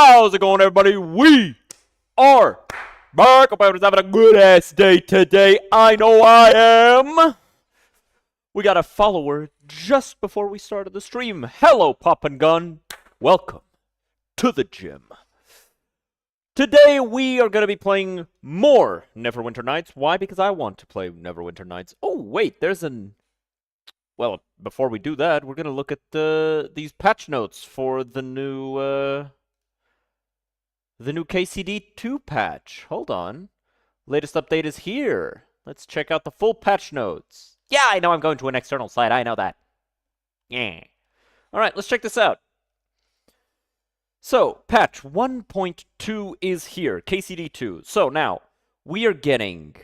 How's it going, everybody? We are back. Hope everyone's having a good ass day today. I know I am. We got a follower just before we started the stream. Hello, Pop and Gun. Welcome to the gym. Today we are going to be playing more Neverwinter Nights. Why? Because I want to play Neverwinter Nights. Oh, wait, there's an... Well, before we do that, we're going to look at these patch notes for the new KCD2 patch. Hold on. Latest update is here. Let's check out the full patch notes. Yeah, I know I'm going to an external site. I know that. Yeah. All right, let's check this out. So, patch 1.2 is here, KCD2. So now, we are getting...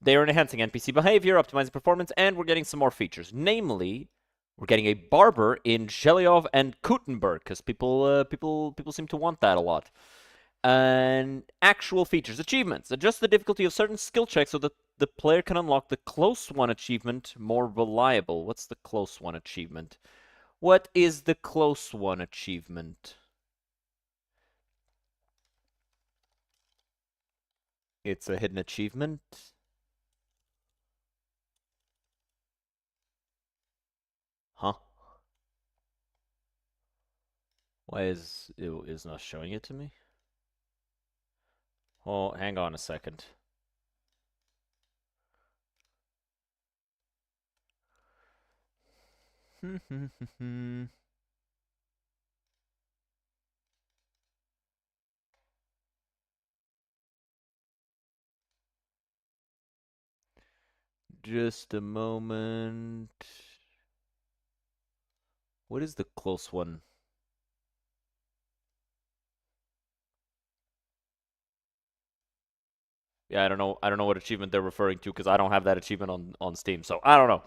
They are enhancing NPC behavior, optimizing performance, and we're getting some more features. Namely, we're getting a barber in Zhelyov and Kutenberg, because people seem to want that a lot. And actual features. Achievements. Adjust the difficulty of certain skill checks so that the player can unlock the close one achievement more reliable. What's the close one achievement? What is the close one achievement? It's a hidden achievement. Huh? Why is it not showing it to me? Oh, hang on a second. Just a moment. What is the close one? Yeah, I don't know what achievement they're referring to because I don't have that achievement on Steam, so I don't know.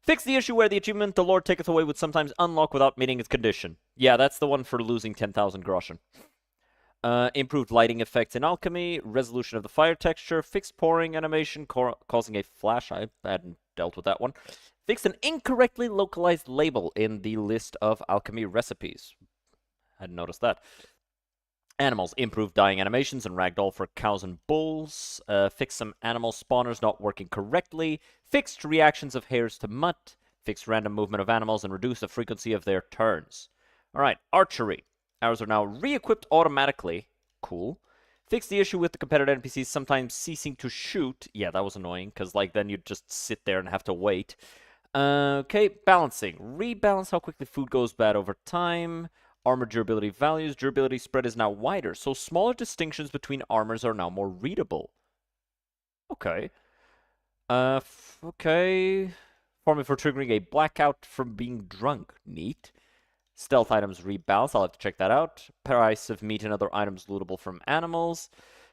Fix the issue where the achievement the Lord taketh away would sometimes unlock without meeting its condition. Yeah, that's the one for losing 10,000 groschen. Improved lighting effects in alchemy, resolution of the fire texture, fixed pouring animation causing a flash. I hadn't dealt with that one. Fixed an incorrectly localized label in the list of alchemy recipes. Hadn't noticed that. Animals. Improved dying animations and ragdoll for cows and bulls. Fixed some animal spawners not working correctly. Fixed reactions of hares to mutt. Fixed random movement of animals and reduced the frequency of their turns. Alright, archery. Arrows are now re-equipped automatically. Cool. Fixed the issue with the competitor NPCs sometimes ceasing to shoot. Yeah, that was annoying, because like then you'd just sit there and have to wait. Okay, balancing. Rebalance how quickly food goes bad over time. Armor durability values. Durability spread is now wider, so smaller distinctions between armors are now more readable. Okay. Okay. Formula for triggering a blackout from being drunk. Neat. Stealth items rebalance. I'll have to check that out. Price of meat and other items lootable from animals.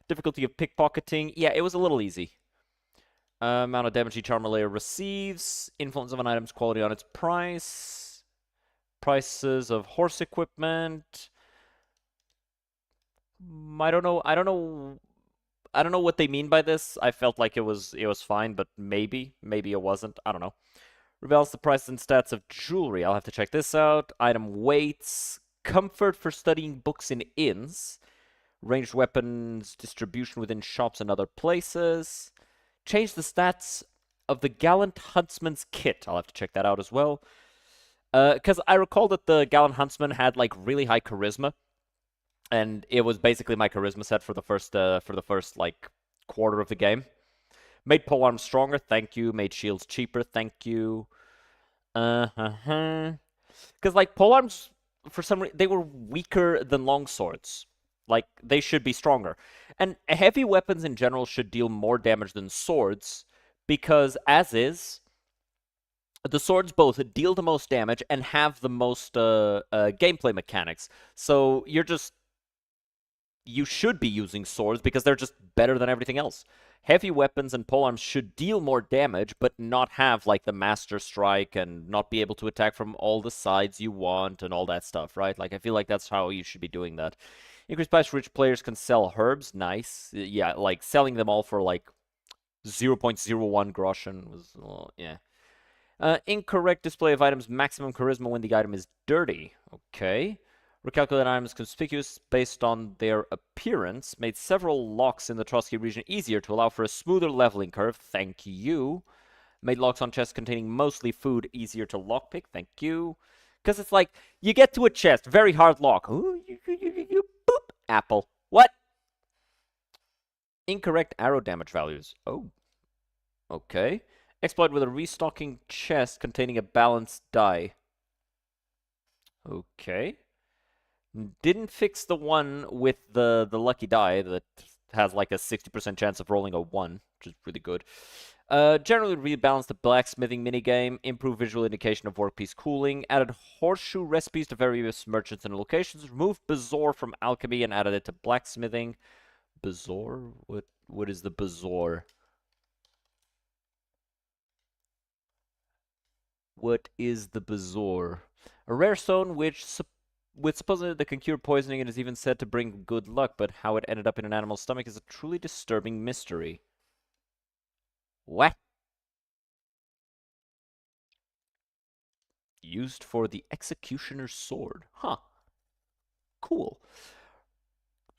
Difficulty of pickpocketing. Yeah, it was a little easy. Amount of damage each armor layer receives. Influence of an item's quality on its price. Prices of horse equipment. I don't know what they mean by this. I felt like it was fine, but maybe it wasn't. I don't know. Reveals the price and stats of jewelry. I'll have to check this out. Item weights. Comfort for studying books in inns. Ranged weapons distribution within shops and other places. Change the stats of the Gallant Huntsman's kit. I'll have to check that out as well. Because I recall that the Gallant Huntsman had like really high charisma, and it was basically my charisma set for the first like quarter of the game. Made polearms stronger, thank you. Made shields cheaper, thank you. Because like polearms, for some reason, they were weaker than longswords. Like they should be stronger, and heavy weapons in general should deal more damage than swords, because as is. The swords both deal the most damage and have the most gameplay mechanics. So you should be using swords because they're just better than everything else. Heavy weapons and polearms should deal more damage, but not have like the master strike and not be able to attack from all the sides you want and all that stuff, right? Like I feel like that's how you should be doing that. Increased price rich players can sell herbs. Nice. Yeah, like selling them all for like 0.01 groschen was, yeah. Incorrect display of items, maximum charisma when the item is dirty. Okay. Recalculate items conspicuous based on their appearance. Made several locks in the Trotsky region easier to allow for a smoother leveling curve. Thank you. Made locks on chests containing mostly food easier to lockpick. Thank you. Because it's like, you get to a chest, very hard lock. Ooh, boop, apple. What? Incorrect arrow damage values. Oh, okay. Exploit with a restocking chest containing a balanced die. Okay. Didn't fix the one with the lucky die that has like a 60% chance of rolling a 1, which is really good. Generally rebalanced the blacksmithing minigame, improved visual indication of workpiece cooling, added horseshoe recipes to various merchants and locations, removed Bazaar from alchemy and added it to blacksmithing. Bazaar? What is the Bazaar? What is the Bazaar? A rare stone which with supposedly that can cure poisoning and is even said to bring good luck, but how it ended up in an animal's stomach is a truly disturbing mystery. What? Used for the executioner's sword. Huh. Cool.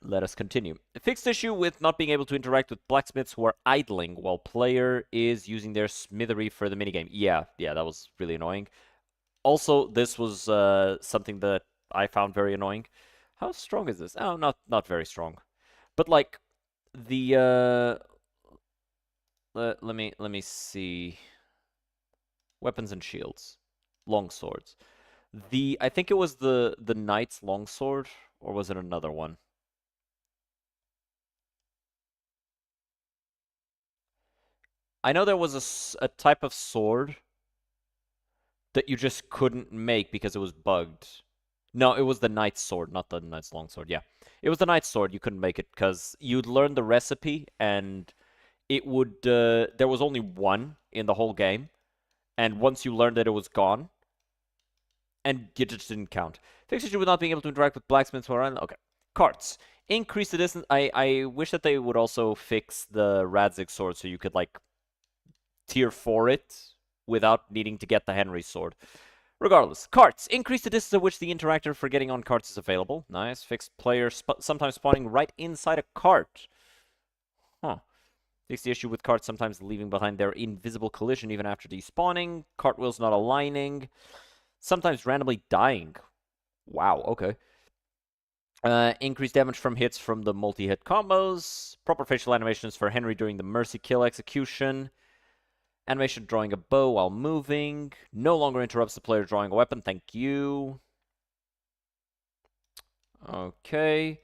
Let us continue. A fixed issue with not being able to interact with blacksmiths who are idling while player is using their smithery for the minigame. Yeah, that was really annoying. Also, this was something that I found very annoying. How strong is this? Oh, not very strong. But like the let me see. Weapons and shields. Long swords. I think it was the knight's longsword, or was it another one? I know there was a type of sword that you just couldn't make because it was bugged. No, it was the knight's sword, not the knight's longsword. Yeah, it was the knight's sword. You couldn't make it because you'd learn the recipe and it would. There was only one in the whole game, and once you learned it, it was gone, and it just didn't count. Fixed issue with not being able to interact with blacksmiths who are on. Okay, carts. Increase the distance. I wish that they would also fix the Radzig sword so you could like tier 4 it without needing to get the Henry sword. Regardless, carts. Increase the distance at which the interactor for getting on carts is available. Nice. Fixed player sometimes spawning right inside a cart. Huh. Fix the issue with carts sometimes leaving behind their invisible collision even after despawning. Cartwheels not aligning. Sometimes randomly dying. Wow, okay. Increased damage from hits from the multi-hit combos. Proper facial animations for Henry during the mercy kill execution. Animation drawing a bow while moving. No longer interrupts the player drawing a weapon. Thank you. Okay.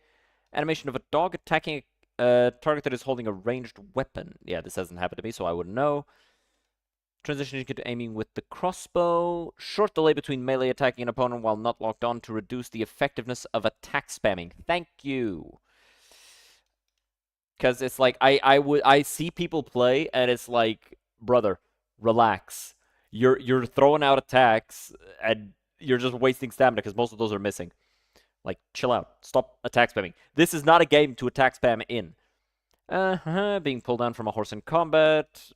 Animation of a dog attacking a target that is holding a ranged weapon. Yeah, this hasn't happened to me, so I wouldn't know. Transitioning to aiming with the crossbow. Short delay between melee attacking an opponent while not locked on to reduce the effectiveness of attack spamming. Thank you. Because it's like, I see people play, and it's like, brother, relax. You're throwing out attacks, and you're just wasting stamina because most of those are missing. Like, chill out. Stop attack spamming. This is not a game to attack spam in. Being pulled down from a horse in combat.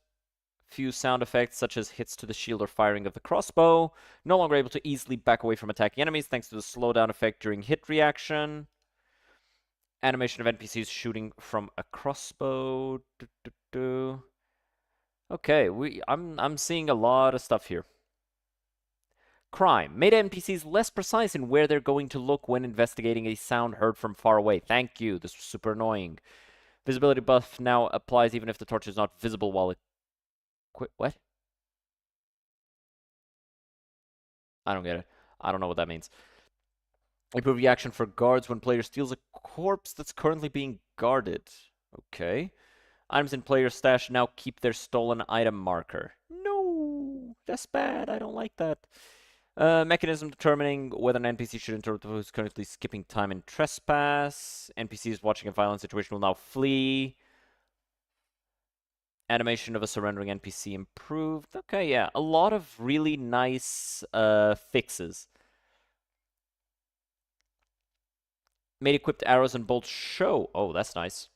Few sound effects such as hits to the shield or firing of the crossbow. No longer able to easily back away from attacking enemies thanks to the slowdown effect during hit reaction. Animation of NPCs shooting from a crossbow. Okay, I'm seeing a lot of stuff here. Crime. Made NPCs less precise in where they're going to look when investigating a sound heard from far away. Thank you. This was super annoying. Visibility buff now applies even if the torch is not visible while it... What? I don't get it. I don't know what that means. Improve reaction for guards when player steals a corpse that's currently being guarded. Okay. Items in player stash now keep their stolen item marker. No, that's bad. I don't like that. Mechanism determining whether an NPC should interrupt who's currently skipping time in trespass. NPCs watching a violent situation will now flee. Animation of a surrendering NPC improved. Okay, yeah. A lot of really nice fixes. Made equipped arrows and bolts show. Oh, that's nice.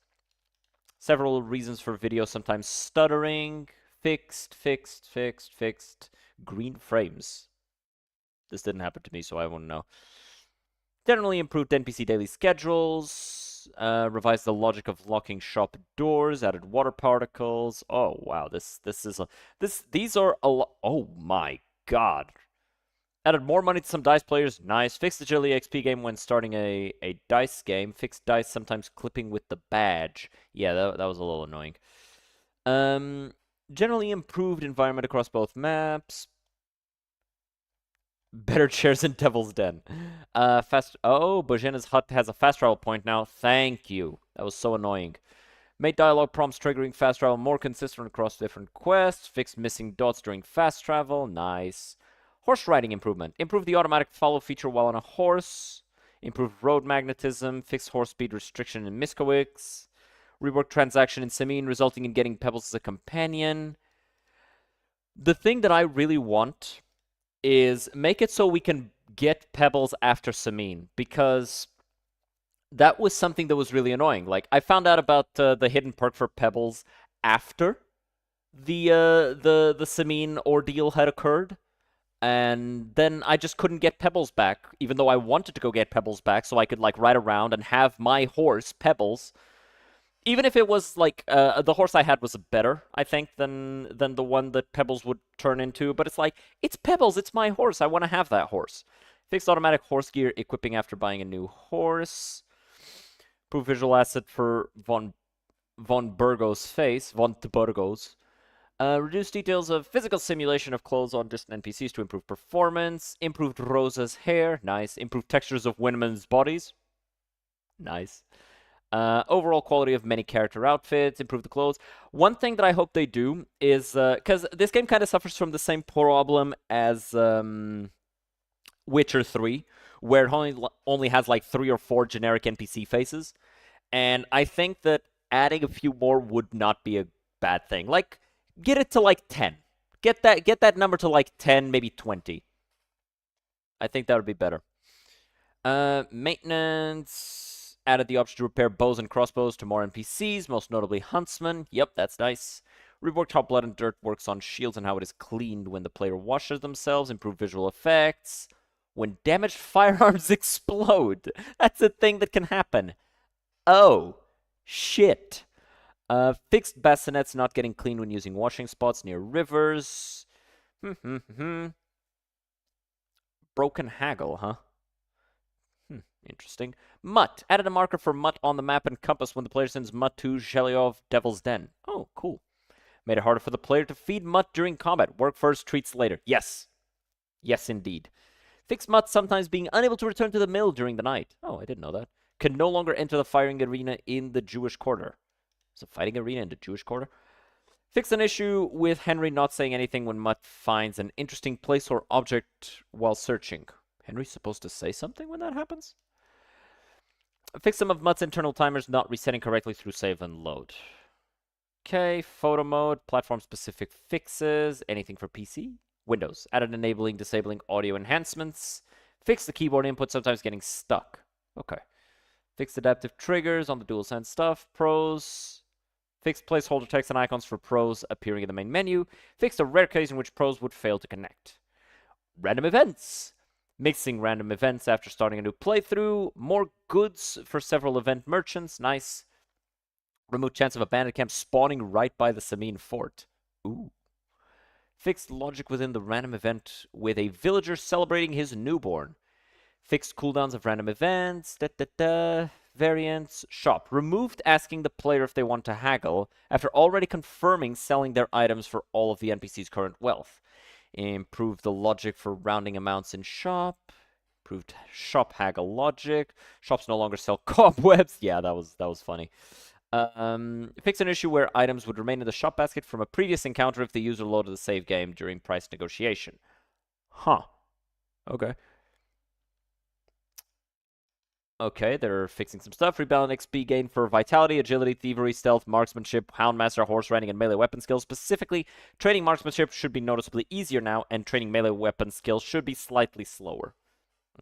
Several reasons for video sometimes stuttering. Fixed. Green frames. This didn't happen to me, so I won't know. Generally improved NPC daily schedules. Revised the logic of locking shop doors. Added water particles. Oh wow, these are a lot. Oh my god. Added more money to some dice players. Nice. Fixed agility XP game when starting a dice game. Fixed dice sometimes clipping with the badge. Yeah, that was a little annoying. Generally improved environment across both maps. Better chairs in Devil's Den. Fast. Oh, Bojana's hut has a fast travel point now. Thank you. That was so annoying. Made dialogue prompts triggering fast travel more consistent across different quests. Fixed missing dots during fast travel. Nice. Horse riding improvement. Improved the automatic follow feature while on a horse. Improved road magnetism. Fixed horse speed restriction in Miskowicz. Reworked transaction in Samine, resulting in getting Pebbles as a companion. The thing that I really want is make it so we can get Pebbles after Samine, because that was something that was really annoying. Like, I found out about the hidden perk for Pebbles after the Samine ordeal had occurred, and then I just couldn't get Pebbles back, even though I wanted to go get Pebbles back so I could, like, ride around and have my horse, Pebbles. Even if it was, like, the horse I had was better, I think, than the one that Pebbles would turn into. But it's like, it's Pebbles, it's my horse, I want to have that horse. Fixed automatic horse gear equipping after buying a new horse. Improved visual asset for Von Burgo's face. Von Burgo's. Reduced details of physical simulation of clothes on distant NPCs to improve performance. Improved Rosa's hair. Nice. Improved textures of women's bodies. Nice. Overall quality of many character outfits, improve the clothes. One thing that I hope they do is, because this game kind of suffers from the same problem as Witcher 3, where it only has like 3 or 4 generic NPC faces. And I think that adding a few more would not be a bad thing. Like, get it to like 10. Get that number to like 10, maybe 20. I think that would be better. Maintenance. Added the option to repair bows and crossbows to more NPCs, most notably Huntsman. Yep, that's nice. Reworked how blood and dirt works on shields and how it is cleaned when the player washes themselves. Improved visual effects. When damaged firearms explode. That's a thing that can happen. Oh, shit. Fixed bassinets not getting clean when using washing spots near rivers. Broken haggle, huh? Interesting. Mutt. Added a marker for Mutt on the map and compass when the player sends Mutt to Zhelyov Devil's Den. Oh, cool. Made it harder for the player to feed Mutt during combat. Work first, treats later. Yes. Yes, indeed. Fixed Mutt sometimes being unable to return to the mill during the night. Oh, I didn't know that. Can no longer enter the firing arena in the Jewish quarter. Is a fighting arena in the Jewish quarter? Fix an issue with Henry not saying anything when Mutt finds an interesting place or object while searching. Henry's supposed to say something when that happens? Fix some of Mutt's internal timers not resetting correctly through save and load. Okay, photo mode, platform-specific fixes, anything for PC? Windows, added enabling, disabling audio enhancements. Fix the keyboard input sometimes getting stuck. Okay. Fixed adaptive triggers on the DualSense stuff. Pros. Fixed placeholder text and icons for pros appearing in the main menu. Fixed a rare case in which pros would fail to connect. Random events. Mixing random events after starting a new playthrough. More goods for several event merchants. Nice. Remove chance of a bandit camp spawning right by the Samine fort. Ooh. Fixed logic within the random event with a villager celebrating his newborn. Fixed cooldowns of random events. Variants. Shop. Removed asking the player if they want to haggle after already confirming selling their items for all of the NPC's current wealth. Improved the logic for rounding amounts in shop. Improved shop haggle logic. Shops no longer sell cobwebs. Yeah, that was funny. Fix an issue where items would remain in the shop basket from a previous encounter if the user loaded the save game during price negotiation. Huh. Okay. Okay, they're fixing some stuff. Rebalance XP gain for vitality, agility, thievery, stealth, marksmanship, houndmaster, horse riding, and melee weapon skills. Specifically, training marksmanship should be noticeably easier now, and training melee weapon skills should be slightly slower.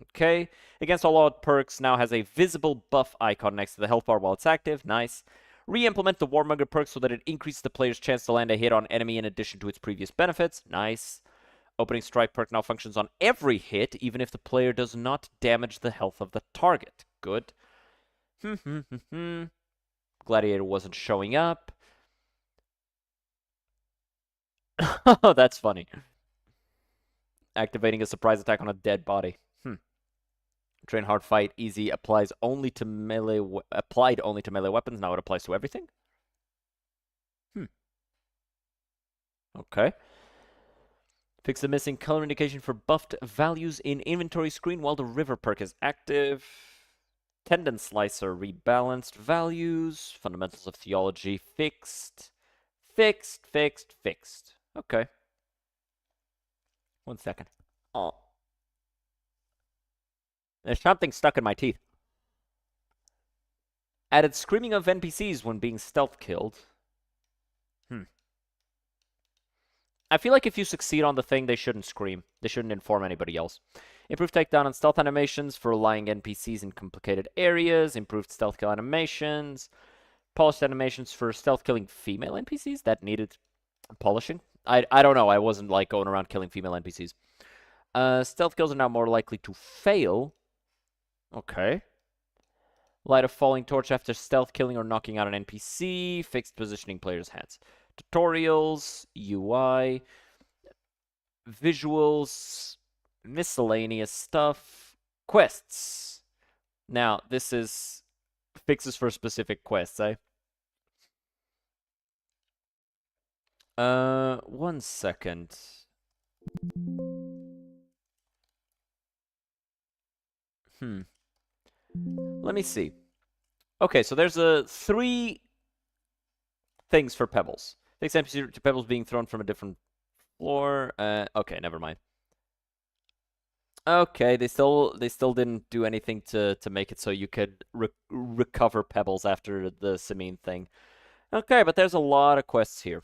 Okay, against all odd perks now has a visible buff icon next to the health bar while it's active. Nice. Re-implement the Warmonger perk so that it increases the player's chance to land a hit on enemy in addition to its previous benefits. Nice. Opening strike perk now functions on every hit, even if the player does not damage the health of the target. Good. Gladiator wasn't showing up. Oh, that's funny. Activating a surprise attack on a dead body. Train hard, fight easy applied only to melee weapons. Now it applies to everything. Okay. Fix the missing color indication for buffed values in inventory screen while the river perk is active. Tendon slicer rebalanced values. Fundamentals of theology fixed. Fixed. Okay. 1 second. Oh. There's something stuck in my teeth. Added screaming of NPCs when being stealth killed. I feel like if you succeed on the thing, they shouldn't scream. They shouldn't inform anybody else. Improved takedown and stealth animations for lying NPCs in complicated areas. Improved stealth kill animations. Polished animations for stealth killing female NPCs that needed polishing. I don't know. I wasn't like going around killing female NPCs. Stealth kills are now more likely to fail. Okay. Light a falling torch after stealth killing or knocking out an NPC. Fixed positioning players' hands. Tutorials, UI, visuals, miscellaneous stuff, quests. Now, this is fixes for specific quests, eh? 1 second. Let me see. Okay, so there's 3 things for pebbles. Fix NPC to pebbles being thrown from a different floor. Okay, never mind. Okay, they still didn't do anything to make it so you could recover pebbles after the Samine thing. Okay, but there's a lot of quests here.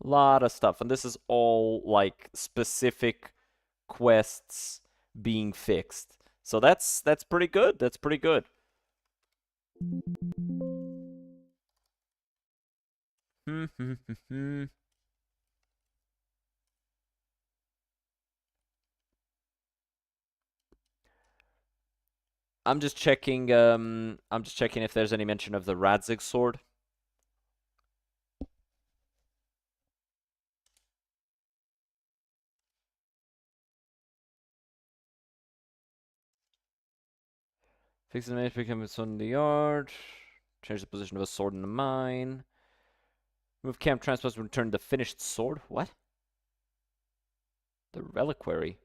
A lot of stuff, and this is all like specific quests being fixed. So that's pretty good. That's pretty good. I'm just checking if there's any mention of the Radzig sword. Fix the mage, become a sword in the yard. Change the position of a sword in the mine. Move camp transports, return the finished sword. What? The reliquary.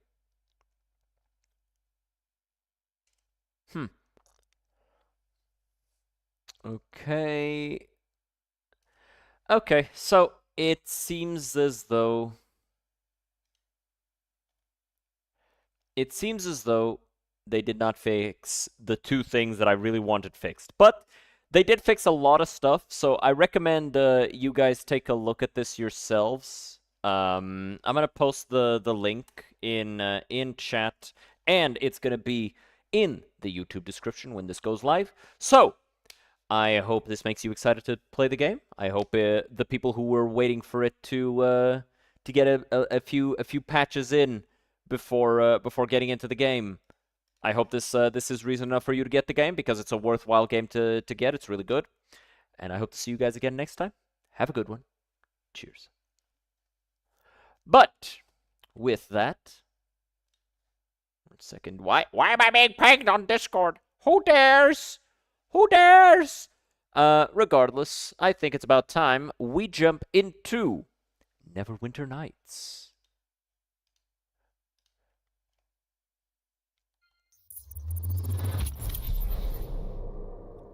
Okay. Okay, so it seems as though they did not fix the 2 things that I really wanted fixed. But they did fix a lot of stuff, so I recommend you guys take a look at this yourselves. I'm gonna post the link in chat, and it's gonna be in the YouTube description when this goes live. So I hope this makes you excited to play the game. I hope the people who were waiting for it to get a few patches in before getting into the game. I hope this is reason enough for you to get the game, because it's a worthwhile game to get. It's really good. And I hope to see you guys again next time. Have a good one. Cheers. But with that, 1 second. Why am I being pegged on Discord? Who dares? Who dares? Regardless, I think it's about time we jump into Neverwinter Nights.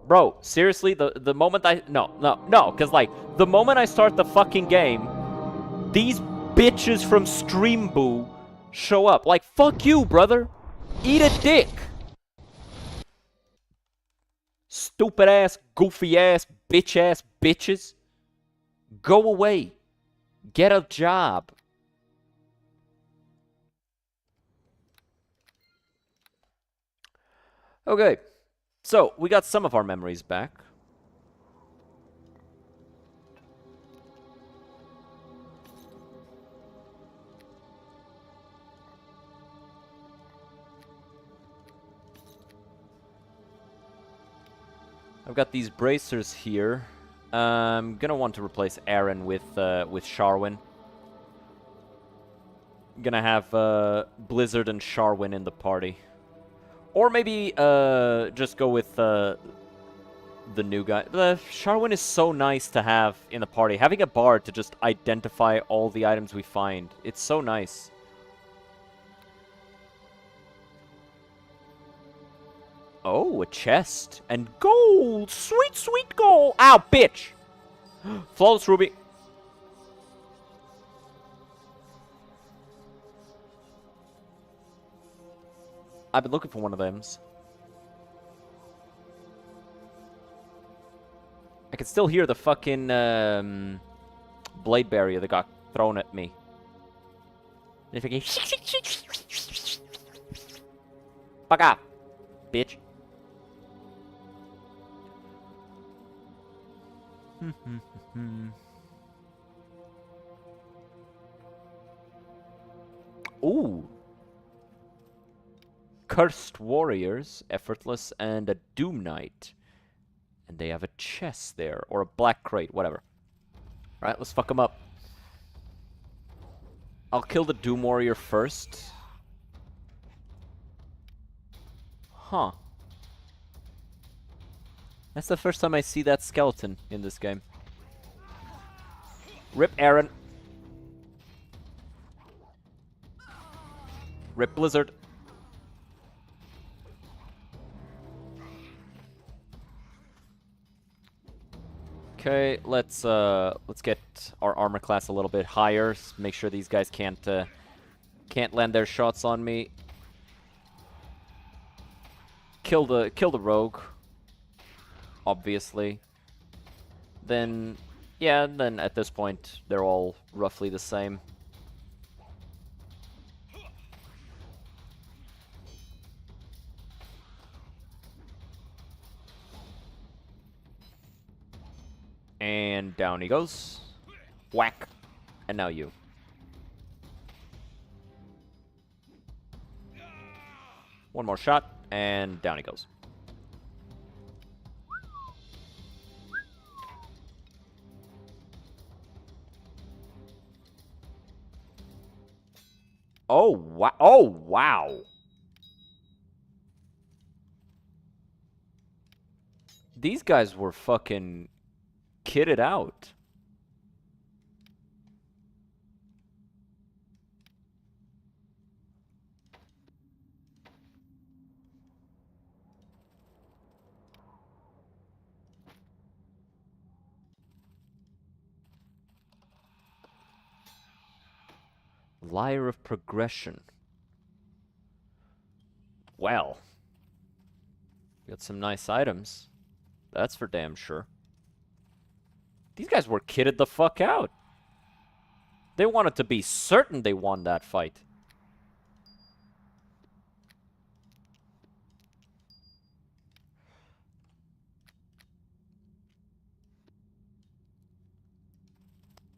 Bro, seriously, the moment no, because like the moment I start the fucking game, these bitches from Stream Boo show up. Like, fuck you, brother. Eat a dick. Stupid ass, goofy ass, bitches. Go away. Get a job. Okay. So, we got some of our memories back. I've got these bracers here. I'm gonna want to replace Aaron with Sharwin. Gonna have Blizzard and Sharwin in the party. Or maybe just go with the new guy. Sharwin is so nice to have in the party. Having a bard to just identify all the items we find. It's so nice. Oh, a chest. And gold! Sweet, sweet gold! Ow, bitch! Flawless ruby. I've been looking for one of them. I can still hear the fucking blade barrier that got thrown at me. If I can... Fuck off, bitch. Ooh. Cursed Warriors, Effortless, and a Doom Knight. And they have a chest there, or a black crate, whatever. Alright, let's fuck them up. I'll kill the Doom Warrior first. Huh. That's the first time I see that skeleton in this game. Rip Aaron. Rip Blizzard. Okay, let's get our armor class a little bit higher. Make sure these guys can't land their shots on me. Kill the rogue, obviously. Then, yeah, then at this point they're all roughly the same. And down he goes. Whack. And now you. One more shot, and down he goes. Oh, wow. Oh, wow. These guys were fucking kitted out. Lyre of Progression. Well. Got some nice items. That's for damn sure. These guys were kitted the fuck out. They wanted to be certain they won that fight.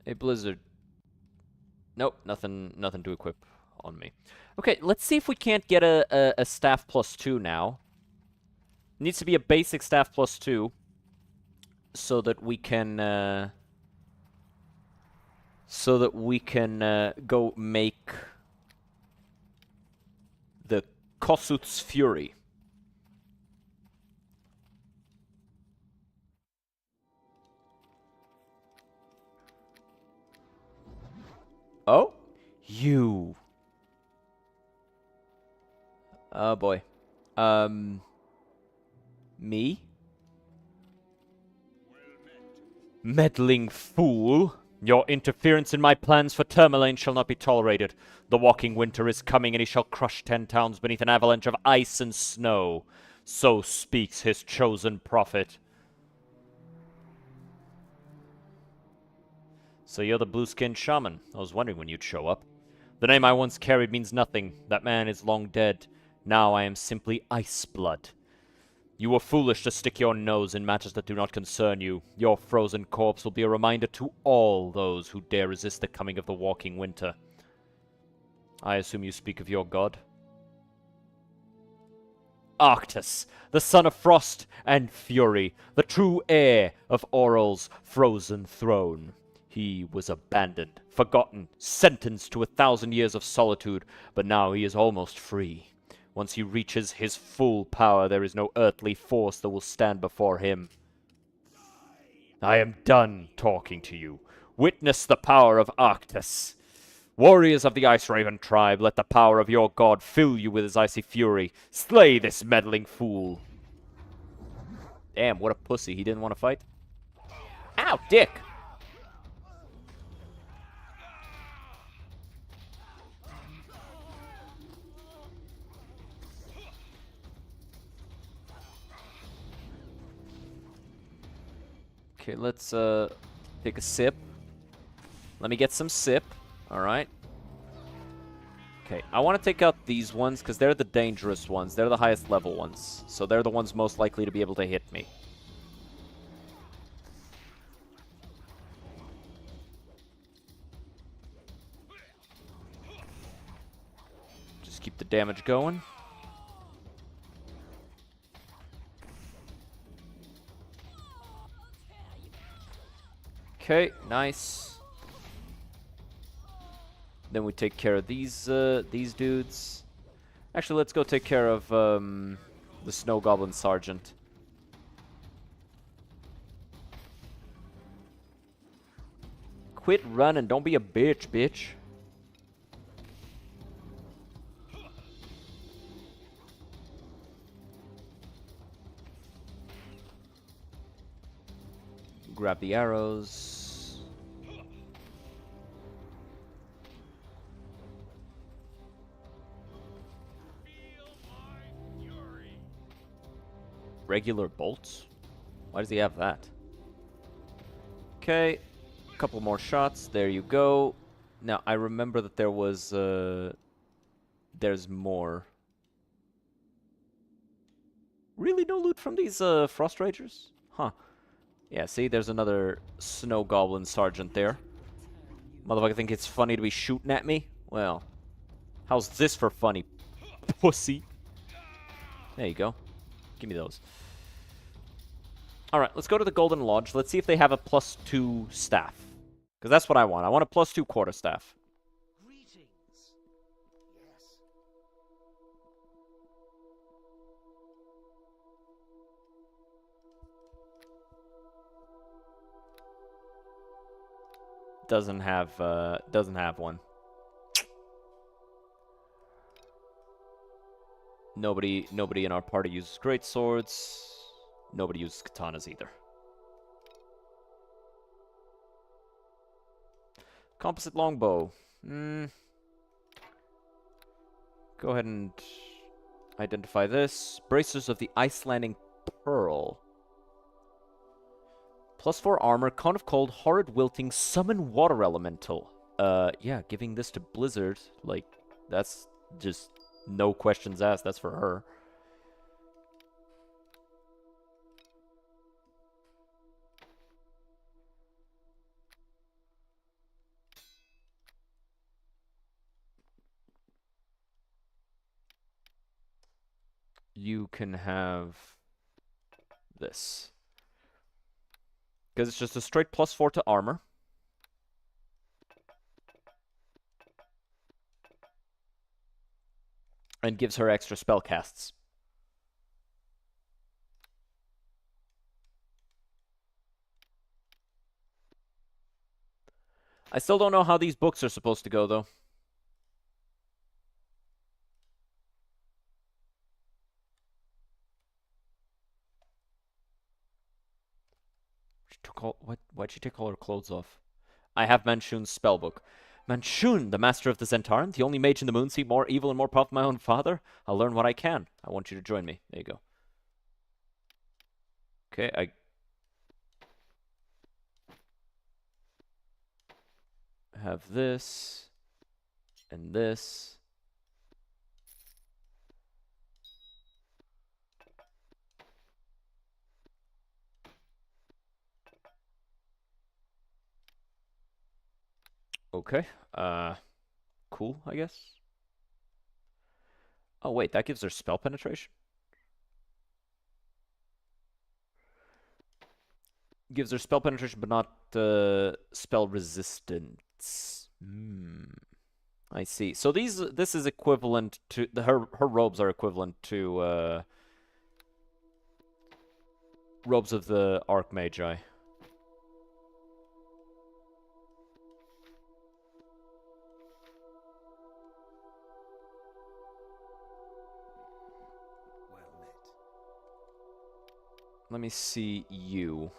Hey, Blizzard. Nope, nothing to equip on me. Okay, let's see if we can't get a staff +2 now. Needs to be a basic staff +2 so that we can go make the Kossuth's Fury. Oh? You. Oh boy. Me? Meddling fool! Your interference in my plans for Tourmaline shall not be tolerated. The walking winter is coming, and he shall crush 10 towns beneath an avalanche of ice and snow. So speaks his chosen prophet. So you're the blue-skinned shaman. I was wondering when you'd show up. The name I once carried means nothing. That man is long dead. Now I am simply Iceblood. You were foolish to stick your nose in matters that do not concern you. Your frozen corpse will be a reminder to all those who dare resist the coming of the walking winter. I assume you speak of your god? Arctus, the son of frost and fury, the true heir of Aurel's frozen throne. He was abandoned, forgotten, sentenced to 1,000 years of solitude, but now he is almost free. Once he reaches his full power, there is no earthly force that will stand before him. I am done talking to you. Witness the power of Arctus. Warriors of the Ice Raven tribe, let the power of your god fill you with his icy fury. Slay this meddling fool. Damn, what a pussy. He didn't want to fight. Ow, dick. Okay, let's take a sip. Let me get some sip. Alright. Okay, I want to take out these ones because they're the dangerous ones. They're the highest level ones. So they're the ones most likely to be able to hit me. Just keep the damage going. Okay, nice. Then we take care of these dudes. Actually, let's go take care of the Snow Goblin Sergeant. Quit running. Don't be a bitch, bitch. Grab the arrows. Regular bolts? Why does he have that? Okay, a couple more shots. There you go. Now, I remember that there was, there's more. Really no loot from these, Frost Ragers? Huh. Yeah, see, there's another Snow Goblin Sergeant there. Motherfucker think it's funny to be shooting at me? Well, how's this for funny, pussy? There you go. Give me those. Alright, let's go to the Golden Lodge. Let's see if they have a +2 staff. Because that's what I want. I want a +2 quarterstaff. Greetings. Yes. Doesn't have one. Nobody in our party uses great swords. Nobody uses katanas either. Composite longbow. Go ahead and identify this. Bracers of the Icelandic Peril. +4 armor, Cone of Cold, Horrid Wilting, Summon Water Elemental. Yeah, giving this to Blizzard, like, that's just no questions asked. That's for her. You can have this. Because it's just a straight +4 to armor. And gives her extra spell casts. I still don't know how these books are supposed to go, though. She took all, why'd she take all her clothes off? I have Manchun's spellbook. Manchun, the master of the Zentaran, the only mage in the Moonseat, more evil and more powerful than my own father. I'll learn what I can. I want you to join me. There you go. Okay, I have this and this. Okay. Cool, I guess. Oh, wait, that gives her spell penetration? Gives her spell penetration, but not spell resistance. I see. So this is equivalent to her robes are equivalent to robes of the Archmagi. Well met. Let me see you.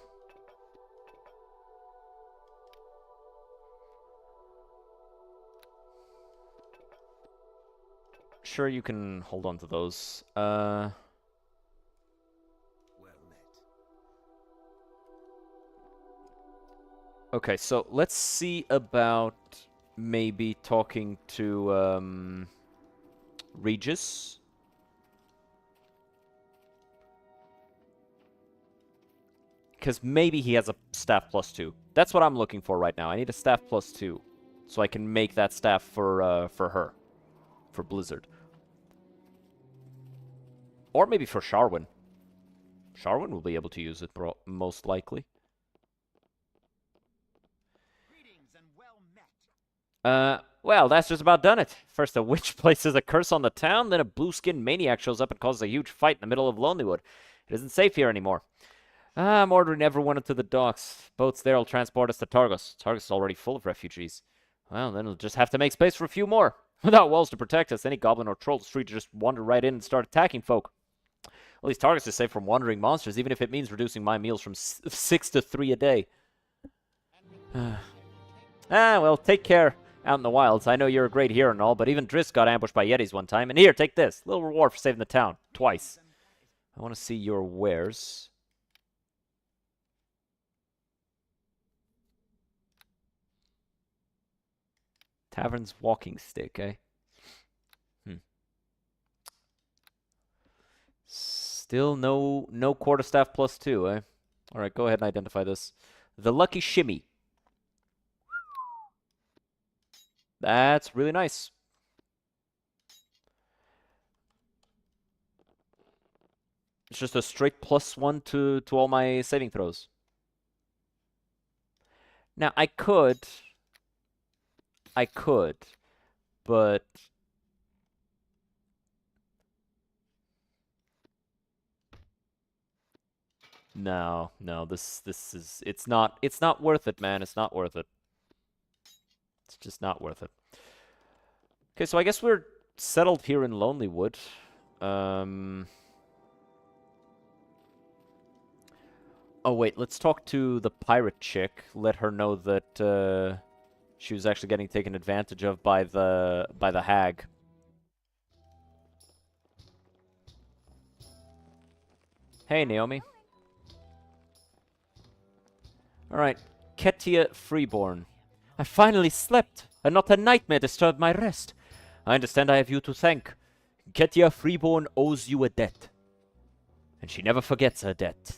Sure, you can hold on to those. Well met. Okay, so let's see about maybe talking to Regis. Because maybe he has a staff +2. That's what I'm looking for right now. I need a staff +2. So I can make that staff for her. For Blizzard. Or maybe for Sharwin. Sharwin will be able to use it, most likely. Greetings and well met. Well, that's just about done it. First a witch places a curse on the town, then a blue-skinned maniac shows up and causes a huge fight in the middle of Lonelywood. It isn't safe here anymore. I'm ordering everyone into the docks. Boats there will transport us to Targos. Targos is already full of refugees. Well, then we'll just have to make space for a few more. Without walls to protect us, any goblin or troll street to just wander right in and start attacking folk. At least Targos is safe from wandering monsters, even if it means reducing my meals from 6 to 3 a day. Well, take care out in the wilds. I know you're a great hero and all, but even Driss got ambushed by Yetis one time. And here, take this. Little reward for saving the town. Twice. I want to see your wares. Tavern's walking stick, eh? Still no quarterstaff +2, eh? Alright, go ahead and identify this. The Lucky Shimmy. That's really nice. It's just a straight +1 to all my saving throws. Now, I could, but no, this is it's not worth it, man. It's not worth it. It's just not worth it. Okay, so I guess we're settled here in Lonelywood. Oh wait, let's talk to the pirate chick. Let her know that she was actually getting taken advantage of by the hag. Hey, Naomi. Alright, Ketia Freeborn. I finally slept, and not a nightmare disturbed my rest. I understand I have you to thank. Ketia Freeborn owes you a debt. And she never forgets her debt.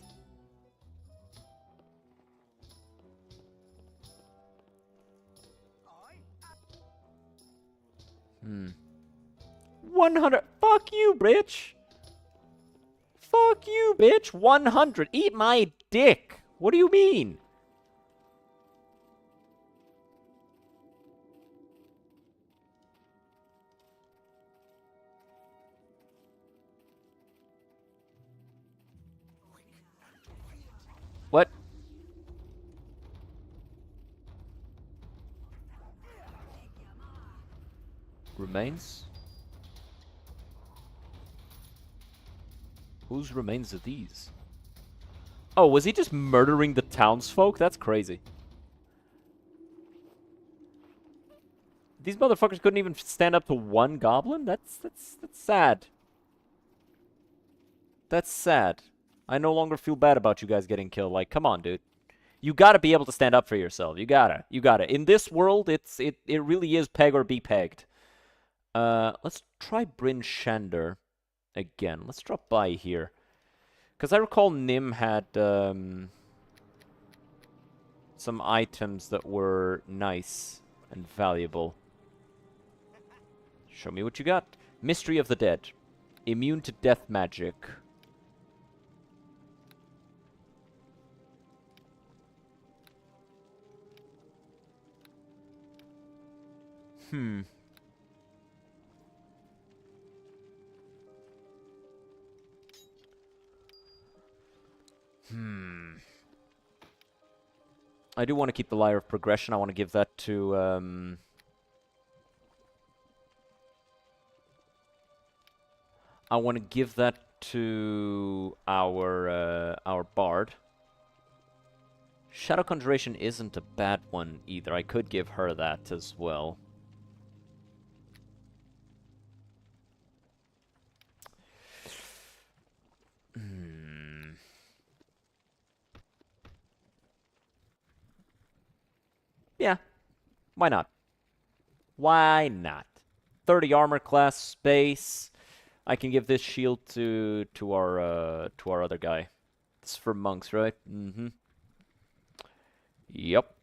100. Fuck you, bitch. Fuck you, bitch. 100. Eat my dick. What do you mean? What? Remains? Whose remains are these? Oh, was he just murdering the townsfolk? That's crazy. These motherfuckers couldn't even stand up to one goblin? That's sad. That's sad. I no longer feel bad about you guys getting killed. Like, come on, dude. You gotta be able to stand up for yourself. You gotta. In this world, it really is peg or be pegged. Let's try Bryn Shander again. Let's drop by here. Because I recall Nim had some items that were nice and valuable. Show me what you got. Mystery of the Dead. Immune to death magic. Hmm. I do want to keep the Lyre of Progression. I want to give that to, I want to give that to our Bard. Shadow Conjuration isn't a bad one either. I could give her that as well. Yeah, why not? Why not? 30 armor class space. I can give this shield to our other guy. It's for monks, right? Mm-hmm. Yep.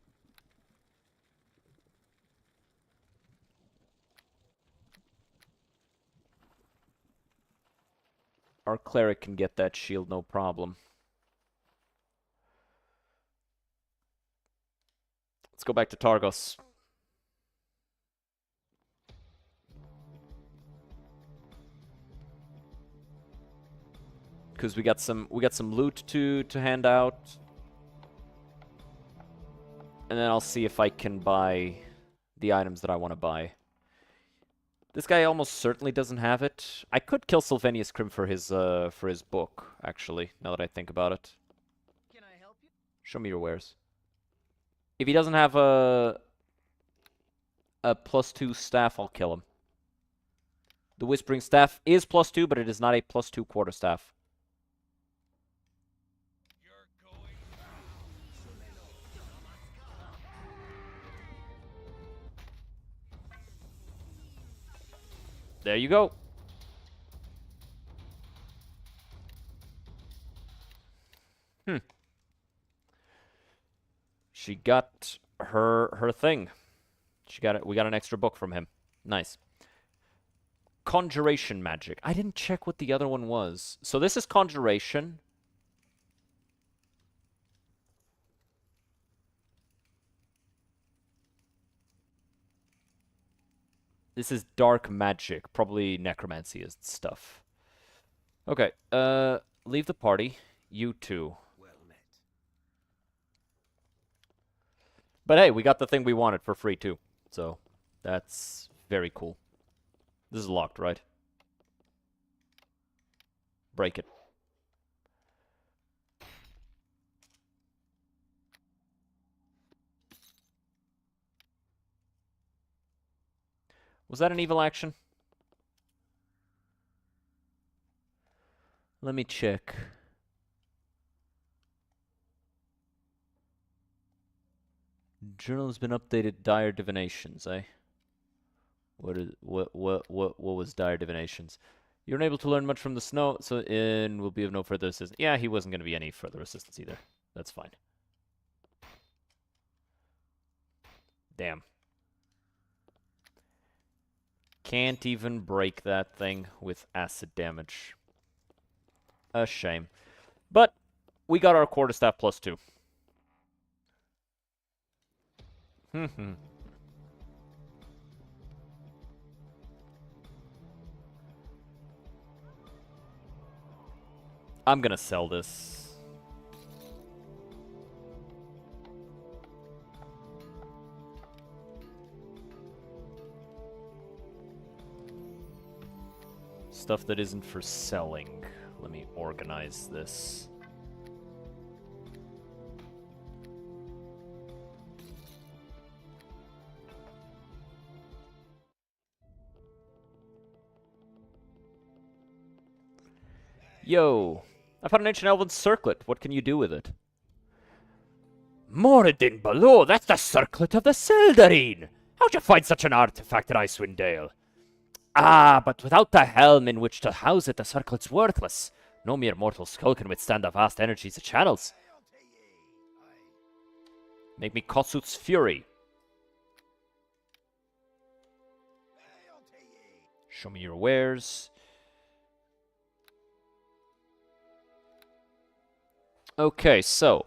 Our cleric can get that shield, no problem. Let's go back to Targos. Because we got some loot to hand out. And then I'll see if I can buy the items that I want to buy. This guy almost certainly doesn't have it. I could kill Sylvanius Crim for his book, actually, now that I think about it. Can I help you? Show me your wares. If he doesn't have a +2 staff, I'll kill him. The Whispering Staff is +2, but it is not a +2 quarterstaff. There you go. She got her thing. She got it. We got an extra book from him. Nice. Conjuration magic. I didn't check what the other one was. So this is conjuration. This is dark magic. Probably necromancy is stuff. Okay. Leave the party. You two. Well met. But hey, we got the thing we wanted for free too. So that's very cool. This is locked, right? Break it. Was that an evil action? Let me check. Journal has been updated. Dire divinations, eh? What was dire divinations? You're unable to learn much from the snow, so in will be of no further assistance. Yeah, he wasn't going to be any further assistance either. That's fine. Damn. Can't even break that thing with acid damage. A shame. But we got our quarterstaff +2. I'm gonna sell this. Stuff that isn't for selling. Let me organize this. Yo, I found an ancient elven circlet. What can you do with it? Moradin below, that's the circlet of the Seldarine. How'd you find such an artifact at Icewind Dale? Ah, but without the helm in which to house it, the circlet's worthless. No mere mortal skull can withstand the vast energies it channels. Make me Kotsut's Fury. Show me your wares. Okay, so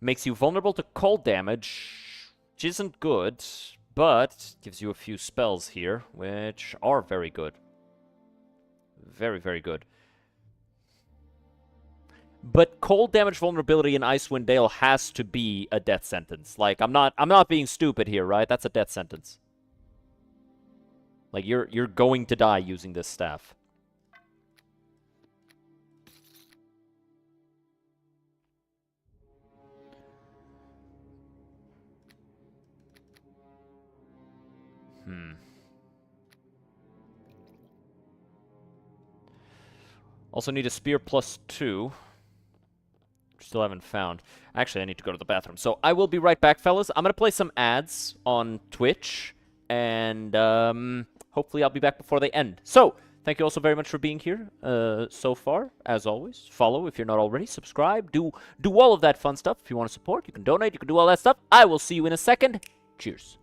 makes you vulnerable to cold damage, which isn't good, but gives you a few spells here, which are very good. Very, very good. But cold damage vulnerability in Icewind Dale has to be a death sentence. Like, I'm not being stupid here, right? That's a death sentence. Like, you're going to die using this staff. Also need a spear +2. Still haven't found. Actually, I need to go to the bathroom. So I will be right back, fellas. I'm going to play some ads on Twitch, and hopefully I'll be back before they end. So, thank you also very much for being here so far, as always. Follow if you're not already. Subscribe. Do all of that fun stuff. If you want to support, you can donate. You can do all that stuff. I will see you in a second. Cheers.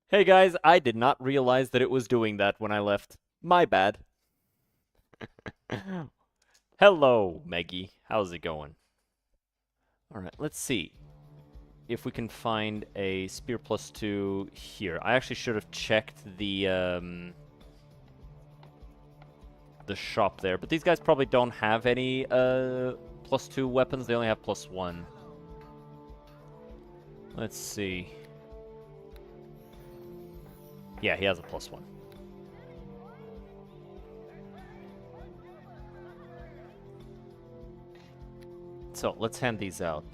Hey guys, I did not realize that it was doing that when I left. My bad. Hello, Meggie. How's it going? Alright, let's see if we can find a spear +2 here. I actually should have checked the shop there, but these guys probably don't have any +2 weapons. They only have +1. Let's see. Yeah, he has a +1. So, let's hand these out.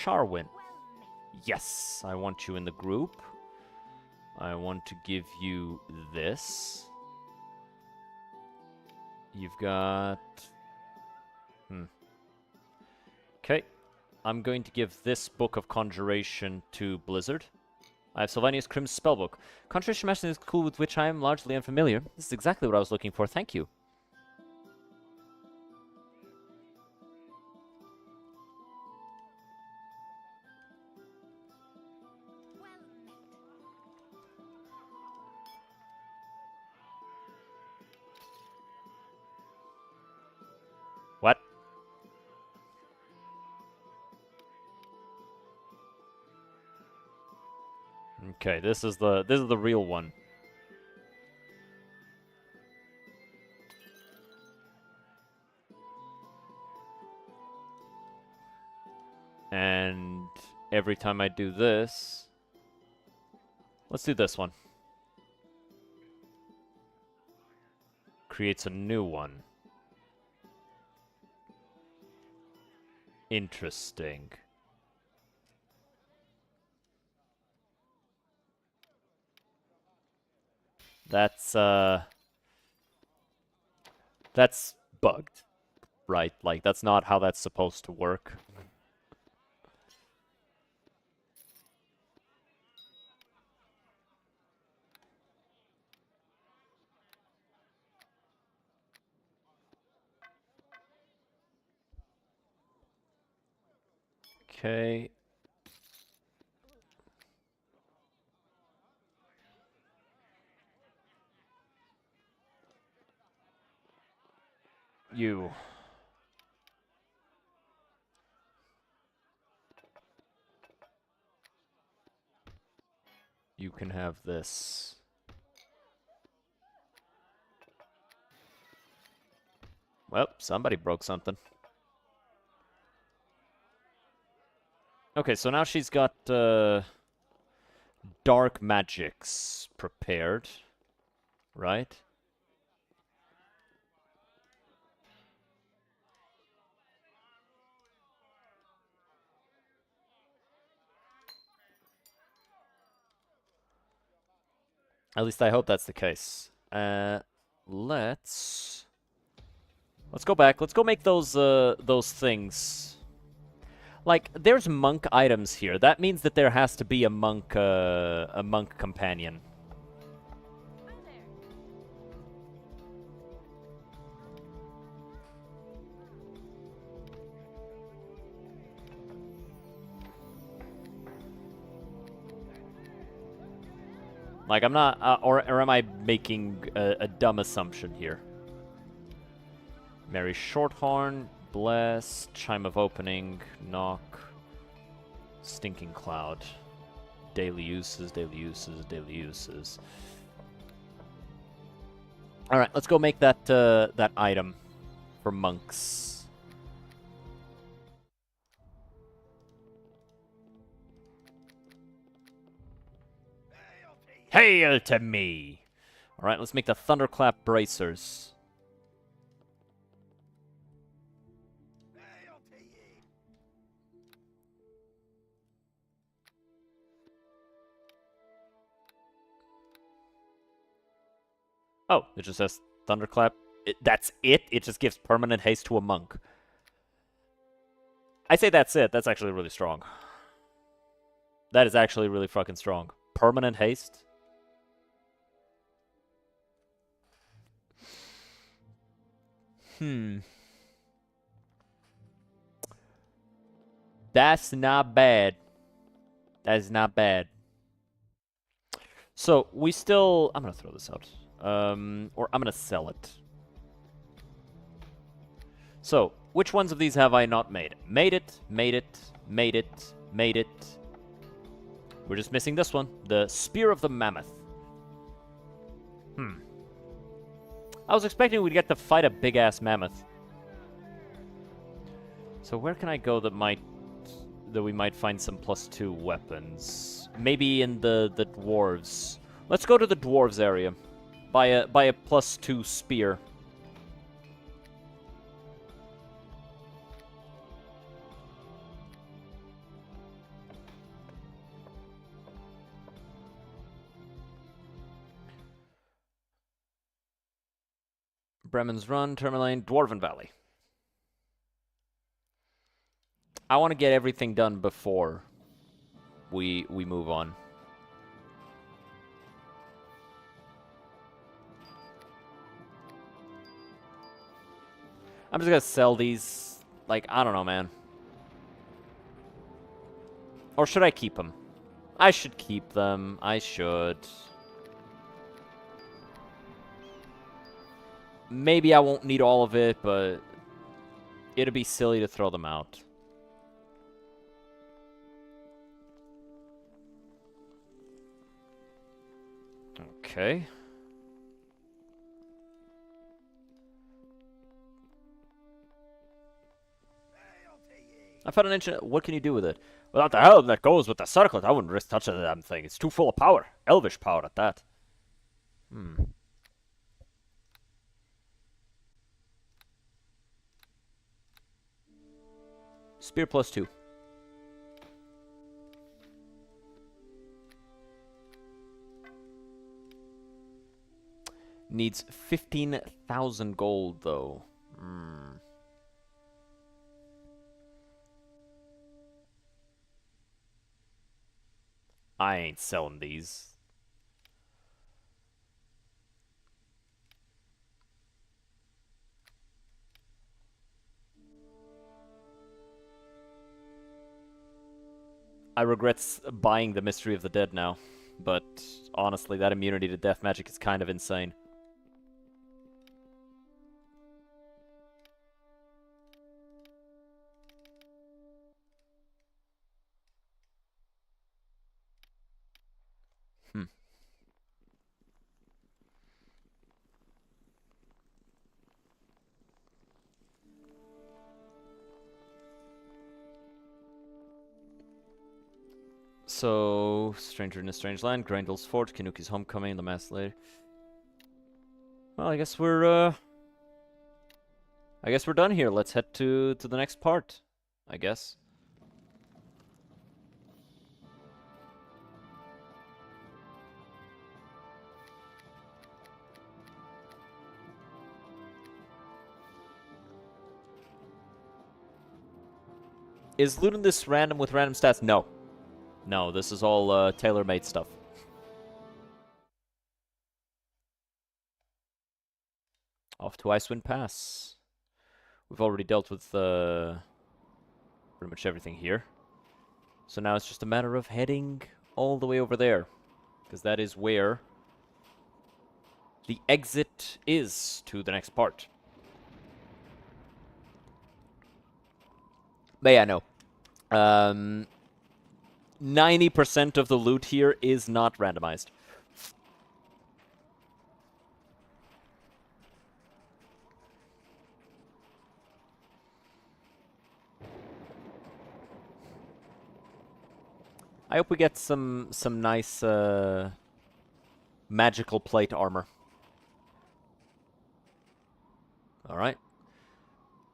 Sharwin. Yes, I want you in the group. I want to give you this. You've got... Okay. I'm going to give this Book of Conjuration to Blizzard. I have Sylvania's Crim's Spellbook. Conjuration Machine is cool with which I am largely unfamiliar. This is exactly what I was looking for, thank you. What? Okay, this is the real one. And every time I do this, let's do this one. Creates a new one. Interesting. That's bugged, right? Like, that's not how that's supposed to work. Okay. You. You can have this. Well, somebody broke something. Okay, so now she's got dark magics prepared, right? At least I hope that's the case. Let's go back. Let's go make those things. Like, there's monk items here. That means that there has to be a monk companion. Like, I'm not, or am I making a dumb assumption here? Mary Shorthorn, Bless, Chime of Opening, Knock, Stinking Cloud. Daily uses, daily uses, daily uses. Alright, let's go make that, that item for monks. Hail to me! Alright, let's make the Thunderclap Bracers. Oh, it just says Thunderclap. That's it? It just gives permanent haste to a monk. I say that's it. That's actually really strong. That is actually really fucking strong. Permanent haste? That's not bad. That is not bad. So, we still... I'm gonna throw this out. Or I'm gonna sell it. So, which ones of these have I not made? Made it, made it, made it, made it. We're just missing this one. The Spear of the Mammoth. I was expecting we'd get to fight a big-ass mammoth. So where can I go that we might find some +2 weapons? Maybe in the dwarves. Let's go to the dwarves area. Buy a +2 spear. Bremen's Run, Tourmaline, Dwarven Valley. I want to get everything done before we move on. I'm just gonna sell these. Like, I don't know, man. Or should I keep them? I should keep them. I should. Maybe I won't need all of it, but it'd be silly to throw them out. Okay. I found an ancient... What can you do with it? Without the helm that goes with the circlet, I wouldn't risk touching the damn thing. It's too full of power. Elvish power at that. Spear +2. Needs 15,000 gold, though. I ain't selling these. I regret buying the Mystery of the Dead now, but honestly, that immunity to death magic is kind of insane. So, Stranger in a Strange Land, Grendel's Fort, Kanuki's Homecoming, The Masked Lady. Well, I guess we're done here. Let's head to the next part, I guess. Is looting this random with random stats? No. No, this is all tailor-made stuff. Off to Icewind Pass. We've already dealt with pretty much everything here. So now it's just a matter of heading all the way over there. Because that is where the exit is to the next part. But yeah, no. 90% of the loot here is not randomized. I hope we get some nice magical plate armor. Alright.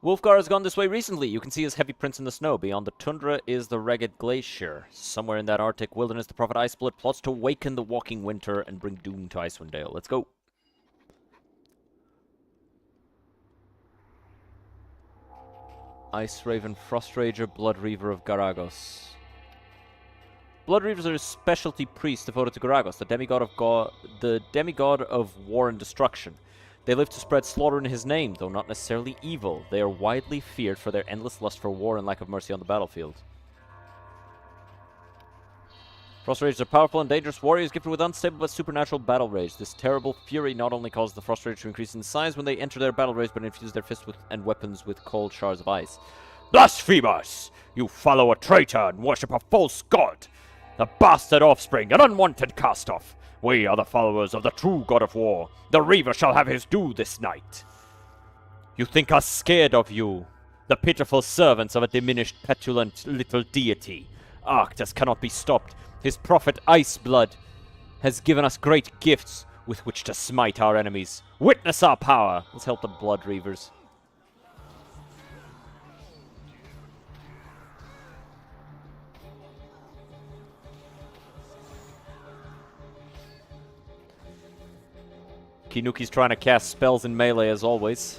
Wolfgar has gone this way recently. You can see his heavy prints in the snow. Beyond the tundra is the Ragged Glacier. Somewhere in that Arctic wilderness, the Prophet Iceblood plots to awaken the walking winter and bring doom to Icewind Dale. Let's go. Ice Raven, Frost Rager, Blood Reaver of Garagos. Blood Reavers are a specialty priest devoted to Garagos, the demigod of war and destruction. They live to spread slaughter in his name, though not necessarily evil. They are widely feared for their endless lust for war and lack of mercy on the battlefield. Frost Rage are powerful and dangerous warriors gifted with unstable but supernatural battle rage. This terrible fury not only causes the Frost Rage to increase in size when they enter their battle rage, but infuse their fists and weapons with cold shards of ice. Blasphemous! You follow a traitor and worship a false god! A bastard offspring, an unwanted cast-off! We are the followers of the true god of war. The Reaver shall have his due this night. You think us scared of you? The pitiful servants of a diminished, petulant little deity. Arctus cannot be stopped. His prophet Iceblood has given us great gifts with which to smite our enemies. Witness our power. Let's help the Blood Reavers. Kinuki's trying to cast spells in melee as always.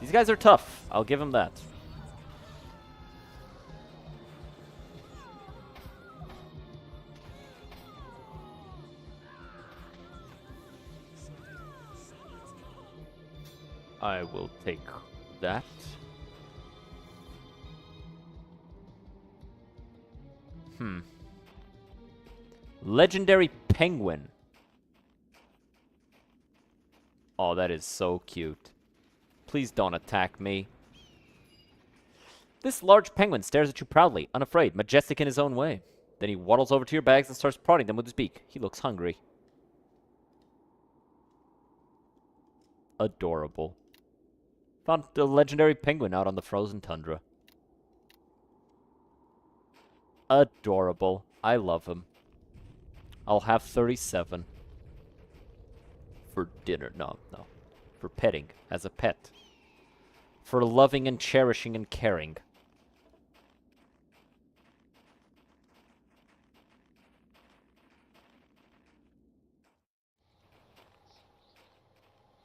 These guys are tough. I'll give him that. I will take that. Legendary penguin. Oh, that is so cute. Please don't attack me. This large penguin stares at you proudly, unafraid, majestic in his own way. Then he waddles over to your bags and starts prodding them with his beak. He looks hungry. Adorable. Found a legendary penguin out on the frozen tundra. Adorable. I love him. I'll have 37. For dinner. No. For petting. As a pet. For loving and cherishing and caring.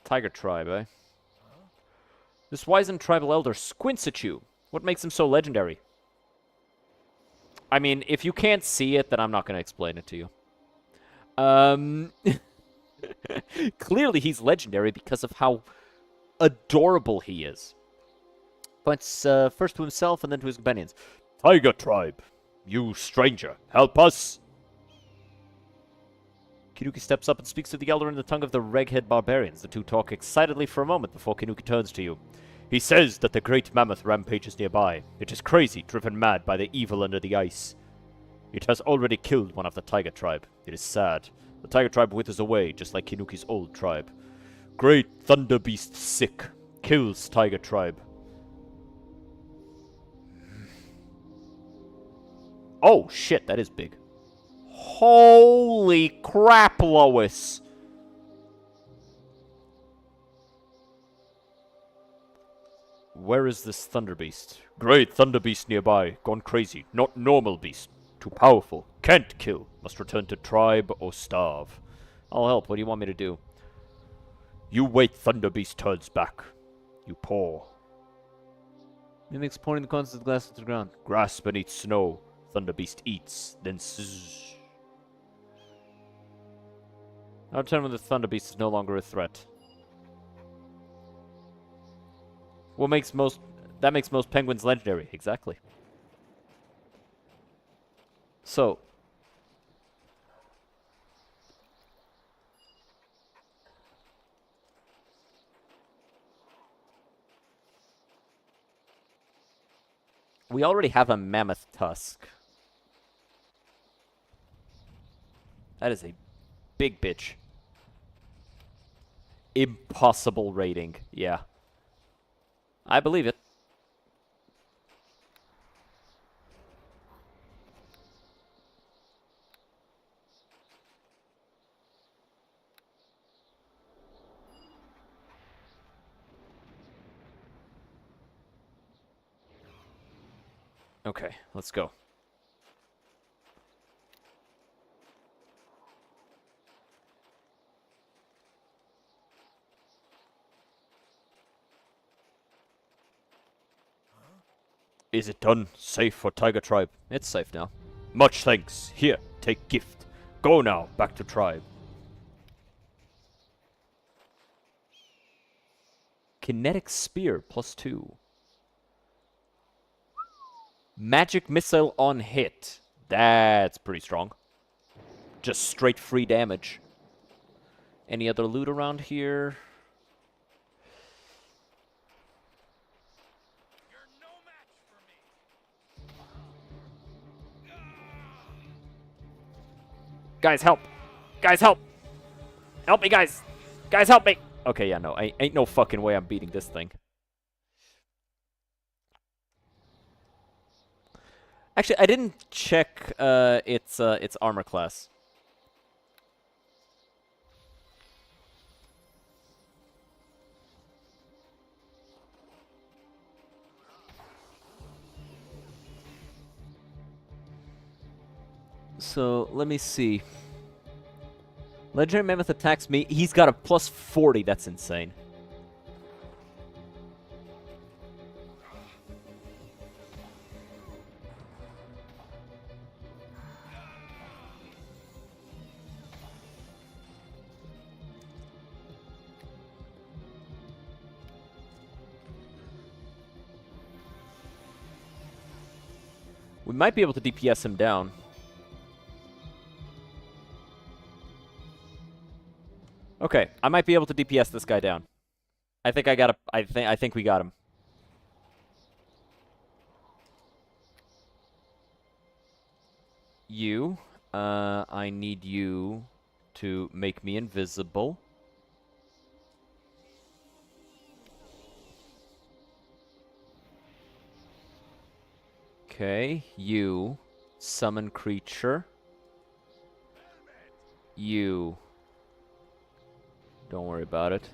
Tiger tribe, eh? This wizened tribal elder squints at you. What makes him so legendary? I mean, if you can't see it, then I'm not going to explain it to you. Clearly he's legendary because of how adorable he is. Points first to himself and then to his companions. Tiger tribe, you stranger, help us! Kinuki steps up and speaks to the elder in the tongue of the Reghead barbarians. The two talk excitedly for a moment before Kinuki turns to you. He says that the great mammoth rampages nearby. It is crazy, driven mad by the evil under the ice. It has already killed one of the tiger tribe. It is sad. The tiger tribe withers away, just like Kinuki's old tribe. Great thunder beast sick. Kills tiger tribe. Oh, shit, that is big. Holy crap, Lois! Where is this thunder beast? Great thunder beast nearby. Gone crazy. Not normal beast. Too powerful. Can't kill. Must return to tribe or starve. I'll help. What do you want me to do? You wait, thunder beast turns back. You paw. Mimics pouring the contents of the glass into the ground. Grass beneath snow. Thunder beast eats. Then zzz. I'll return when the thunder beast is no longer a threat. What makes most... That makes most penguins legendary. Exactly. So... we already have a mammoth tusk. That is a big bitch. Impossible rating. Yeah. I believe it. Okay, let's go. Is it done? Safe for Tiger Tribe? It's safe now. Much thanks. Here, take gift. Go now, back to tribe. Kinetic Spear, +2. Magic missile on hit. That's pretty strong. Just straight free damage. Any other loot around here? Guys, help! Guys, help! Help me, guys! Guys, help me! Okay, yeah, no. Ain't no fucking way I'm beating this thing. Actually, I didn't check its armor class. So, let me see. Legendary Mammoth attacks me. He's got a plus 40. That's insane. We might be able to DPS him down. Okay, I might be able to DPS this guy down. I think I think we got him. You, I need you to make me invisible. Okay, you, summon creature. You. Don't worry about it.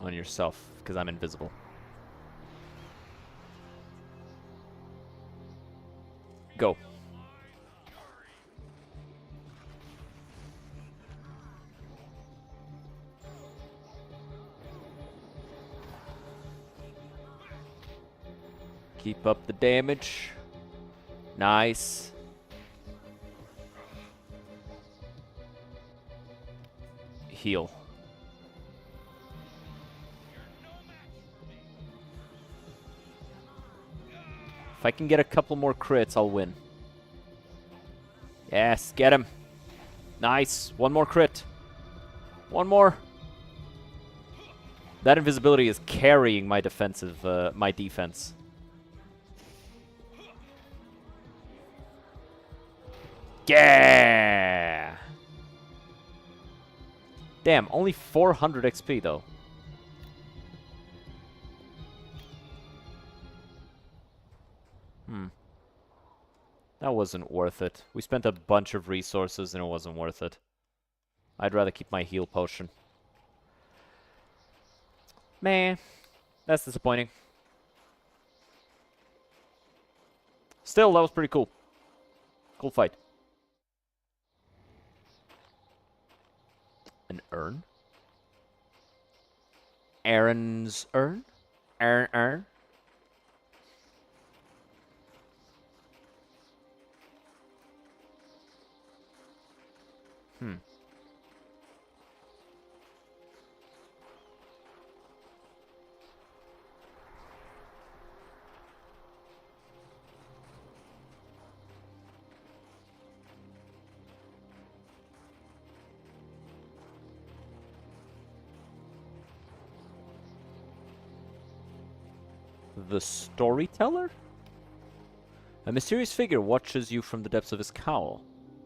On yourself, because I'm invisible. Go. Keep up the damage. Nice. Heal. If I can get a couple more crits, I'll win. Yes, get him. Nice. One more crit. One more. That invisibility is carrying my defensive, my defense. Yeah! Damn, only 400 XP though. That wasn't worth it. We spent a bunch of resources and it wasn't worth it. I'd rather keep my heal potion. Man, that's disappointing. Still, that was pretty cool. Cool fight. An urn? Aaron's urn? Urn? The storyteller? A mysterious figure watches you from the depths of his cowl.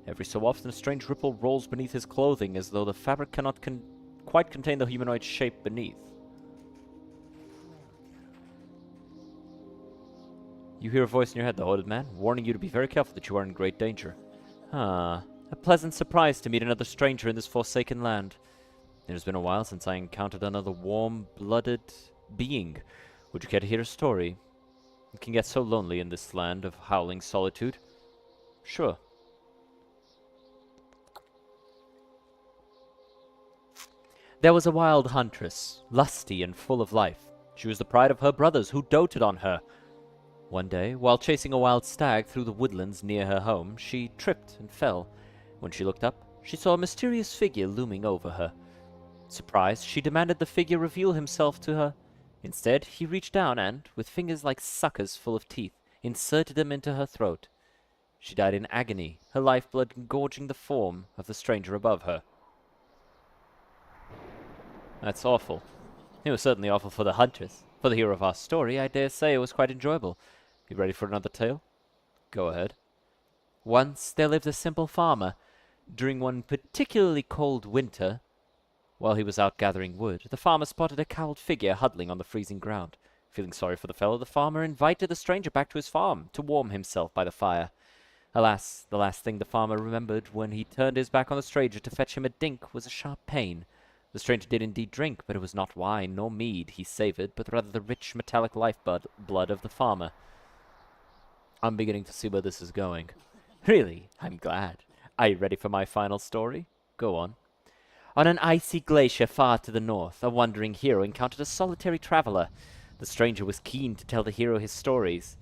Every so often a strange ripple rolls beneath his clothing as though the fabric cannot quite contain the humanoid shape beneath. You hear a voice in your head, the hooded man, warning you to be very careful that you are in great danger. Ah, a pleasant surprise to meet another stranger in this forsaken land. It has been a while since I encountered another warm-blooded being. Would you care to hear a story? It can get so lonely in this land of howling solitude. Sure. There was a wild huntress, lusty and full of life. She was the pride of her brothers, who doted on her. One day, while chasing a wild stag through the woodlands near her home, she tripped and fell. When she looked up, she saw a mysterious figure looming over her. Surprised, she demanded the figure reveal himself to her. Instead, he reached down and, with fingers like suckers full of teeth, inserted them into her throat. She died in agony, her lifeblood engorging the form of the stranger above her. That's awful. It was certainly awful for the huntress. For the hero of our story, I dare say it was quite enjoyable. You ready for another tale? Go ahead. Once there lived a simple farmer. During one particularly cold winter, while he was out gathering wood, the farmer spotted a cowled figure huddling on the freezing ground. Feeling sorry for the fellow, the farmer invited the stranger back to his farm to warm himself by the fire. Alas, the last thing the farmer remembered when he turned his back on the stranger to fetch him a drink was a sharp pain. The stranger did indeed drink, but it was not wine nor mead he savoured, but rather the rich metallic lifeblood of the farmer. I'm beginning to see where this is going. Really, I'm glad. Are you ready for my final story? Go on. On an icy glacier far to the north, a wandering hero encountered a solitary traveler. The stranger was keen to tell the hero his stories.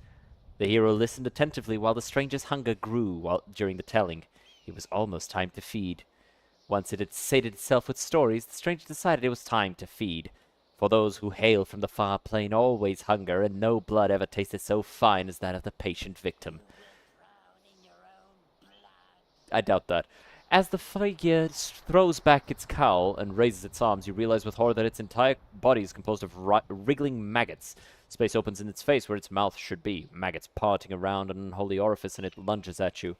The hero listened attentively while the stranger's hunger grew during the telling. It was almost time to feed. Once it had sated itself with stories, the stranger decided it was time to feed. For those who hail from the far plain always hunger, and no blood ever tasted so fine as that of the patient victim. I doubt that. As the figure throws back its cowl and raises its arms, you realize with horror that its entire body is composed of wriggling maggots. Space opens in its face where its mouth should be. Maggots parting around an unholy orifice, and it lunges at you.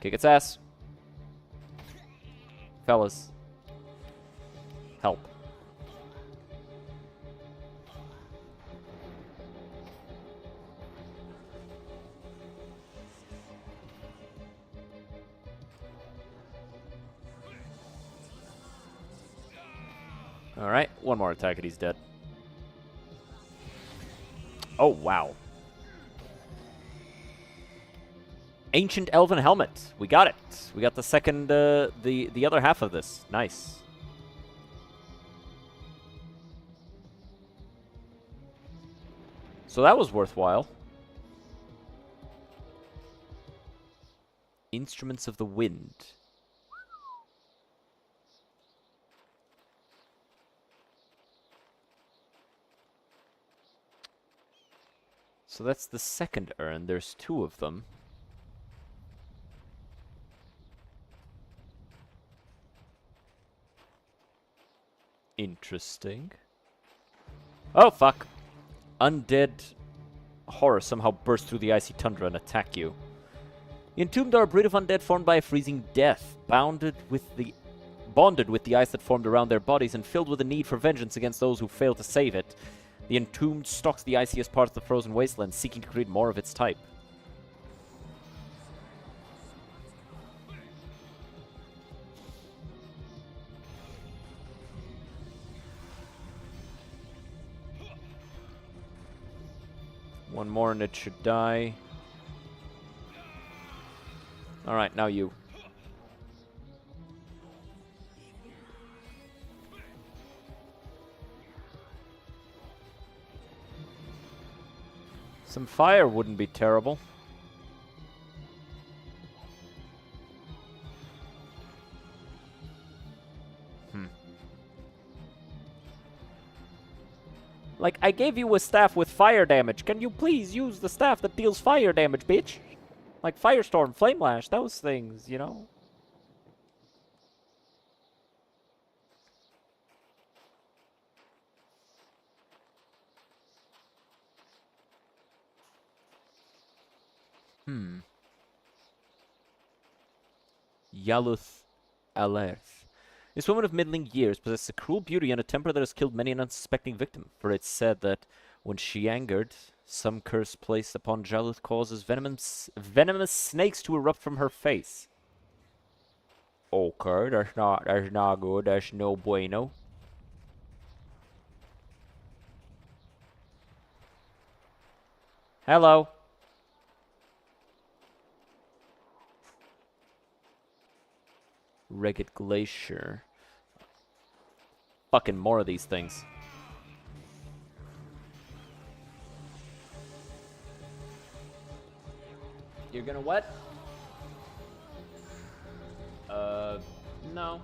Kick its ass. Fellas. Help. Alright, one more attack and he's dead. Oh, wow. Ancient Elven Helmet. We got it. We got the second, the other half of this. Nice. So that was worthwhile. Instruments of the Wind. So that's the second urn. There's two of them. Interesting. Oh, fuck. Undead horror somehow burst through the icy tundra and attack you. The entombed are a breed of undead formed by a freezing death, bonded with the ice that formed around their bodies and filled with a need for vengeance against those who fail to save it. The entombed stalks the iciest parts of the frozen wasteland, seeking to create more of its type. One more and it should die. Alright, now you. Some fire wouldn't be terrible. Like, I gave you a staff with fire damage. Can you please use the staff that deals fire damage, bitch? Like Firestorm, Flame Lash, those things, you know? Yaluth Alerth. This woman of middling years possesses a cruel beauty and a temper that has killed many an unsuspecting victim, for it's said that when she angered, some curse placed upon Jaluth causes venomous snakes to erupt from her face. Okay, that's not good, that's no bueno. Hello. Ragged Glacier. Fucking more of these things. You're gonna what? No.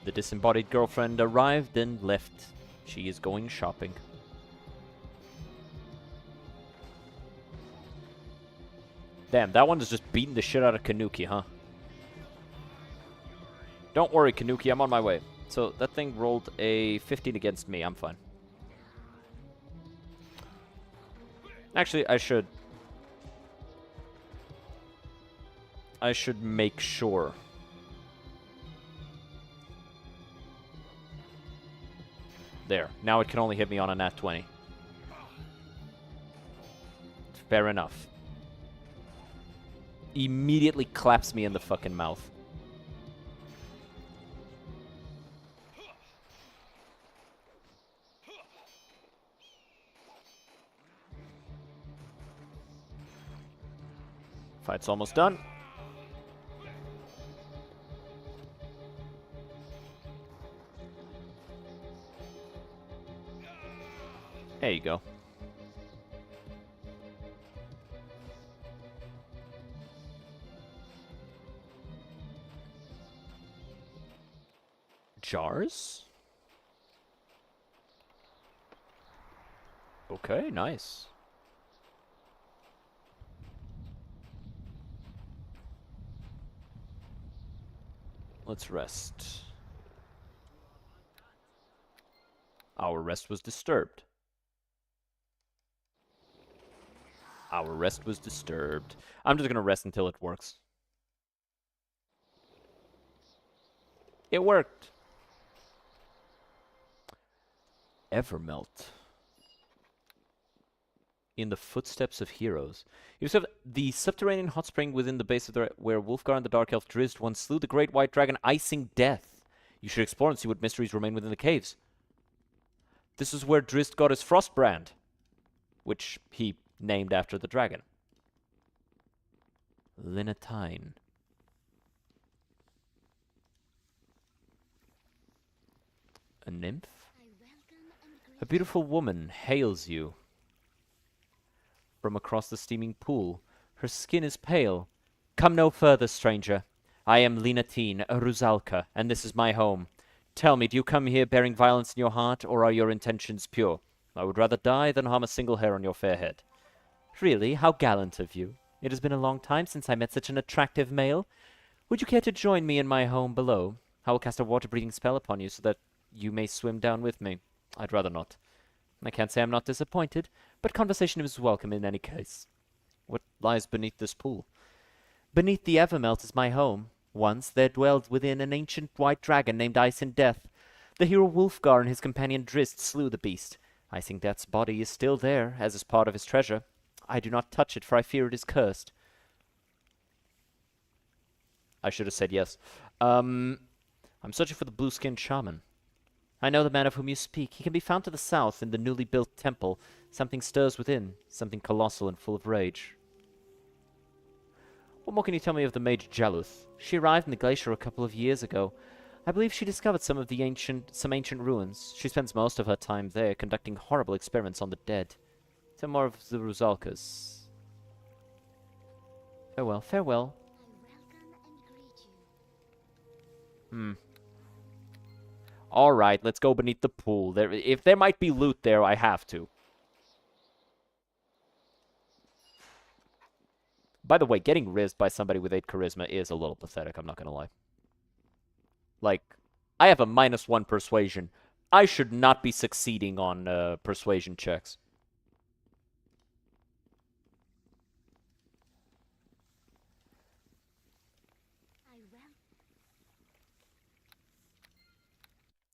The disembodied girlfriend arrived and left. She is going shopping. Damn, that one is just beating the shit out of Kanuki, huh? Don't worry, Kanuki, I'm on my way. So that thing rolled a 15 against me. I'm fine. Actually, I should make sure. There. Now it can only hit me on a nat 20. Fair enough. Immediately claps me in the fucking mouth. Fight's almost done. There you go. Jars? Okay, nice. Let's rest. Our rest was disturbed. Our rest was disturbed. I'm just gonna rest until it works. It worked. Evermelt. In the footsteps of heroes. You said the subterranean hot spring within the base of the where Wulfgar and the Dark Elf Drizzt once slew the great white dragon, icing death. You should explore and see what mysteries remain within the caves. This is where Drizzt got his frost brand, which he named after the dragon. Linatine. A nymph? A beautiful woman hails you from across the steaming pool. Her skin is pale. Come no further, stranger. I am Linatine, a Ruzalka, and this is my home. Tell me, do you come here bearing violence in your heart, or are your intentions pure? I would rather die than harm a single hair on your fair head. Really? How gallant of you. It has been a long time since I met such an attractive male. Would you care to join me in my home below? I will cast a water-breathing spell upon you so that you may swim down with me. I'd rather not. I can't say I'm not disappointed, but conversation is welcome in any case. What lies beneath this pool? Beneath the Evermelt is my home. Once there dwelled within an ancient white dragon named Icing Death. The hero Wulfgar and his companion Drizzt slew the beast. Icing Death's body is still there, as is part of his treasure. I do not touch it, for I fear it is cursed. I should have said yes. I'm searching for the blue-skinned shaman. I know the man of whom you speak. He can be found to the south in the newly built temple. Something stirs within, something colossal and full of rage. What more can you tell me of the mage Jaluth? She arrived in the glacier a couple of years ago. I believe she discovered some ancient ruins. She spends most of her time there, conducting horrible experiments on the dead. Tell more of the Ruzalkas. Farewell, farewell. Alright, let's go beneath the pool. If there might be loot there, I have to. By the way, getting rizzed by somebody with 8 charisma is a little pathetic, I'm not gonna lie. Like, I have a -1 persuasion. I should not be succeeding on persuasion checks.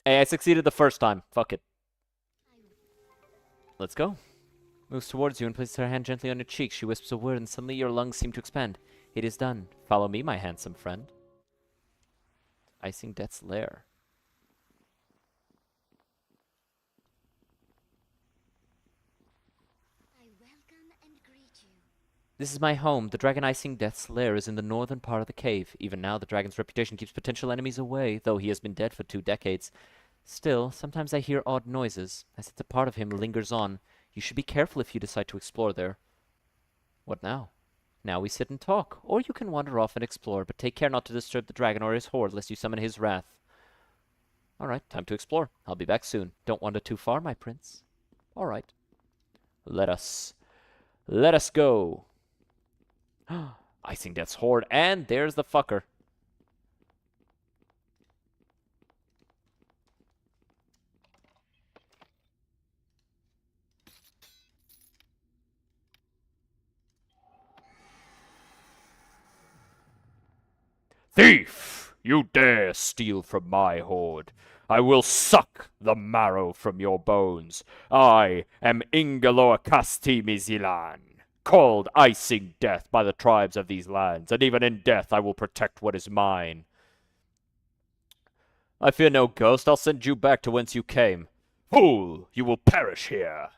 Hey, I succeeded the first time. Fuck it. Let's go. Moves towards you and places her hand gently on your cheek. She whispers a word and suddenly your lungs seem to expand. It is done. Follow me, my handsome friend. Icing Death's lair. I welcome and greet you. This is my home. The dragon Icing Death's lair is in the northern part of the cave. Even now, the dragon's reputation keeps potential enemies away, though he has been dead for 2 decades. Still, sometimes I hear odd noises. I sense a part of him lingers on. You should be careful if you decide to explore there. What now? Now we sit and talk, or you can wander off and explore, but take care not to disturb the dragon or his horde, lest you summon his wrath. Alright, time to explore. I'll be back soon. Don't wander too far, my prince. Alright. Let us go. Icing Death's Horde, and there's the fucker. Thief! You dare steal from my horde. I will suck the marrow from your bones. I am Ingaloa Mizilan, called Icing Death by the tribes of these lands, and even in death I will protect what is mine. I fear no ghost. I'll send you back to whence you came. Fool! You will perish here.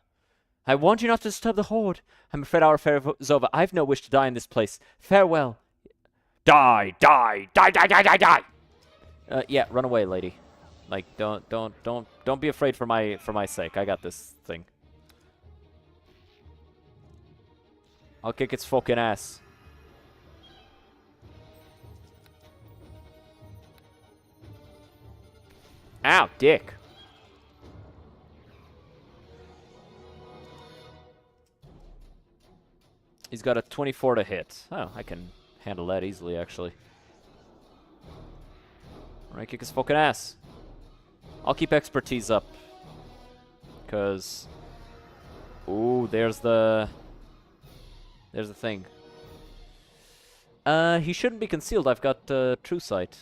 I warned you not to disturb the horde. I'm afraid our affair is over. I've no wish to die in this place. Farewell. Die, die, die, die, die, die, die! Yeah, run away, lady. Like, don't be afraid for my sake. I got this thing. I'll kick its fucking ass. Ow, dick. He's got a 24 to hit. Oh, I can handle that easily, actually. Alright, kick his fucking ass. I'll keep expertise up. Because... Ooh, there's the thing. He shouldn't be concealed. I've got True Sight.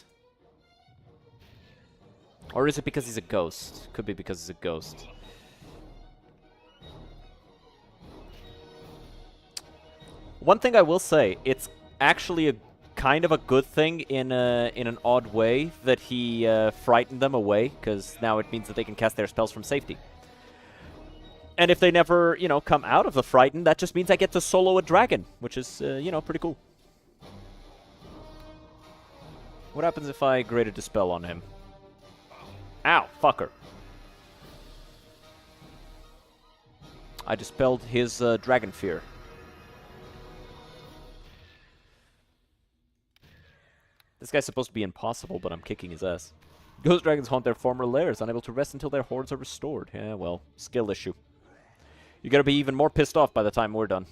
Or is it because he's a ghost? Could be because he's a ghost. One thing I will say, it's actually a kind of a good thing in an odd way that he frightened them away, because now it means that they can cast their spells from safety. And if they never, you know, come out of the frighten, that just means I get to solo a dragon, which is, you know, pretty cool. What happens if I Greater Dispel on him? Ow, fucker. I dispelled his dragon fear. This guy's supposed to be impossible, but I'm kicking his ass. Ghost dragons haunt their former lairs, unable to rest until their hordes are restored. Yeah, well, skill issue. You're gonna be even more pissed off by the time we're done.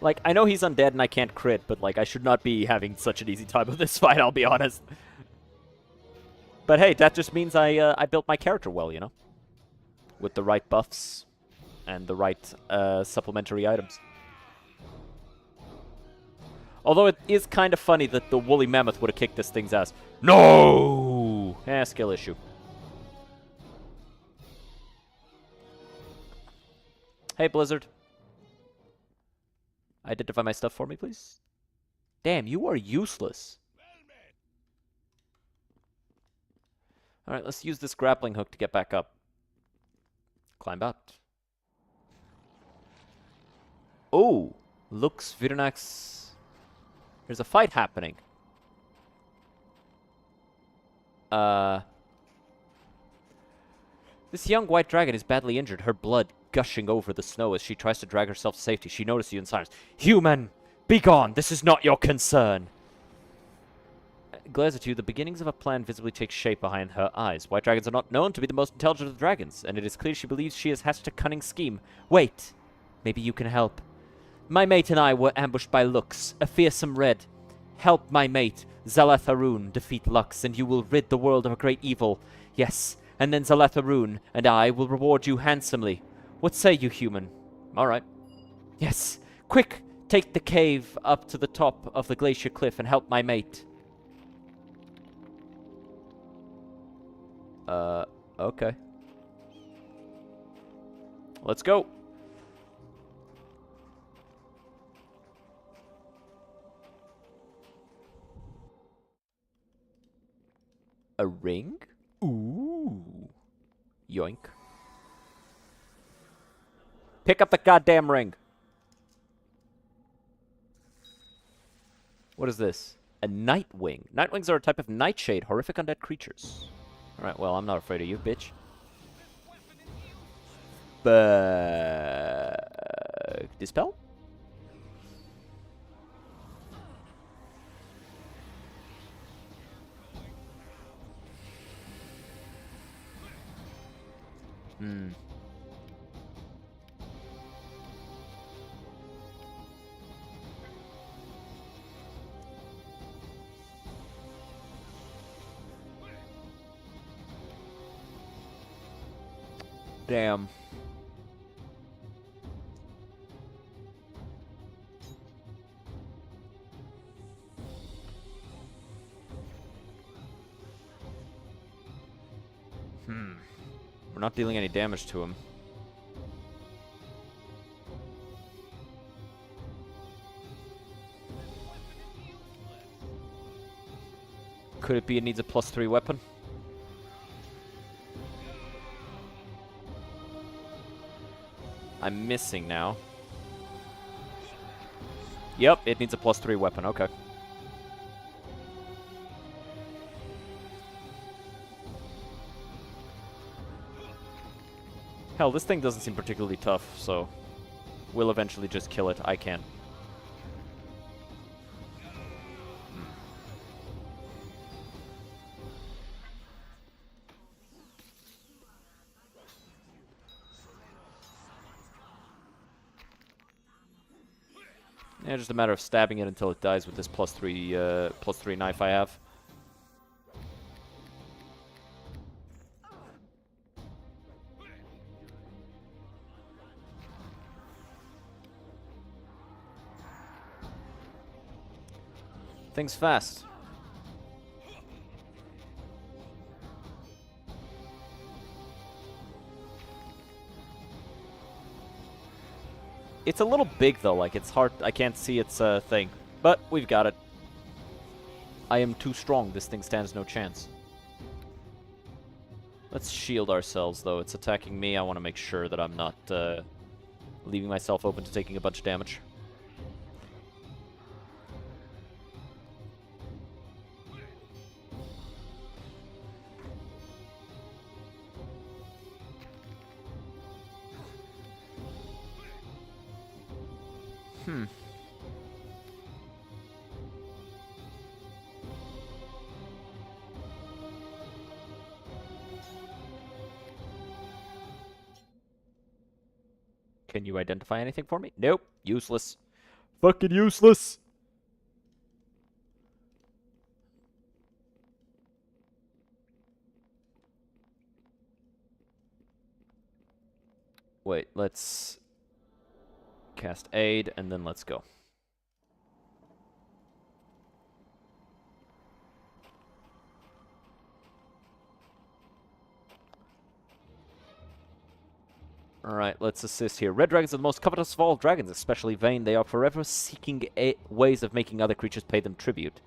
Like, I know he's undead and I can't crit, but, like, I should not be having such an easy time with this fight, I'll be honest. But hey, that just means I built my character well, you know? With the right buffs and the right supplementary items. Although it is kind of funny that the woolly mammoth would have kicked this thing's ass. No! Eh, skill issue. Hey, Blizzard. Identify my stuff for me, please. Damn, you are useless. Alright, let's use this grappling hook to get back up. Climb out. Oh! Lux Virnax. There's a fight happening. This young white dragon is badly injured, her blood gushing over the snow as she tries to drag herself to safety. She notices you in silence. Human! Begone! This is not your concern! Glares at you, the beginnings of a plan visibly take shape behind her eyes. White dragons are not known to be the most intelligent of dragons, and it is clear she believes she has hatched a cunning scheme. Wait! Maybe you can help. My mate and I were ambushed by Lux, a fearsome red. Help my mate, Zalatharoon, defeat Lux, and you will rid the world of a great evil. Yes, and then Zalatharoon and I will reward you handsomely. What say you, human? Alright. Yes. Quick! Take the cave up to the top of the glacier cliff and help my mate. Okay. Let's go. A ring? Ooh. Yoink. Pick up the goddamn ring. What is this? A nightwing. Nightwings are a type of nightshade, horrific undead creatures. Alright, well, I'm not afraid of you, bitch. Dispel? Hmm. Damn. We're not dealing any damage to him. Could it be it needs a +3 weapon? I'm missing now. Yep, it needs a +3 weapon. Okay. Hell, this thing doesn't seem particularly tough, so we'll eventually just kill it. I can. Yeah, just a matter of stabbing it until it dies with this +3 knife I have. Thing's fast. It's a little big though, like it's hard. I can't see its thing, but we've got it. I am too strong. This thing stands no chance. Let's shield ourselves though. It's attacking me. I want to make sure that I'm not leaving myself open to taking a bunch of damage. Can you identify anything for me? Nope. Useless. Fucking useless. Wait, let's cast aid and then let's go. Alright, let's assist here. Red dragons are the most covetous of all dragons, especially vain. They are forever seeking ways of making other creatures pay them tribute.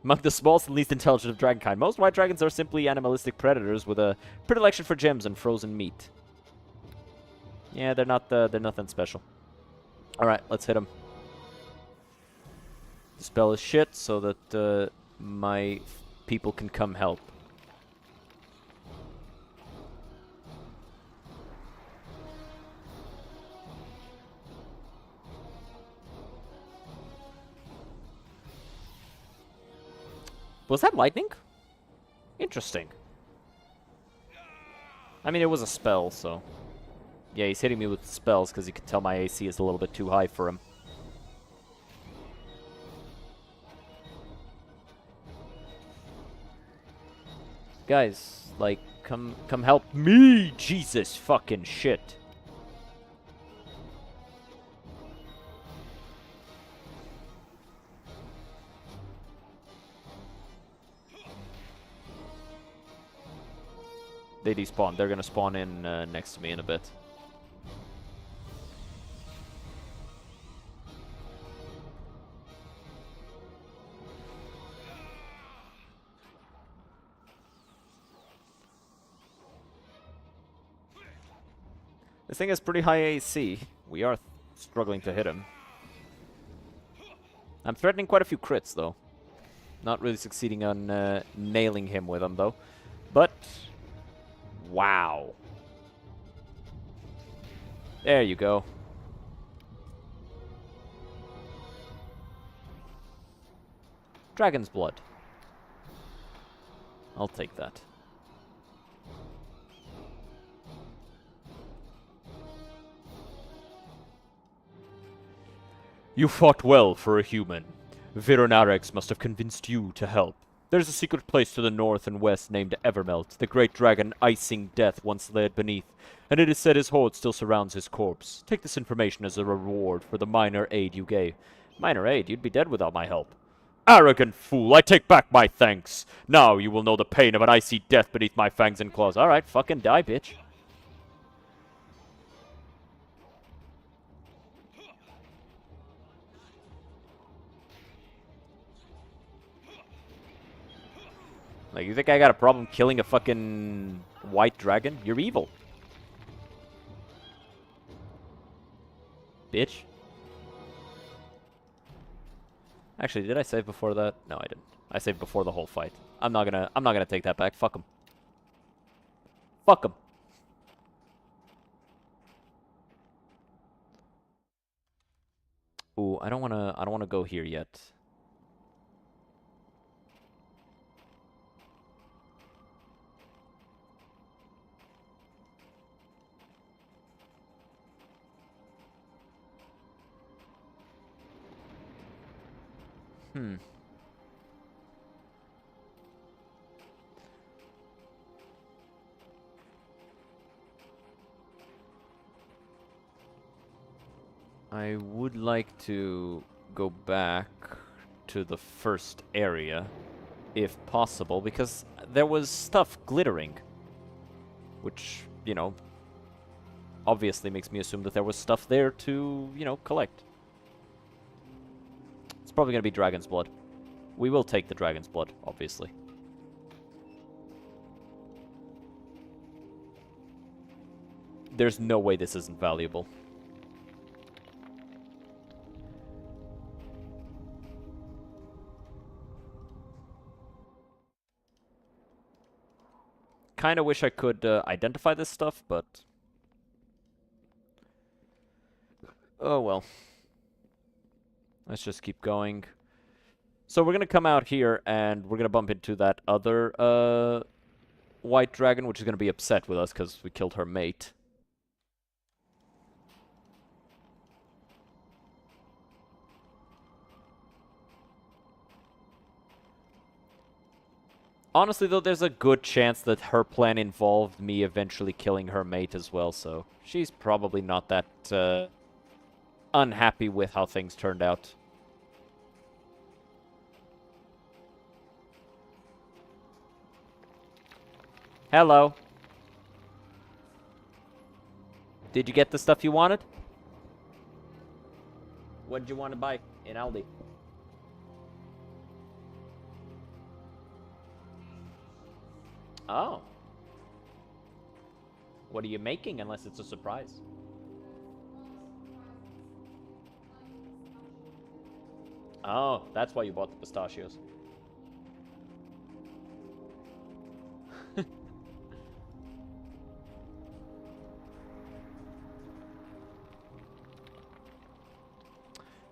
Among the smallest and least intelligent of dragonkind, most white dragons are simply animalistic predators with a predilection for gems and frozen meat. Yeah, they're nothing special. Alright, let's hit them. Dispel his shit so that my people can come help. Was that lightning? Interesting. I mean, it was a spell, so... Yeah, he's hitting me with spells because he can tell my AC is a little bit too high for him. Guys, like, come help me! Jesus fucking shit. They despawn. They're gonna spawn in next to me in a bit. This thing has pretty high AC. We are struggling to hit him. I'm threatening quite a few crits, though. Not really succeeding on nailing him with them, though. But... wow. There you go. Dragon's blood. I'll take that. You fought well for a human. Vironarex must have convinced you to help. There's a secret place to the north and west named Evermelt. The great dragon Icing Death once laid beneath, and it is said his hoard still surrounds his corpse. Take this information as a reward for the minor aid you gave. Minor aid? You'd be dead without my help. Arrogant fool! I take back my thanks! Now you will know the pain of an icy death beneath my fangs and claws. Alright, fucking die, bitch. Like, you think I got a problem killing a fucking white dragon? You're evil. Bitch. Actually, did I save before that? No, I didn't. I saved before the whole fight. I'm not gonna take that back. Fuck him. Fuck him. Ooh, I don't wanna go here yet. I would like to go back to the first area, if possible, because there was stuff glittering. Which, you know, obviously makes me assume that there was stuff there to, you know, collect. It's probably gonna be dragon's blood. We will take the dragon's blood, obviously. There's no way this isn't valuable. Kinda wish I could identify this stuff, but... oh well. Let's just keep going. So we're gonna come out here, and we're gonna bump into that other, white dragon, which is gonna be upset with us, because we killed her mate. Honestly, though, there's a good chance that her plan involved me eventually killing her mate as well, so she's probably not that, unhappy with how things turned out. Hello. Did you get the stuff you wanted? What did you want to buy in Aldi? Oh. What are you making, unless it's a surprise? Oh, that's why you bought the pistachios.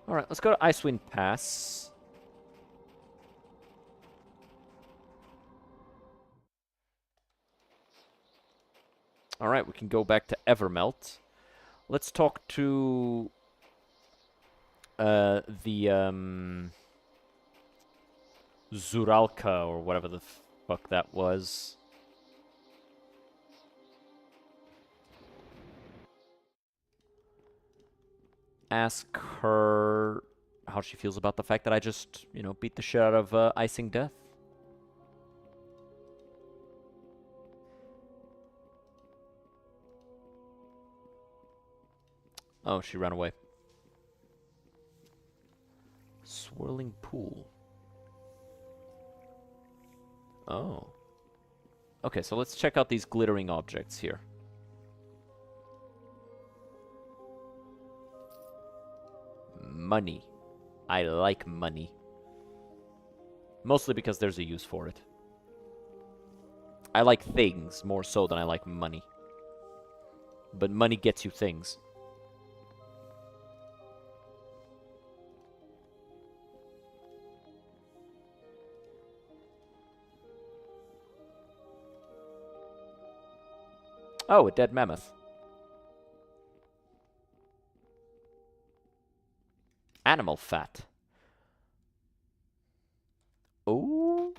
Alright, let's go to Icewind Pass. Alright, we can go back to Evermelt. Let's talk to the Zuralka, or whatever the fuck that was. Ask her how she feels about the fact that I just, you know, beat the shit out of Icing Death. Oh, she ran away. Swirling pool. Oh. Okay, so let's check out these glittering objects here. Money. I like money. Mostly because there's a use for it. I like things more so than I like money. But money gets you things. Oh, a dead mammoth. Animal fat. Oh.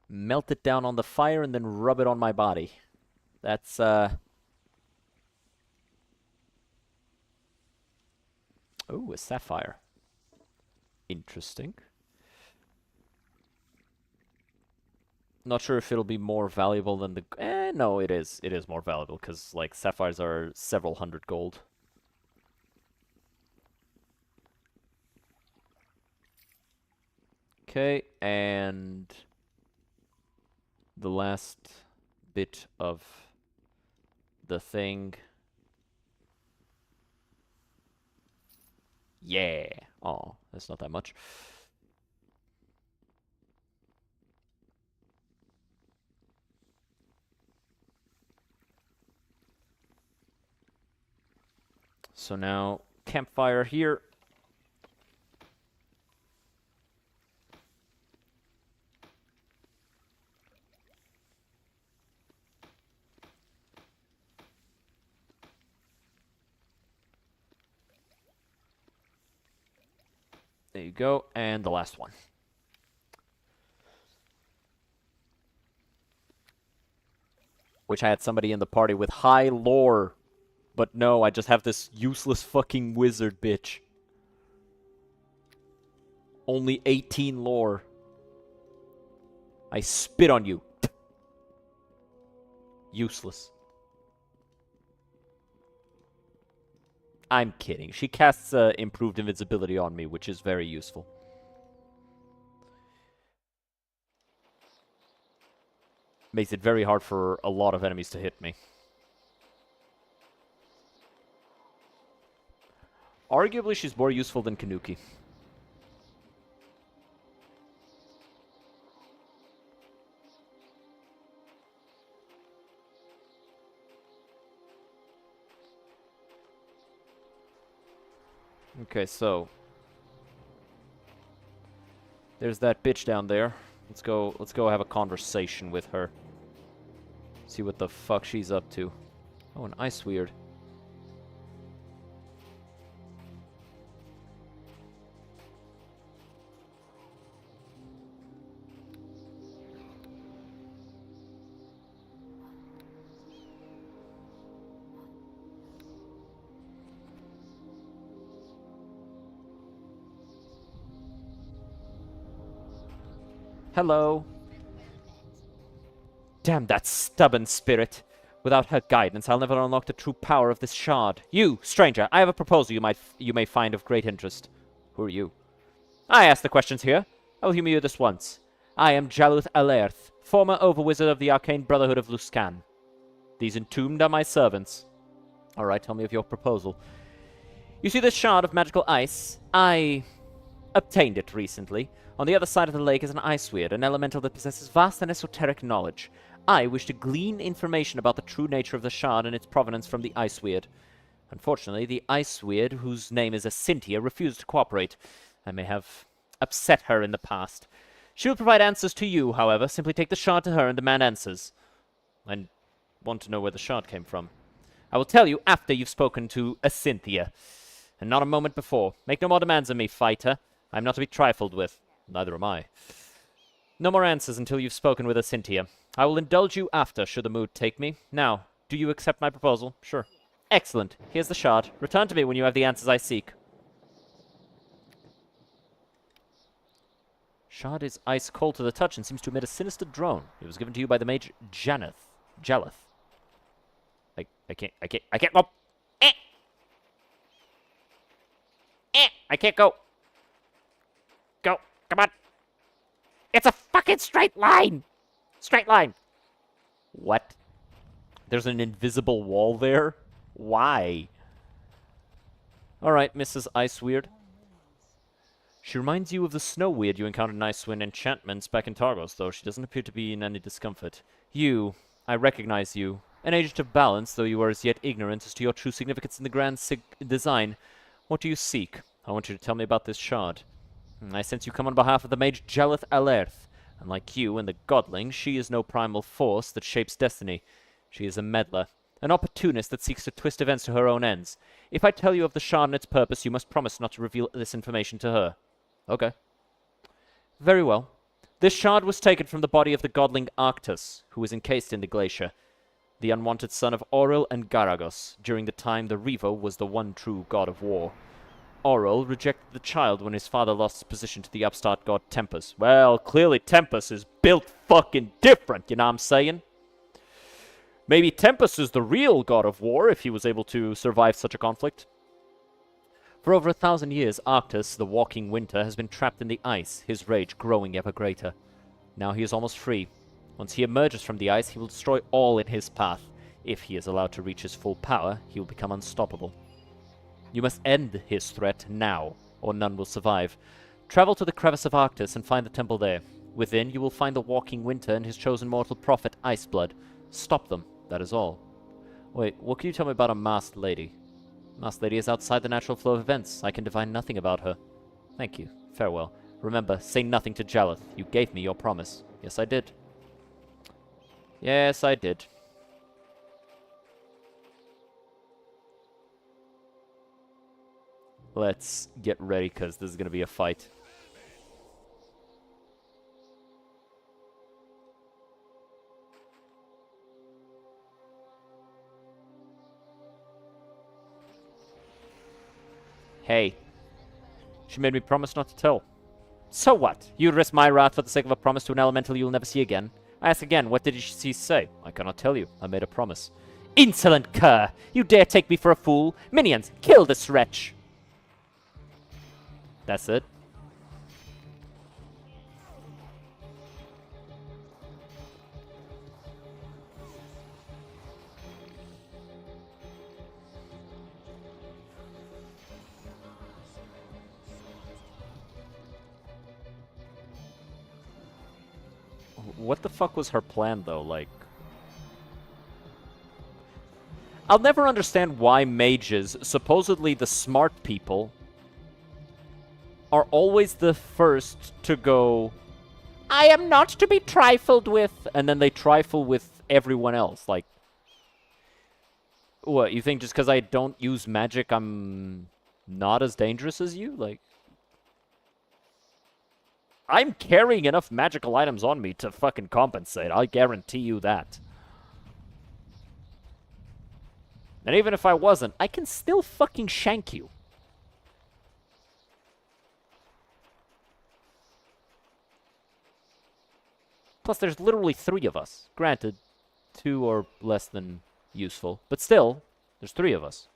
Melt it down on the fire and then rub it on my body. That's, Oh, a sapphire. Interesting. Not sure if it'll be more valuable than the... no, it is. It is more valuable, because, like, sapphires are several hundred gold. Okay, and... the last bit of the thing. Yeah. Oh, that's not that much. So now, campfire here. There you go, and the last one. Wish I had somebody in the party with high lore. But no, I just have this useless fucking wizard bitch. Only 18 lore. I spit on you. Useless. I'm kidding. She casts improved invincibility on me, which is very useful. Makes it very hard for a lot of enemies to hit me. Arguably, she's more useful than Kanuki. Okay, so there's that bitch down there. Let's go have a conversation with her. See what the fuck she's up to. Oh, an Icewind. Hello. Damn that stubborn spirit. Without her guidance, I'll never unlock the true power of this shard. You, stranger, I have a proposal you may find of great interest. Who are you? I ask the questions here. I will humor you this once. I am Jaluth Alerth, former overwizard of the Arcane Brotherhood of Luskan. These entombed are my servants. Alright, tell me of your proposal. You see this shard of magical ice? I obtained it recently. On the other side of the lake is an Icewind, an elemental that possesses vast and esoteric knowledge. I wish to glean information about the true nature of the shard and its provenance from the Icewind. Unfortunately, the Icewind, whose name is Cynthia, refused to cooperate. I may have upset her in the past. She will provide answers to you, however. Simply take the shard to her and demand answers. I want to know where the shard came from. I will tell you after you've spoken to Cynthia, and not a moment before. Make no more demands of me, fighter. I am not to be trifled with. Neither am I. No more answers until you've spoken with Cynthia. I will indulge you after, should the mood take me. Now, do you accept my proposal? Sure. Excellent. Here's the shard. Return to me when you have the answers I seek. Shard is ice cold to the touch and seems to emit a sinister drone. It was given to you by the mage Jaleth. I can't go. I can't go. Go. Come on. It's a fucking straight line. Straight line. What? There's an invisible wall there? Why? Alright, Mrs. Icewind. She reminds you of the snow weird you encountered in Icewind enchantments back in Targos, though she doesn't appear to be in any discomfort. I recognize you. An agent of balance, though you are as yet ignorant as to your true significance in the grand design. What do you seek? I want you to tell me about this shard. I sense you come on behalf of the mage Jaleth Alerth. Unlike you and the godling, she is no primal force that shapes destiny. She is a meddler, an opportunist that seeks to twist events to her own ends. If I tell you of the shard and its purpose, you must promise not to reveal this information to her. Okay. Very well. This shard was taken from the body of the godling Arctus, who was encased in the glacier, the unwanted son of Auril and Garagos, during the time the Revo was the one true god of war. Auril rejected the child when his father lost his position to the upstart god Tempus. Well, clearly Tempus is built fucking different, you know what I'm saying? Maybe Tempus is the real god of war if he was able to survive such a conflict. For over 1,000 years, Arctus, the walking winter, has been trapped in the ice, his rage growing ever greater. Now he is almost free. Once he emerges from the ice, he will destroy all in his path. If he is allowed to reach his full power, he will become unstoppable. You must end his threat now, or none will survive. Travel to the crevice of Arctus and find the temple there. Within, you will find the walking winter and his chosen mortal prophet, Iceblood. Stop them, that is all. Wait, what can you tell me about a masked lady? Masked lady is outside the natural flow of events. I can divine nothing about her. Thank you. Farewell. Remember, say nothing to Jalith. You gave me your promise. Yes, I did. Yes, I did. Let's get ready, because this is going to be a fight. Hey. She made me promise not to tell. So what? You'd risk my wrath for the sake of a promise to an elemental you'll never see again? I ask again, what did she say? I cannot tell you. I made a promise. Insolent cur! You dare take me for a fool? Minions, kill this wretch! That's it. What the fuck was her plan, though? Like, I'll never understand why mages, supposedly the smart people, are always the first to go, I am not to be trifled with, and then they trifle with everyone else. Like, what, you think just because I don't use magic, I'm not as dangerous as you? Like, I'm carrying enough magical items on me to fucking compensate. I guarantee you that. And even if I wasn't, I can still fucking shank you. Plus, there's literally 3 of us. Granted, 2 are less than useful. But still, there's 3 of us.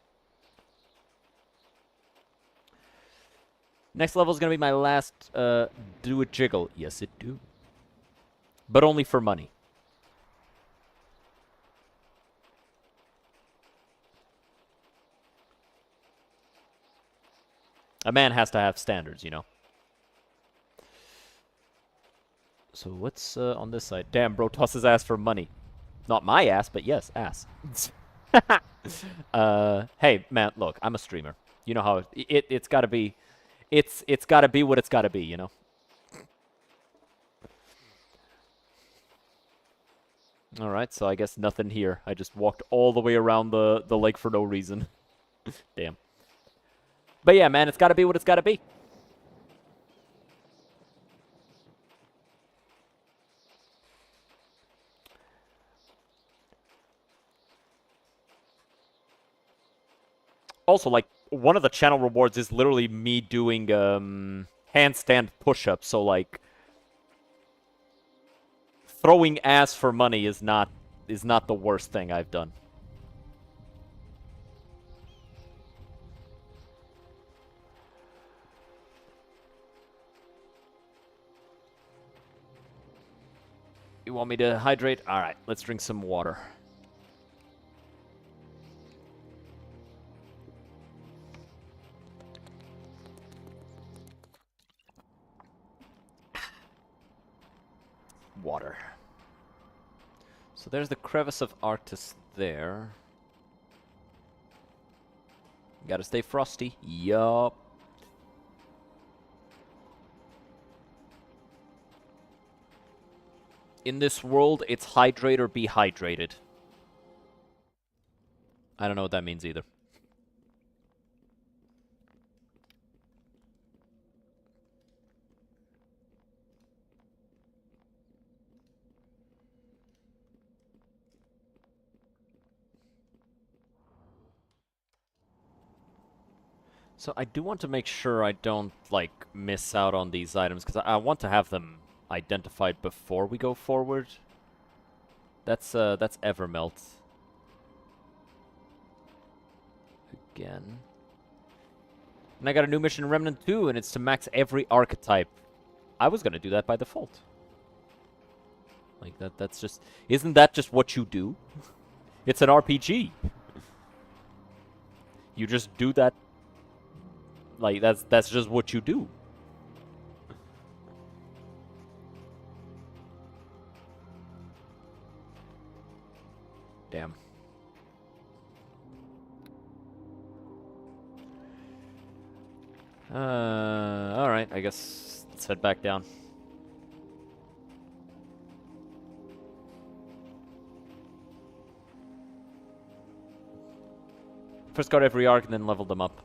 Next level is going to be my last do it jiggle. Yes, it do. But only for money. A man has to have standards, you know. So what's on this side? Damn, bro tosses ass for money. Not my ass, but yes, ass. Hey, man, look, I'm a streamer. You know how it's got to be. It's got to be what it's got to be, you know. All right, so I guess nothing here. I just walked all the way around the lake for no reason. Damn. But yeah, man, it's got to be what it's got to be. Also, like, one of the channel rewards is literally me doing handstand push-ups, so like throwing ass for money is not the worst thing I've done. You want me to hydrate? All right, let's drink some water. Water. So there's the crevice of Arctus there. Gotta stay frosty. Yup. In this world, it's hydrate or be hydrated. I don't know what that means either. So I do want to make sure I don't, like, miss out on these items, because I want to have them identified before we go forward. That's Evermelt. Again. And I got a new mission in Remnant 2, and it's to max every archetype. I was gonna do that by default. Like, that's just... Isn't that just what you do? It's an RPG. You just do that. Like, that's just what you do. Damn. Alright, I guess let's head back down. First got every arc and then leveled them up.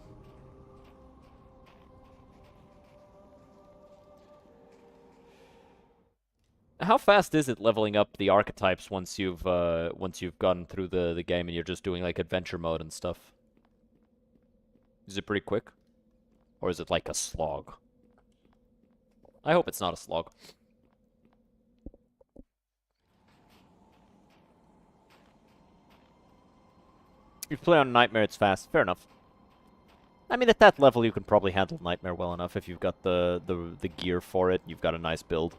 How fast is it leveling up the archetypes once you've gone through the game and you're just doing like adventure mode and stuff? Is it pretty quick? Or is it like a slog? I hope it's not a slog. If you play on Nightmare, it's fast. Fair enough. I mean, at that level, you can probably handle Nightmare well enough if you've got the gear for it. You've got a nice build.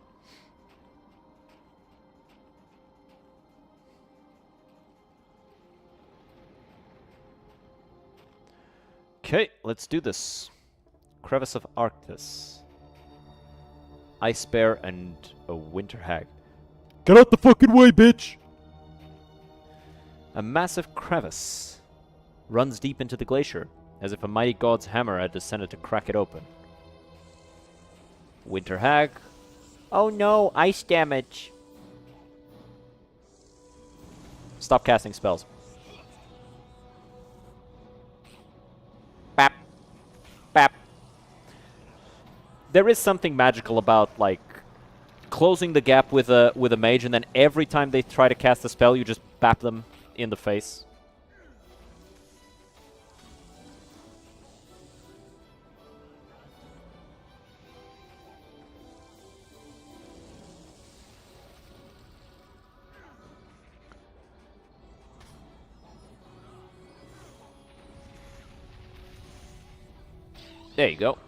Okay, let's do this. Crevice of Arctis. Ice Bear and a Winter Hag. Get out the fucking way, bitch! A massive crevice runs deep into the glacier, as if a mighty god's hammer had descended to crack it open. Winter Hag. Oh no, ice damage. Stop casting spells. Bap. Bap. There is something magical about, like, closing the gap with a mage, and then every time they try to cast a spell, you just bap them in the face. There you go.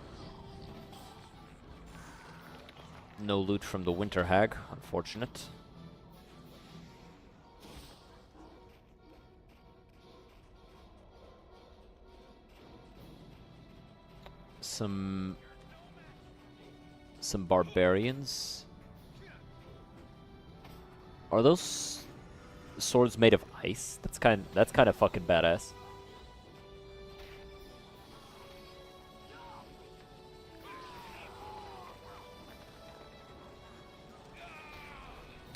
No loot from the Winter Hag, unfortunate. Some barbarians. Are those swords made of ice? That's kind of fucking badass.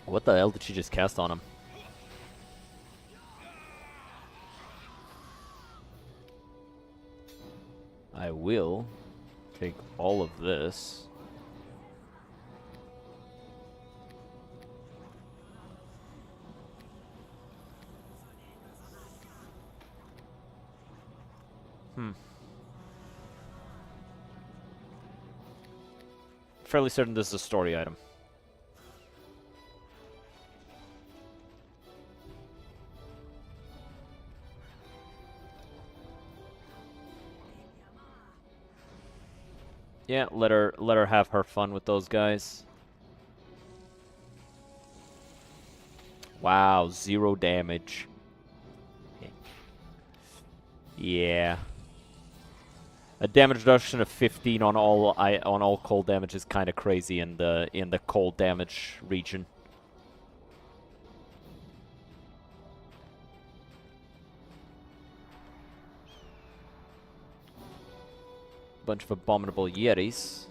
What the hell did she just cast on him? I will take all of this. Fairly certain this is a story item. Yeah, let her have her fun with those guys. Wow, 0 damage. Yeah. A damage reduction of 15 on all cold damage is kind of crazy in the cold damage region. Bunch of abominable yetis.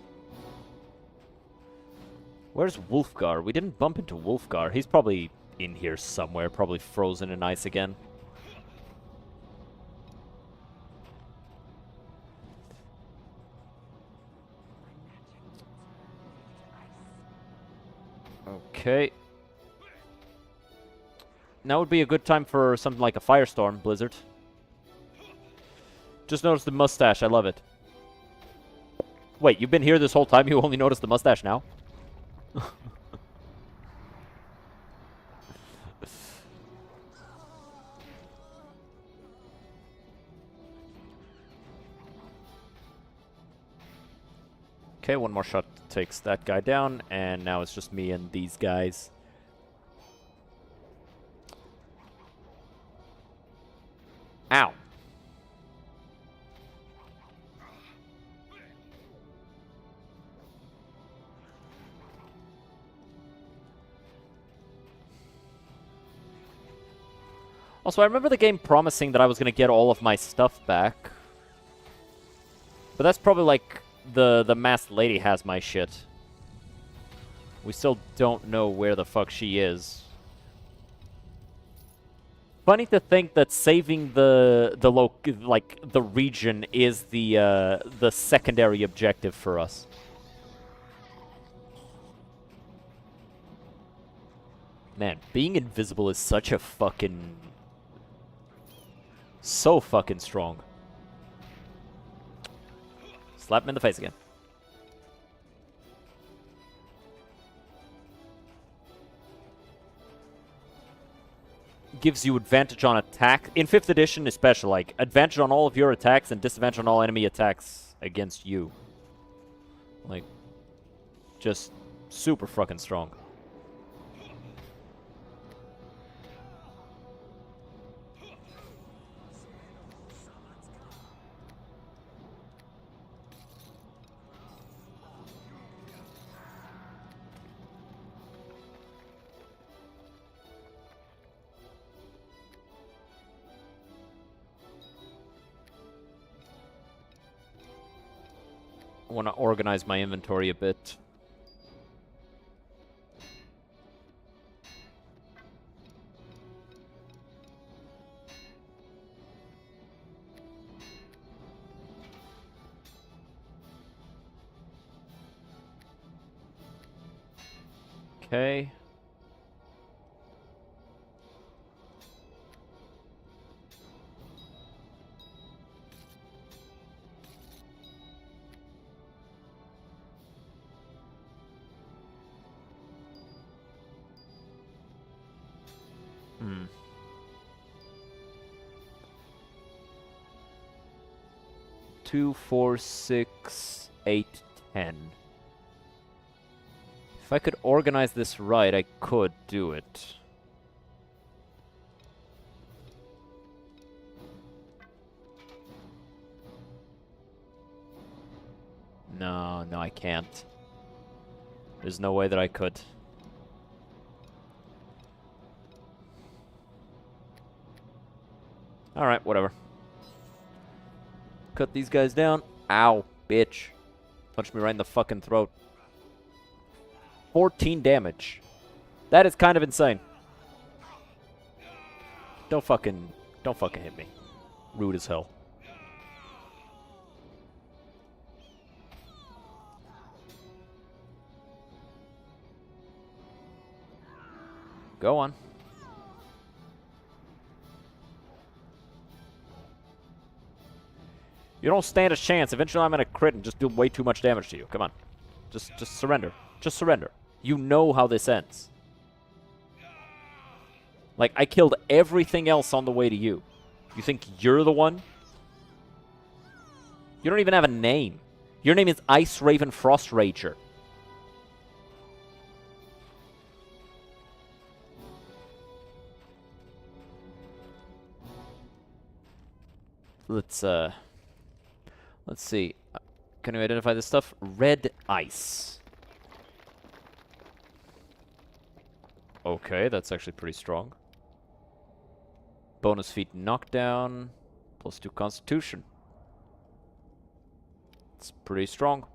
Where's Wolfgar? We didn't bump into Wolfgar. He's probably in here somewhere, probably frozen in ice again. Okay. Now would be a good time for something like a firestorm, Blizzard. Just noticed the mustache. I love it. Wait, you've been here this whole time? You only noticed the mustache now? Okay, one more shot takes that guy down, and now it's just me and these guys. Ow. Also, I remember the game promising that I was going to get all of my stuff back. But that's probably like the masked lady has my shit. We still don't know where the fuck she is. Funny to think that saving the region is the secondary objective for us. Man, being invisible is such a fucking... so fucking strong. Slap him in the face again. Gives you advantage on attack. In 5th edition especially, like, advantage on all of your attacks and disadvantage on all enemy attacks against you. Like, just super fucking strong. I want to organize my inventory a bit. Okay. Hmm. Two, 4, 6, 8, 10. If I could organize this right, I could do it. No, I can't. There's no way that I could. Alright, whatever. Cut these guys down. Ow, bitch. Punched me right in the fucking throat. 14 damage. That is kind of insane. Don't fucking hit me. Rude as hell. Go on. You don't stand a chance. Eventually I'm gonna crit and just do way too much damage to you. Come on. Just surrender. Just surrender. You know how this ends. Like, I killed everything else on the way to you. You think you're the one? You don't even have a name. Your name is Ice Raven Frost Rager. Let's see. Can you identify this stuff? Red ice. Okay, that's actually pretty strong. Bonus feat knockdown. +2 constitution. It's pretty strong.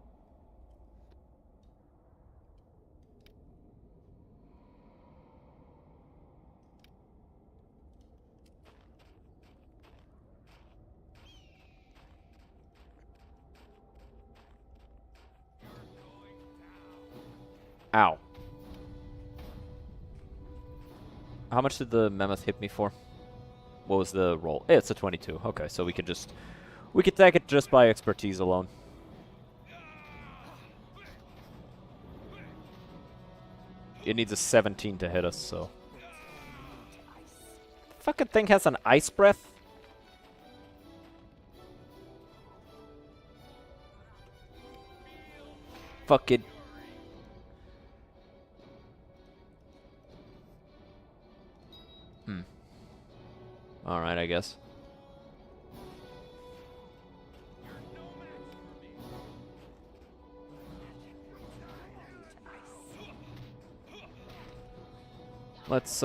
Ow. How much did the mammoth hit me for? What was the roll? It's a 22. Okay, so we can take it just by expertise alone. It needs a 17 to hit us, so. Fucking thing has an ice breath. Fuck it. Alright, I guess. Let's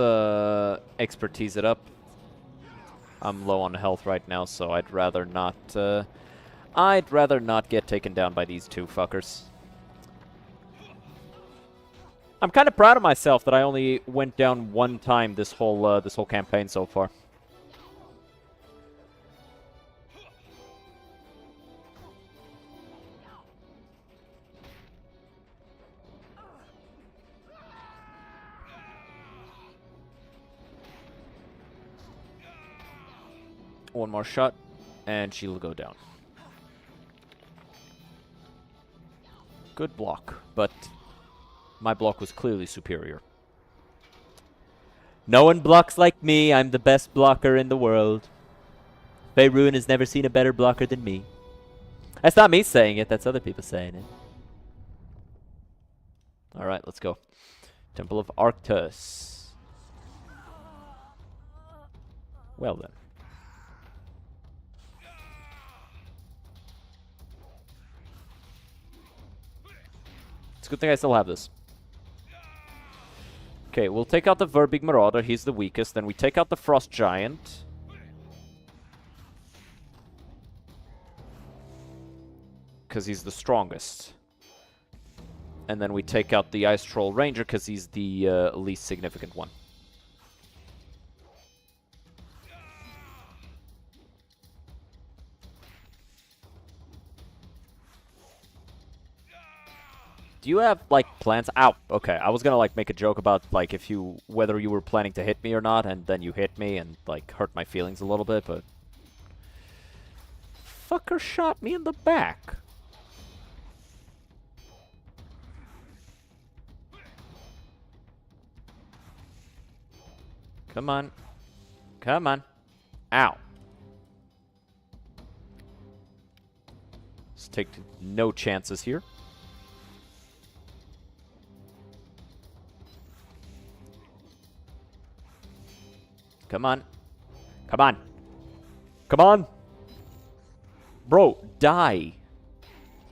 expertise it up. I'm low on health right now, so I'd rather not get taken down by these two fuckers. I'm kind of proud of myself that I only went down one time this whole campaign so far. One more shot, and she'll go down. Good block, but my block was clearly superior. No one blocks like me. I'm the best blocker in the world. Faerun has never seen a better blocker than me. That's not me saying it. That's other people saying it. All right, let's go. Temple of Arctus. Well then. It's a good thing I still have this. Okay, we'll take out the Verbig Marauder. He's the weakest. Then we take out the Frost Giant. Because he's the strongest. And then we take out the Ice Troll Ranger because he's the least significant one. Do you have, like, plans? Ow! Okay, I was gonna, like, make a joke about, like, whether you were planning to hit me or not, and then you hit me and, like, hurt my feelings a little bit, but... Fucker shot me in the back. Come on. Come on. Ow. Let's take no chances here. Come on. Come on. Come on. Bro, die.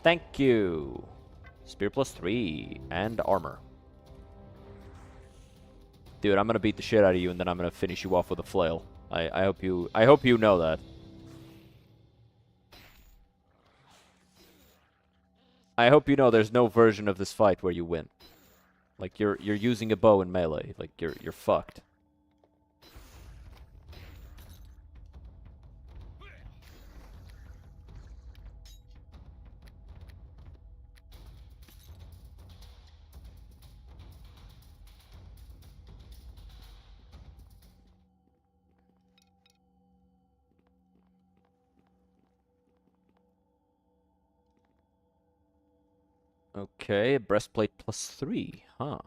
Thank you. Spear +3 and armor. Dude, I'm gonna beat the shit out of you and then I'm gonna finish you off with a flail. I hope you know that. I hope you know there's no version of this fight where you win. Like you're using a bow in melee. Like you're fucked. Okay, breastplate +3, huh?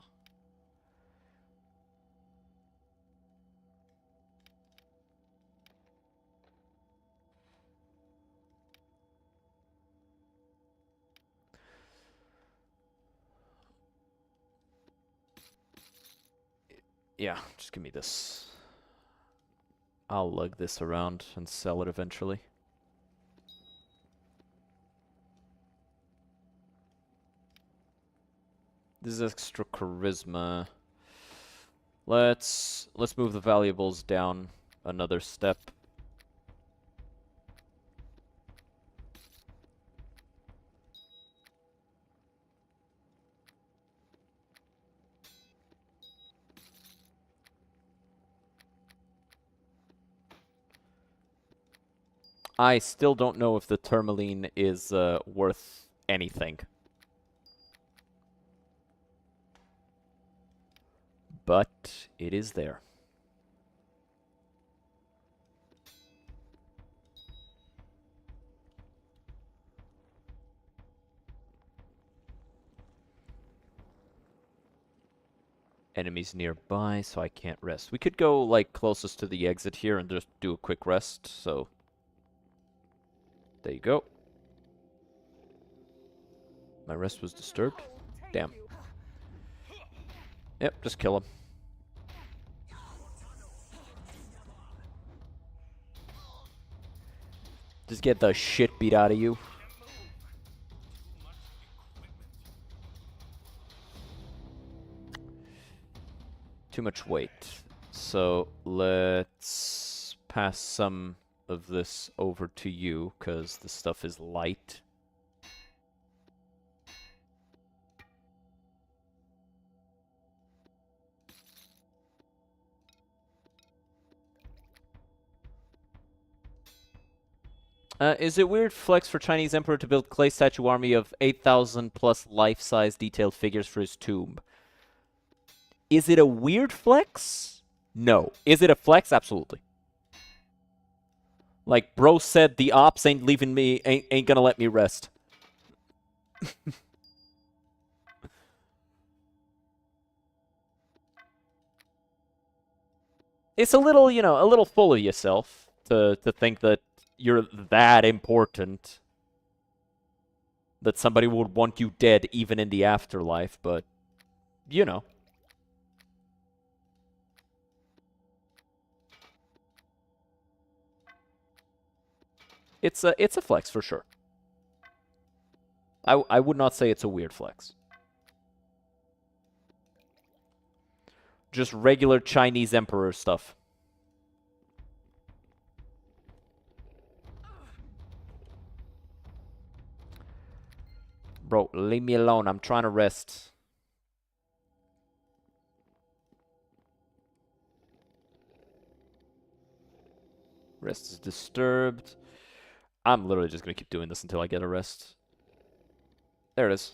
Yeah, just give me this. I'll lug this around and sell it eventually. This is extra charisma. Let's move the valuables down another step. I still don't know if the tourmaline is worth anything. but it is there. Enemies nearby, so I can't rest. We could go, like, closest to the exit here and just do a quick rest, so... There you go. My rest was disturbed? Damn. Yep, just kill him. Just get the shit beat out of you. Too much weight. So let's pass some of this over to you, because the stuff is light. Is it weird flex for Chinese Emperor to build clay statue army of 8,000 plus life-size detailed figures for his tomb? Is it a weird flex? No. Is it a flex? Absolutely. Like, bro said, the ops ain't leaving me, ain't gonna let me rest. It's a little, you know, a little full of yourself to think that you're that important, that somebody would want you dead even in the afterlife, but, you know. It's a flex for sure. I would not say it's a weird flex. Just regular Chinese emperor stuff. Bro, leave me alone. I'm trying to rest. Rest is disturbed. I'm literally just going to keep doing this until I get a rest. There it is.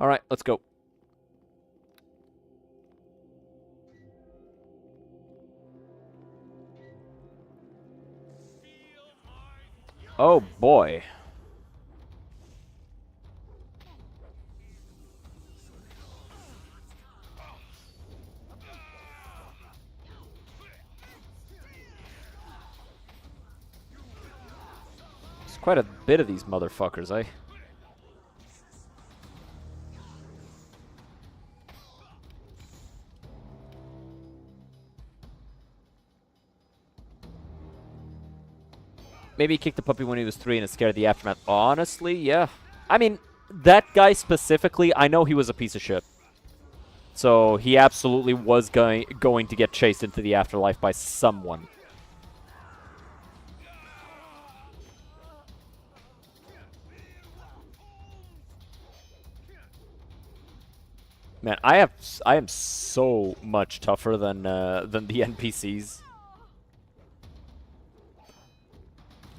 Alright, let's go. Oh boy. There's quite a bit of these motherfuckers, eh? Maybe he kicked the puppy when he was 3 and is scared of the aftermath. Honestly, yeah. I mean, that guy specifically, I know he was a piece of shit. So he absolutely was going to get chased into the afterlife by someone. Man, I am so much tougher than the NPCs.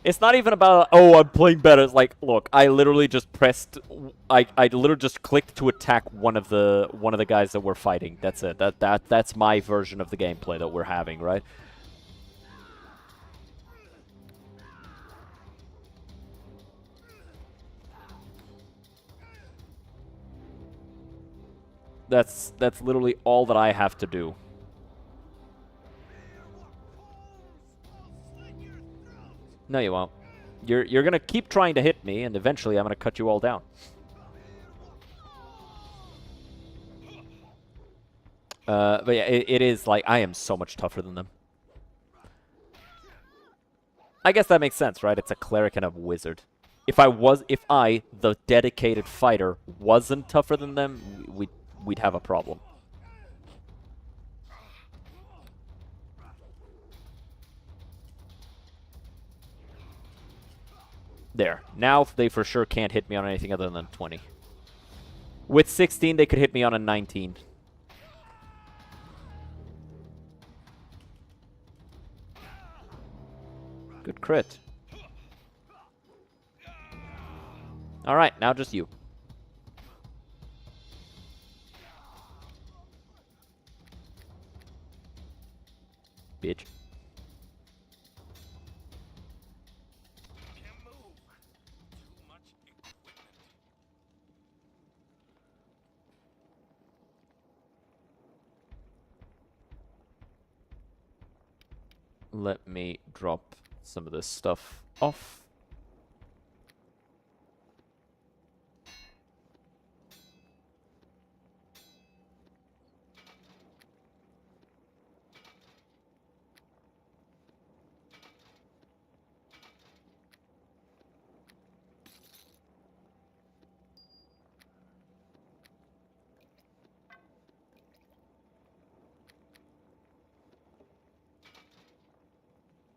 It's not even about, oh, I'm playing better. It's like, look, I literally just pressed, I literally just clicked to attack one of the guys that we're fighting. That's it. That's my version of the gameplay that we're having, right? That's literally all that I have to do. No, you won't. You're gonna keep trying to hit me, and eventually I'm gonna cut you all down. But yeah, it is like I am so much tougher than them. I guess that makes sense, right? It's a cleric and a wizard. If I, the dedicated fighter, wasn't tougher than them, we'd have a problem. There. Now they for sure can't hit me on anything other than 20. With 16, they could hit me on a 19. Good crit. Alright, now just you. bitch. Can't move. Too much equipment. Let me drop some of this stuff off.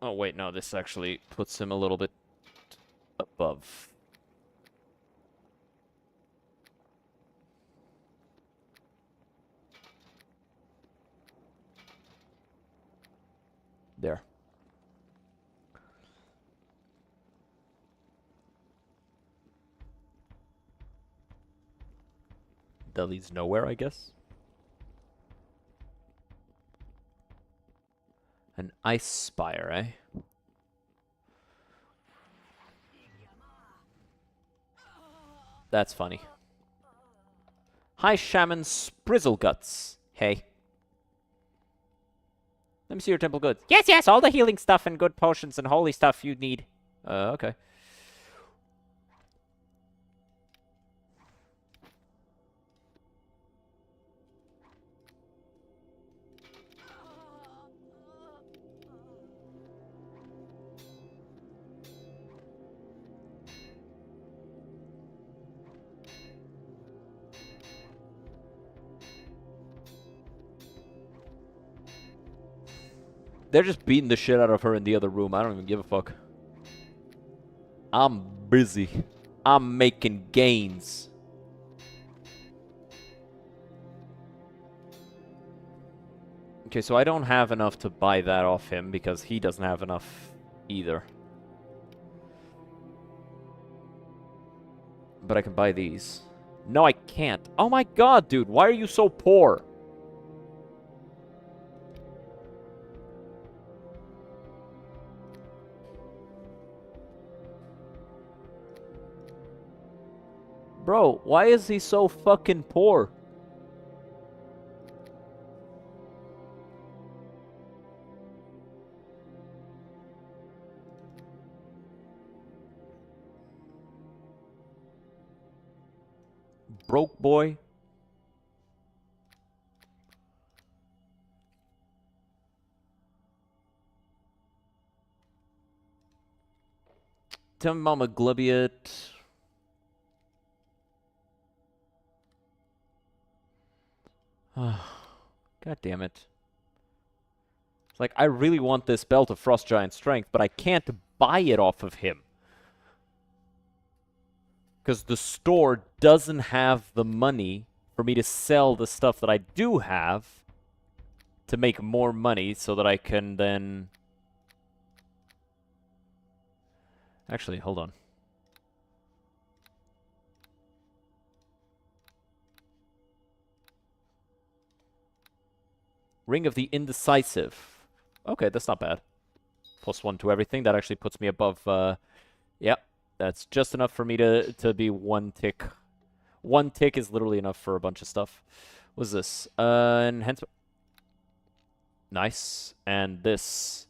Oh, wait, no, this actually puts him a little bit above. There. That leads nowhere, I guess. An ice spire, eh? That's funny. Hi, Shaman Sprizzleguts. Hey. Let me see your temple goods. Yes, yes, all the healing stuff and good potions and holy stuff you need. Okay. They're just beating the shit out of her in the other room. I don't even give a fuck. I'm busy. I'm making gains. Okay, so I don't have enough to buy that off him because he doesn't have enough either. But I can buy these. No, I can't. Oh my god, dude. Why are you so poor? Bro, why is he so fucking poor? Broke boy. Tell me Mama Glubiot. God damn it. It's like, I really want this belt of Frost Giant Strength, but I can't buy it off of him. Because the store doesn't have the money for me to sell the stuff that I do have to make more money so that I can then... Actually, hold on. Ring of the Indecisive. Okay, that's not bad. +1 to everything. That actually puts me above... yeah, that's just enough for me to be one tick. One tick is literally enough for a bunch of stuff. What's this? Enhancement. Nice. And this.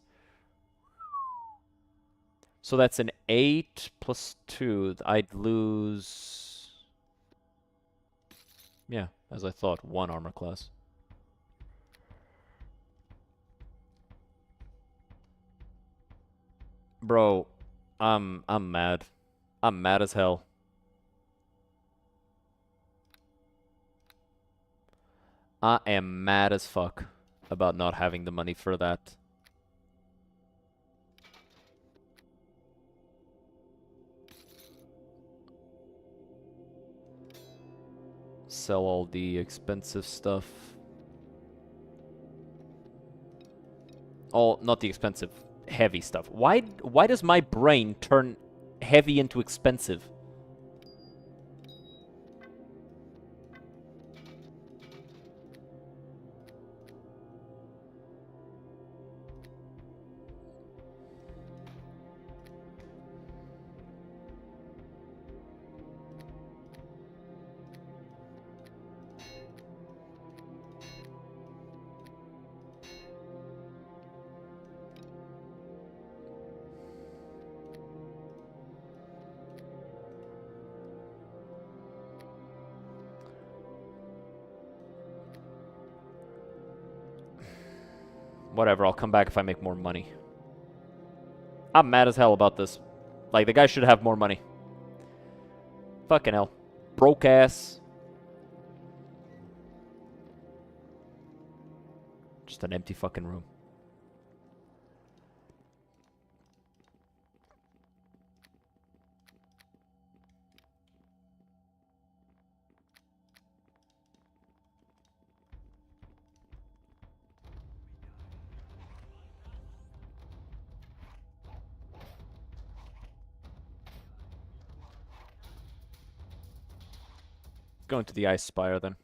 So that's an 8 plus 2. I'd lose... Yeah, as I thought, 1 armor class. Bro, I'm mad. I'm mad as hell. I am mad as fuck about not having the money for that. Sell all the expensive stuff. Oh, not the expensive, heavy stuff. Why does my brain turn heavy into expensive? Whatever, I'll come back if I make more money. I'm mad as hell about this. Like, the guy should have more money. Fucking hell. Broke ass. Just an empty fucking room. Going to the Ice Spire then.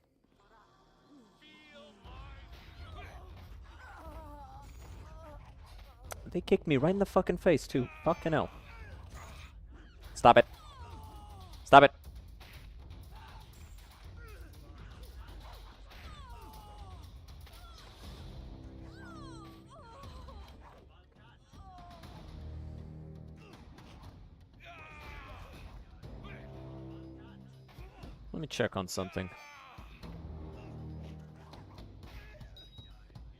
They kicked me right in the fucking face too. Fucking hell. Stop it. Stop it. Let me check on something.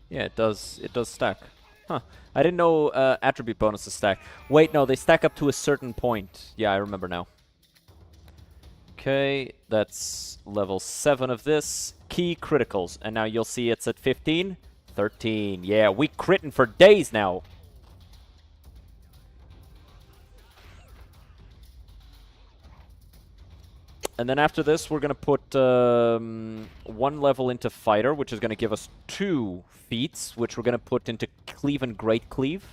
Yeah, it does stack. Huh. I didn't know attribute bonuses stack. Wait, no, they stack up to a certain point. Yeah, I remember now. Okay, that's level 7 of this. Key criticals. And now you'll see it's at 15. 13. Yeah, we critting for days now. And then after this, we're going to put 1 level into Fighter, which is going to give us 2 feats, which we're going to put into Cleave and Great Cleave.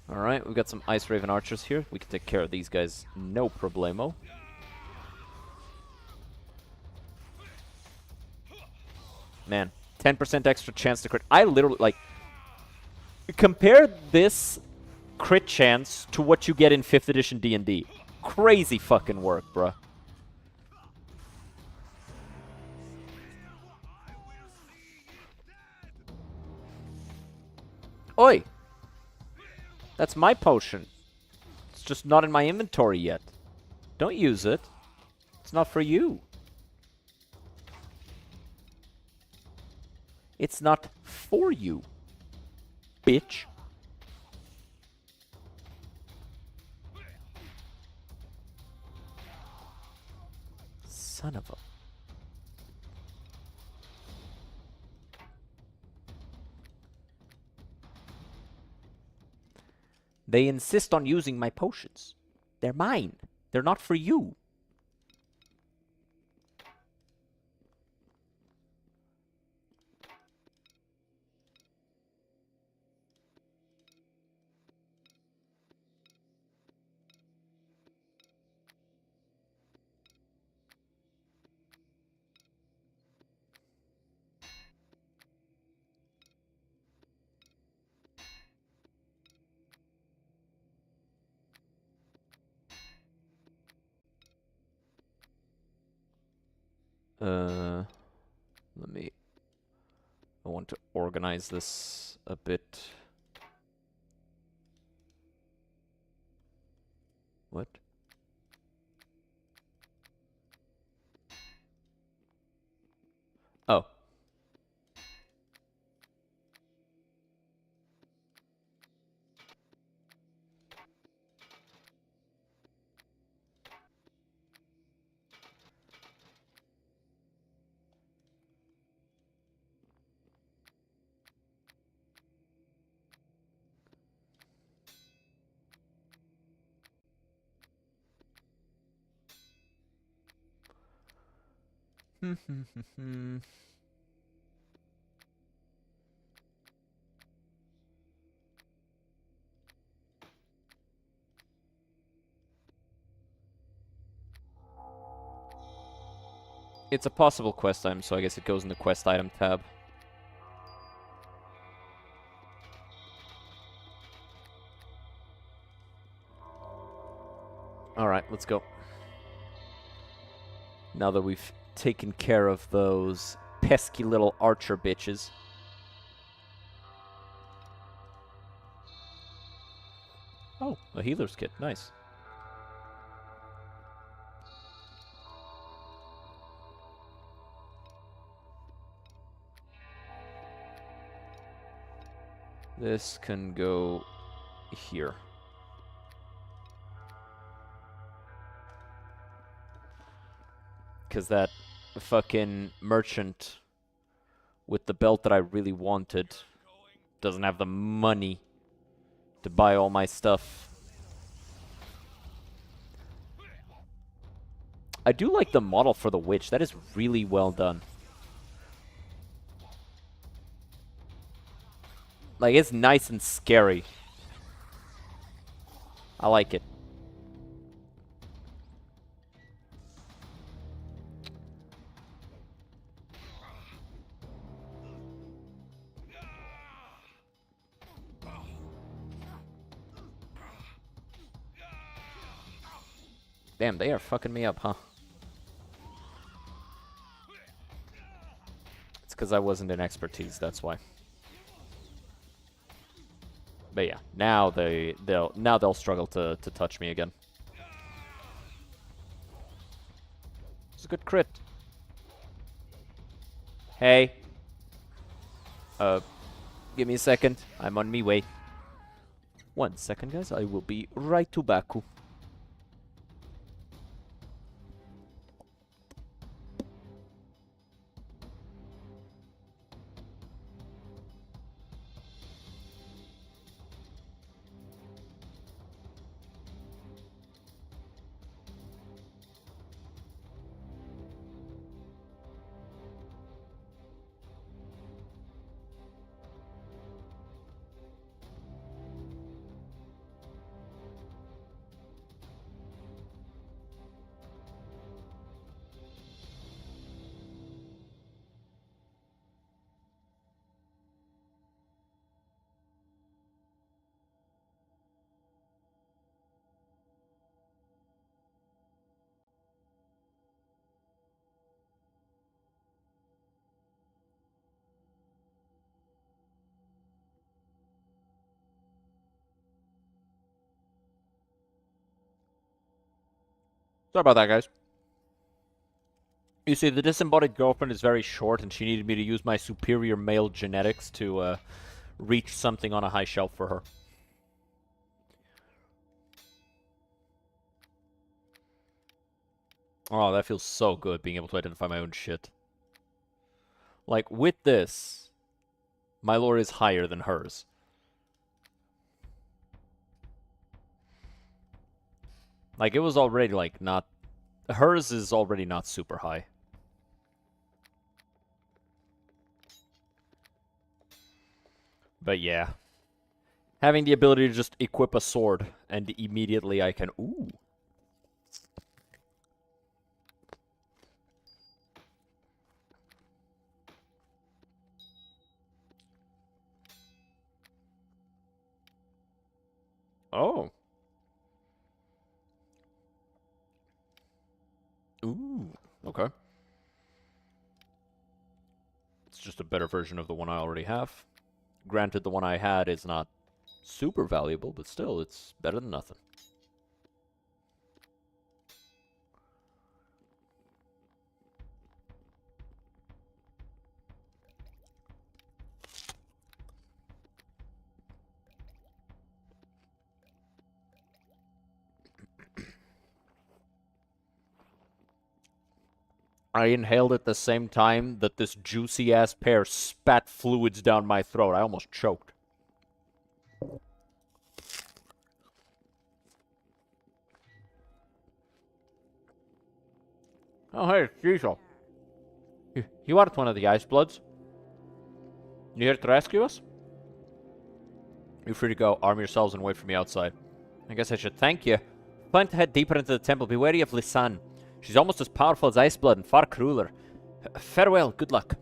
Alright, we've got some Ice Raven archers here. We can take care of these guys, no problemo. Man, 10% extra chance to crit. I literally, like, compare this crit chance to what you get in 5th edition D&D. Crazy fucking work, bruh. Oi! That's my potion. It's just not in my inventory yet. Don't use it. It's not for you. It's not for you, bitch. Son of a... They insist on using my potions. They're mine. They're not for you. Let me... I want to organize this a bit. What? Oh. It's a possible quest item, so I guess it goes in the quest item tab. Alright, let's go. Now that we've taken care of those pesky little archer bitches. Oh, a healer's kit. Nice. This can go here. Because that fucking merchant with the belt that I really wanted doesn't have the money to buy all my stuff. I do like the model for the witch. That is really well done. Like, it's nice and scary. I like it. Damn, they are fucking me up, huh? It's because I wasn't in expertise, that's why. But yeah, now they'll struggle to touch me again. It's a good crit. Hey. Give me a second. I'm on me way. 1 second, guys. I will be right to Baku. Sorry about that, guys. You see, the disembodied girlfriend is very short, and she needed me to use my superior male genetics to reach something on a high shelf for her. Oh, that feels so good, being able to identify my own shit. Like, with this, my lore is higher than hers. Like, it was already, like, not... Hers is already not super high. But yeah. Having the ability to just equip a sword, and immediately I can... Ooh. Oh. Ooh. Okay. It's just a better version of the one I already have. Granted, the one I had is not super valuable, but still, it's better than nothing. I inhaled at the same time that this juicy-ass pear spat fluids down my throat. I almost choked. Oh, hey, it's Cecil. You aren't one of the Ice Bloods. You here to rescue us? You're free to go. Arm yourselves and wait for me outside. I guess I should thank you. Plan to head deeper into the temple. Be wary of Lisanne. She's almost as powerful as Iceblood and far crueler. Farewell. Good luck.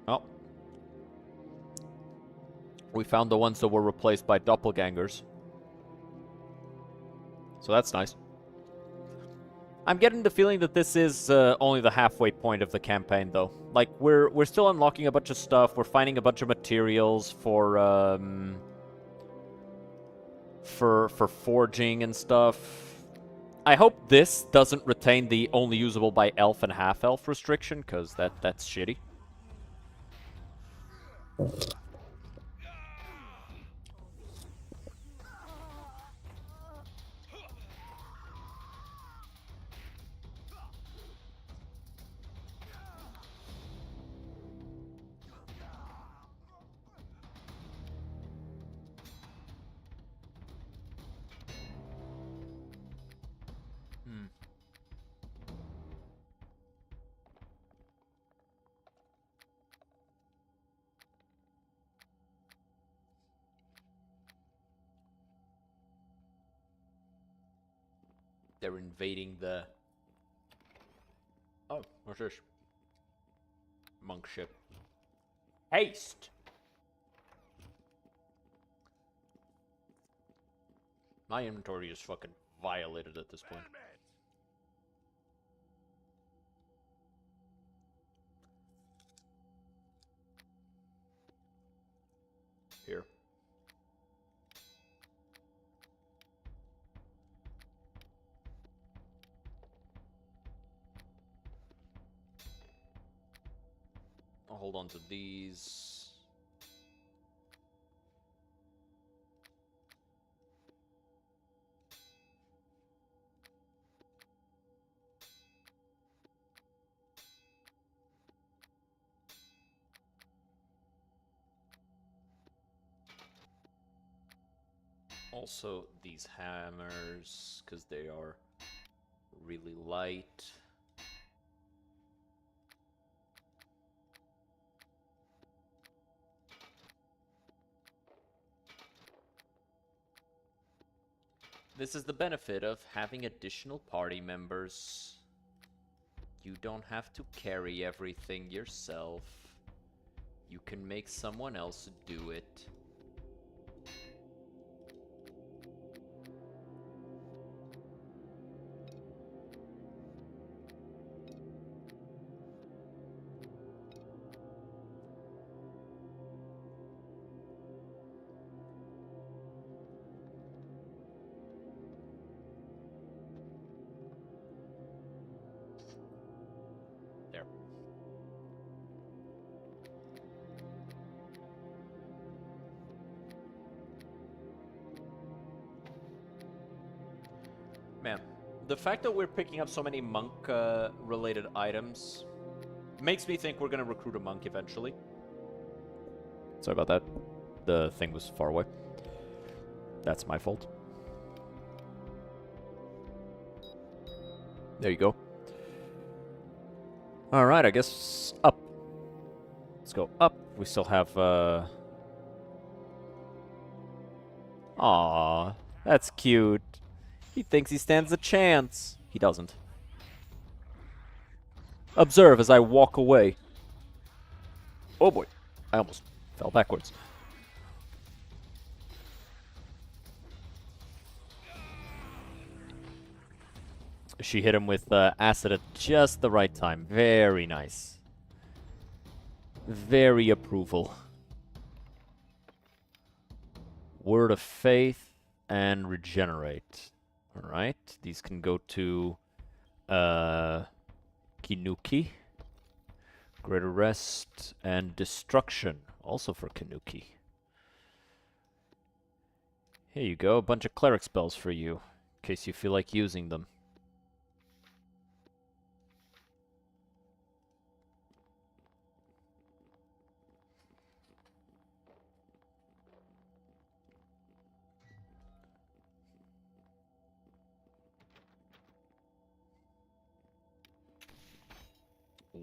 Oh. We found the ones that were replaced by doppelgangers. So that's nice. I'm getting the feeling that this is only the halfway point of the campaign, though. Like, we're still unlocking a bunch of stuff. We're finding a bunch of materials for for forging and stuff. I hope this doesn't retain the only usable by elf and half-elf restriction, because that's shitty. They're invading the... Oh, what's this? Monk ship. Haste! My inventory is fucking violated at this point. Here. I'll hold on to these. Also, these hammers, because they are really light. This is the benefit of having additional party members. You don't have to carry everything yourself. You can make someone else do it. There. Man, the fact that we're picking up so many monk-related items makes me think we're gonna recruit a monk eventually. Sorry about that. The thing was far away. That's my fault. There you go. Alright, I guess up. Let's go up. We still have, Aww, that's cute. He thinks he stands a chance. He doesn't. Observe as I walk away. Oh boy, I almost fell backwards. She hit him with acid at just the right time. Very nice. Very approval. Word of faith and regenerate. Alright, these can go to Kinuki. Greater rest and destruction. Also for Kinuki. Here you go, a bunch of cleric spells for you. In case you feel like using them.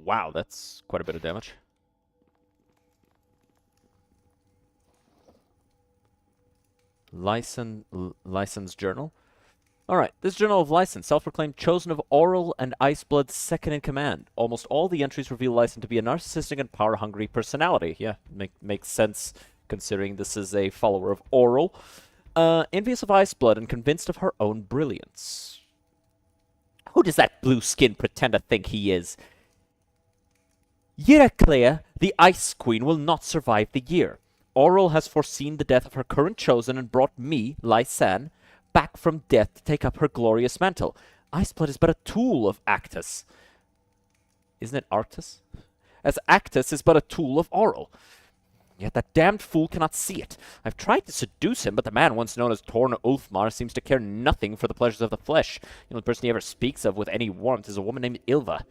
Wow, that's quite a bit of damage. License journal. Alright, this journal of license, self-proclaimed chosen of Oral and Iceblood's second in command. Almost all the entries reveal license to be a narcissistic and power-hungry personality. Yeah, makes sense considering this is a follower of Oral. Envious of Iceblood and convinced of her own brilliance. Who does that blue-skinned pretender think he is? Yiraclea, the Ice Queen, will not survive the year. Auril has foreseen the death of her current chosen and brought me, Lysanne, back from death to take up her glorious mantle. Iceblood is but a tool of Actus. Isn't it Arctus? As Actus is but a tool of Auril. Yet that damned fool cannot see it. I've tried to seduce him, but the man once known as Torn Ulfmar seems to care nothing for the pleasures of the flesh. The only person he ever speaks of with any warmth is a woman named Ilva.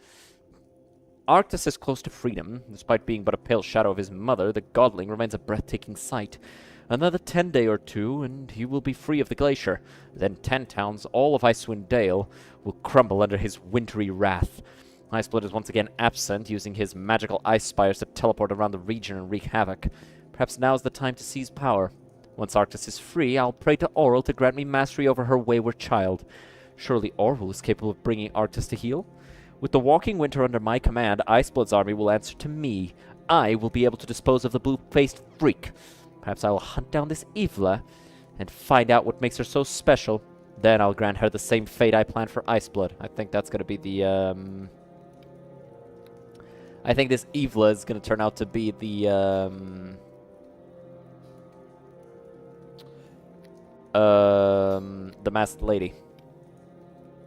Arctus is close to freedom. Despite being but a pale shadow of his mother, the godling remains a breathtaking sight. Another 10 day or two, and he will be free of the glacier. Then 10 towns, all of Icewind Dale, will crumble under his wintry wrath. Iceblood is once again absent, using his magical ice spires to teleport around the region and wreak havoc. Perhaps now's the time to seize power. Once Arctus is free, I'll pray to Auril to grant me mastery over her wayward child. Surely Auril is capable of bringing Arctus to heel? With the Walking Winter under my command, Iceblood's army will answer to me. I will be able to dispose of the blue-faced freak. Perhaps I will hunt down this Ivla and find out what makes her so special. Then I'll grant her the same fate I planned for Iceblood. I think that's going to be the, I think this Ivla is going to turn out to be the Masked Lady.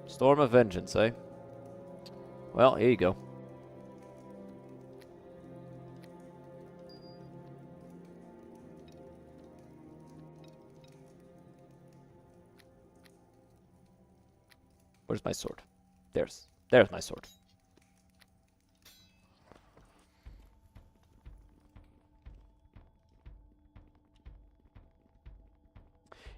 Storm of Vengeance, eh? Well, here you go. Where's my sword? There's my sword.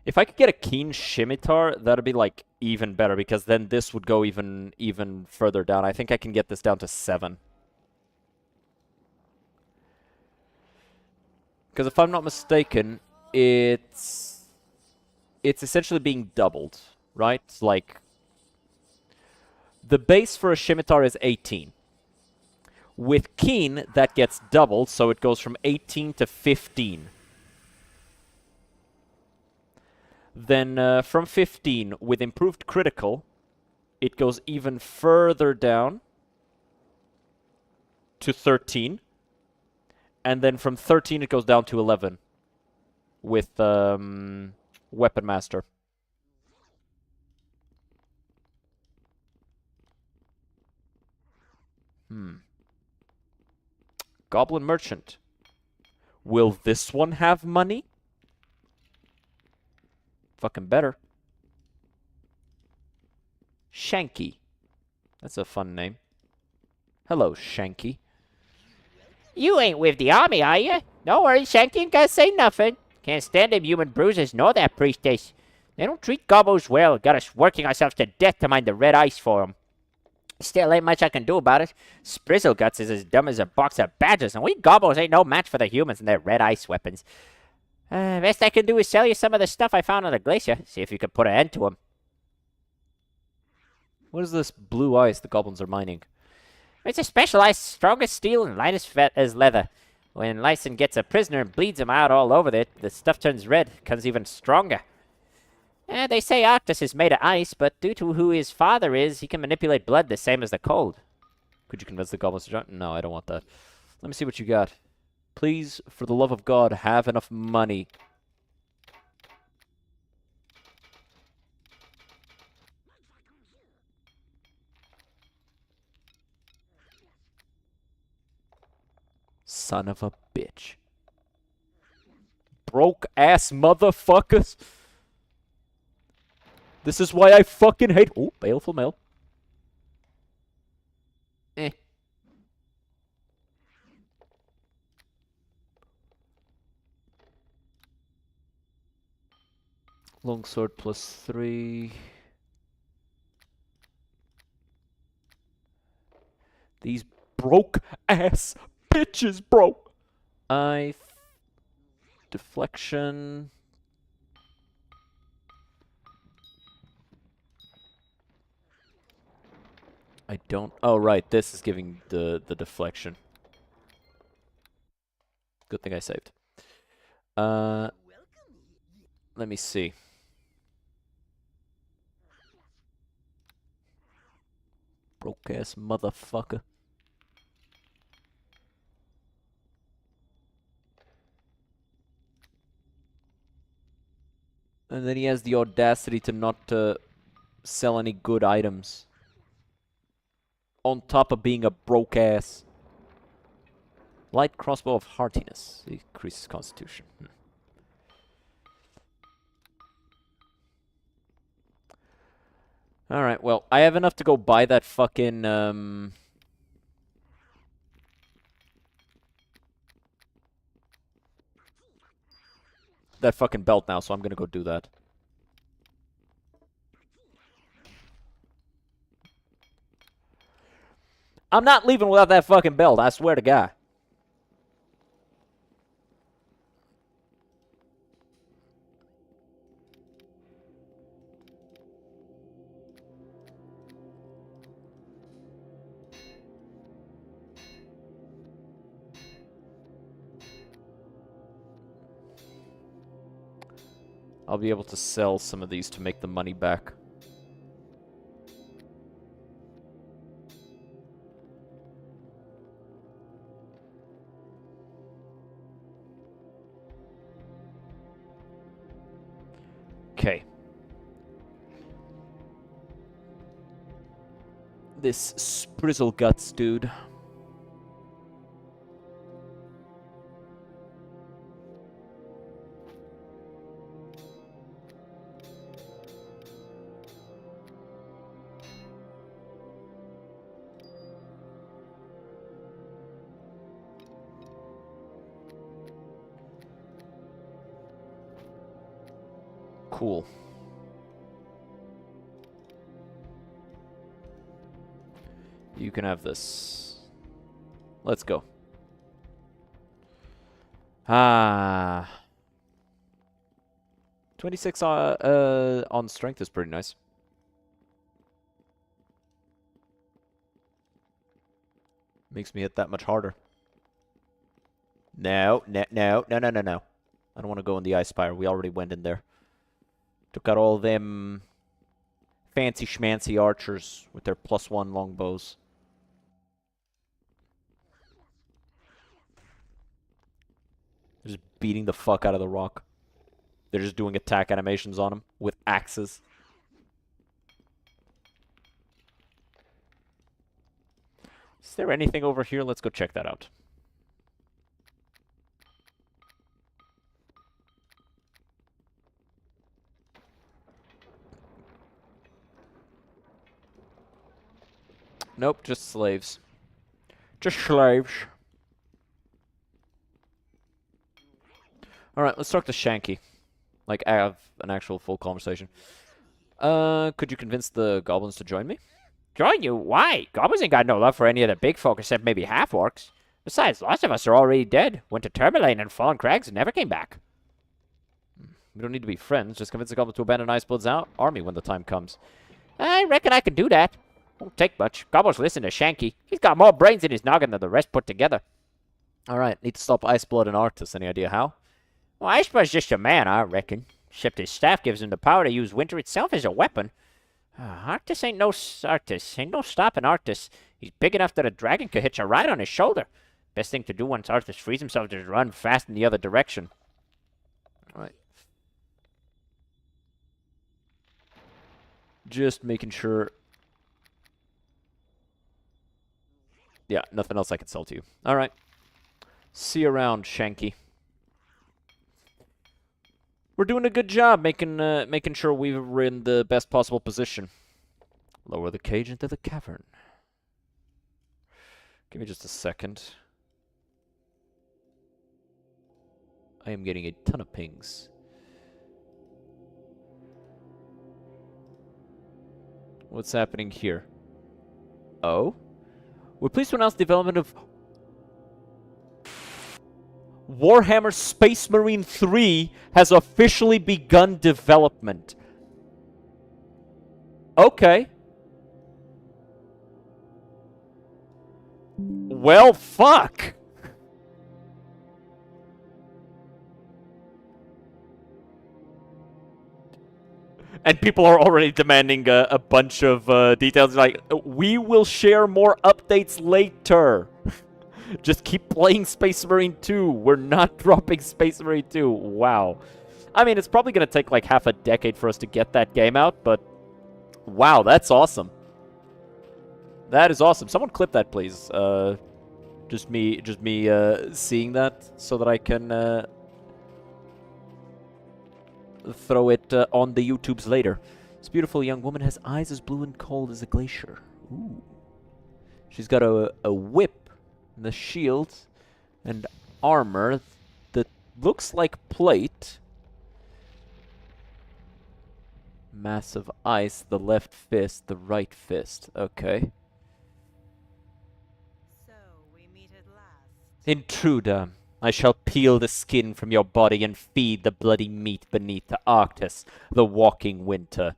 If I could get a Keen Scimitar, that'd be like even better, because then this would go even further down. I think I can get this down to 7. Because if I'm not mistaken, it's essentially being doubled, right? Like, the base for a Scimitar is 18. With Keen, that gets doubled, so it goes from 18 to 15. Then from 15, with improved critical, it goes even further down to 13. And then from 13, it goes down to 11 with Weapon Master. Goblin Merchant. Will this one have money? Fucking better. Shanky. That's a fun name. Hello, Shanky. You ain't with the army, are you? No worries, Shanky ain't gotta say nothing. Can't stand them human bruisers nor that priestess. They don't treat gobos well. Got us working ourselves to death to mine the red ice for 'em. Still ain't much I can do about it. Sprizzleguts is as dumb as a box of badgers, and we gobos ain't no match for the humans and their red ice weapons. Best I can do is sell you some of the stuff I found on the glacier. See if you can put an end to them. What is this blue ice the goblins are mining? It's a specialized, strongest steel and lightest as leather. When Lyson gets a prisoner and bleeds him out all over it, the stuff turns red, becomes even stronger. They say Arctus is made of ice, but due to who his father is, he can manipulate blood the same as the cold. Could you convince the goblins to join? No, I don't want that. Let me see what you got. Please, for the love of God, have enough money. Son of a bitch. Broke ass motherfuckers. This is why I fucking hate. Oh, baleful mail. Longsword +3. These broke ass bitches, bro. Deflection. I don't. Oh, right. This is giving the deflection. Good thing I saved. Let me see. Broke ass motherfucker. And then he has the audacity to not sell any good items. On top of being a broke ass. Light crossbow of heartiness. Increases constitution. Alright, well, I have enough to go buy that fucking, that fucking belt now, so I'm gonna go do that. I'm not leaving without that fucking belt, I swear to God. I'll be able to sell some of these to make the money back. Okay. This Sprizzle Guts dude. Cool. You can have this. Let's go. 26 on strength is pretty nice. Makes me hit that much harder. No. I don't want to go in the Ice Spire. We already went in there. Took out all them fancy schmancy archers with their +1 longbows. They're just beating the fuck out of the rock. They're just doing attack animations on him with axes. Is there anything over here? Let's go check that out. Nope, just slaves. Just slaves. Alright, let's talk to Shanky. Like, have an actual full conversation. Could you convince the goblins to join me? Join you? Why? Goblins ain't got no love for any of the big folk except maybe half-orcs. Besides, lots of us are already dead. Went to Tourmaline and Fallen Crags and never came back. We don't need to be friends. Just convince the goblins to abandon Iceblood's army when the time comes. I reckon I can do that. Won't take much. Goblins listen to Shanky. He's got more brains in his noggin than the rest put together. Alright, need to stop Iceblood and Arctis. Any idea how? Well, Iceblood's just a man, I reckon. Except his staff gives him the power to use winter itself as a weapon. Arctis ain't no stopping Arctis. He's big enough that a dragon could hitch a ride on his shoulder. Best thing to do once Arctis frees himself is run fast in the other direction. Alright. Just making sure. Yeah, nothing else I can sell to you. Alright. See you around, Shanky. We're doing a good job making sure we're in the best possible position. Lower the cage into the cavern. Give me just a second. I am getting a ton of pings. What's happening here? Oh? We're pleased to announce the development of Warhammer Space Marine 3 has officially begun development. Okay. Well, fuck. And people are already demanding a bunch of details. Like, we will share more updates later. Just keep playing Space Marine 2. We're not dropping Space Marine 2. Wow. I mean, it's probably going to take like half a decade for us to get that game out, but wow, that's awesome. That is awesome. Someone clip that, please. Just me seeing that so that I can throw it on the YouTubes later. This beautiful young woman has eyes as blue and cold as a glacier. Ooh. She's got a whip, and the shield, and armor that looks like plate. Massive ice, the left fist, the right fist. Okay. So we meet at last. Intruder, I shall peel the skin from your body and feed the bloody meat beneath the Arctis, the walking winter.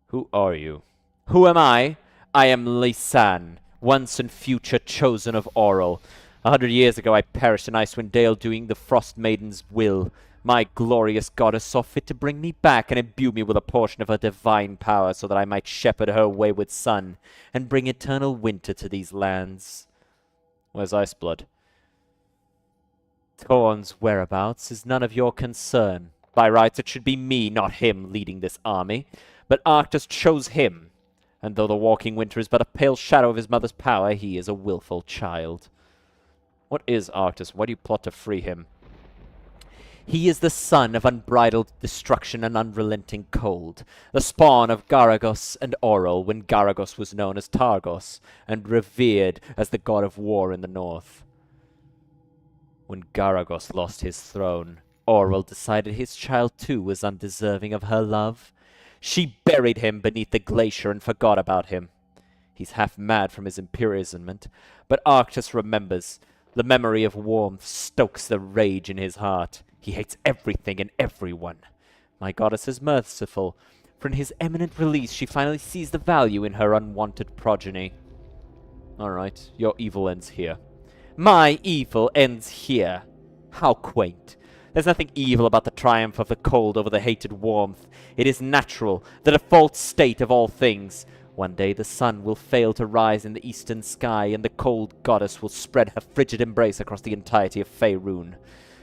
Who are you? Who am I? I am Lysan, once and future chosen of Auril. 100 years ago I perished in Icewind Dale doing the Frost Maiden's will. My glorious goddess saw fit to bring me back and imbue me with a portion of her divine power so that I might shepherd her wayward son and bring eternal winter to these lands. Where's Iceblood? Torn's whereabouts is none of your concern. By rights it should be me, not him, leading this army. But Arctus chose him, and though the walking winter is but a pale shadow of his mother's power, he is a willful child. What is Arctus? Why do you plot to free him? He is the son of unbridled destruction and unrelenting cold, the spawn of Garagos and Auril when Garagos was known as Targos, and revered as the god of war in the north. When Garagos lost his throne, Auril decided his child too was undeserving of her love. She buried him beneath the glacier and forgot about him. He's half mad from his imprisonment, but Arctus remembers. The memory of warmth stokes the rage in his heart. He hates everything and everyone. My goddess is merciful, for in his imminent release she finally sees the value in her unwanted progeny. Alright, your evil ends here. My evil ends here. How quaint. There's nothing evil about the triumph of the cold over the hated warmth. It is natural, the default state of all things. One day the sun will fail to rise in the eastern sky, and the cold goddess will spread her frigid embrace across the entirety of Faerun.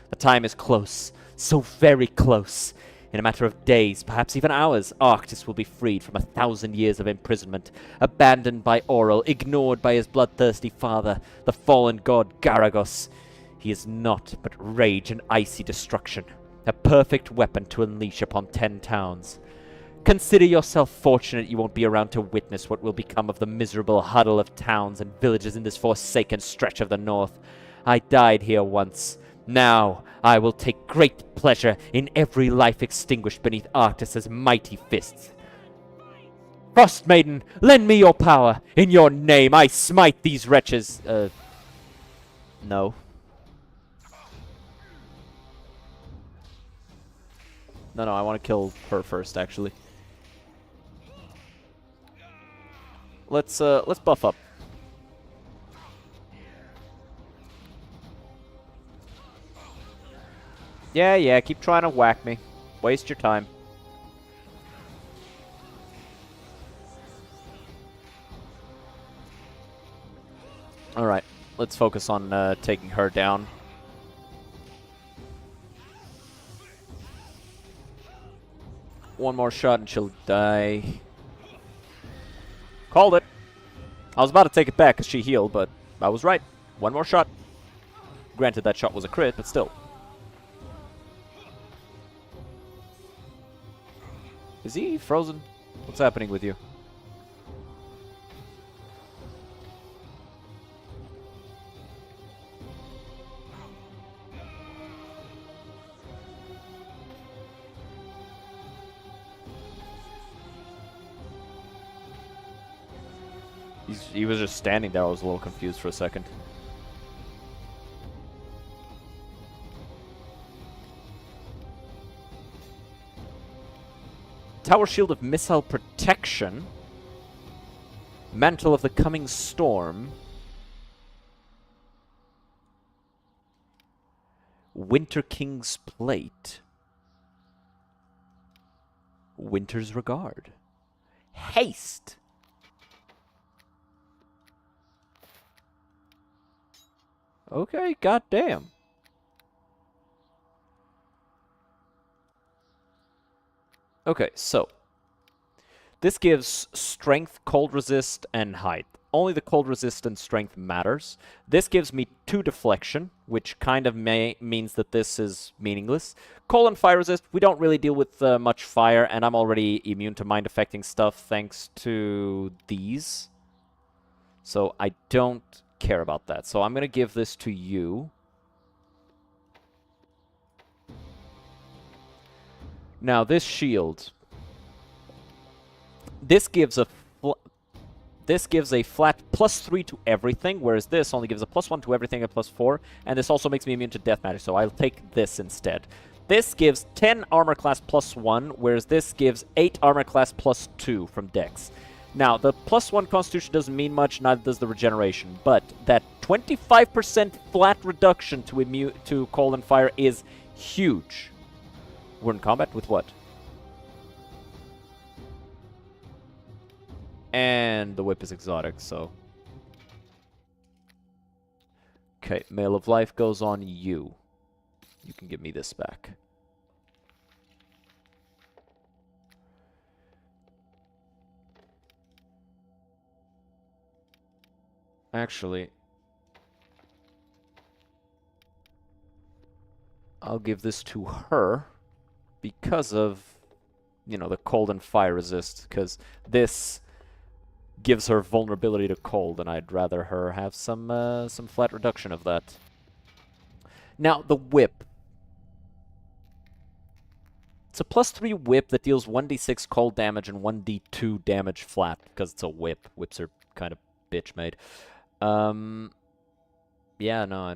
The time is close, so very close. In a matter of days, perhaps even hours, Arctus will be freed from 1,000 years of imprisonment, abandoned by Auril, ignored by his bloodthirsty father, the fallen god Garagos. He is naught but rage and icy destruction, a perfect weapon to unleash upon 10 towns. Consider yourself fortunate you won't be around to witness what will become of the miserable huddle of towns and villages in this forsaken stretch of the north. I died here once. Now I will take great pleasure in every life extinguished beneath Arctus's mighty fists. Frost Maiden, lend me your power. In your name I smite these wretches. No. No, I want to kill her first, actually. Let's buff up. Yeah, keep trying to whack me. Waste your time. Alright, let's focus on taking her down. One more shot and she'll die. Called it. I was about to take it back because she healed, but I was right. One more shot. Granted, that shot was a crit, but still. Is he frozen? What's happening with you? He was just standing there. I was a little confused for a second. Tower Shield of Missile Protection. Mantle of the Coming Storm. Winter King's Plate. Winter's Regard. Haste. Okay, goddamn. Okay, so this gives strength, cold resist, and height. Only the cold resist and strength matters. This gives me 2 deflection, which kind of means that this is meaningless. Cold and fire resist, we don't really deal with much fire, and I'm already immune to mind-affecting stuff thanks to these. So I don't care about that. So I'm going to give this to you. Now, this shield. This gives a flat +3 to everything, whereas this only gives a +1 to everything and +4, and this also makes me immune to death magic, so I'll take this instead. This gives 10 armor class +1, whereas this gives 8 armor class +2 from Dex. Now, the +1 constitution doesn't mean much, neither does the regeneration, but that 25% flat reduction to cold and fire is huge. We're in combat with what? And the whip is exotic, so... Okay, Mail of Life goes on you. You can give me this back. Actually... I'll give this to her because of, you know, the cold and fire resist, because this gives her vulnerability to cold, and I'd rather her have some flat reduction of that. Now, the whip. It's a +3 whip that deals 1d6 cold damage and 1d2 damage flat, because it's a whip. Whips are kind of bitch-made. Yeah, no,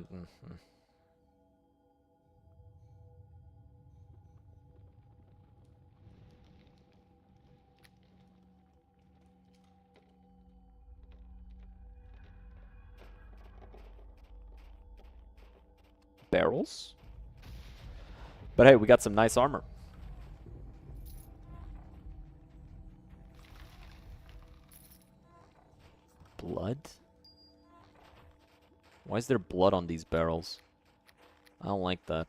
barrels? But hey, we got some nice armor. Blood? Why is there blood on these barrels? I don't like that.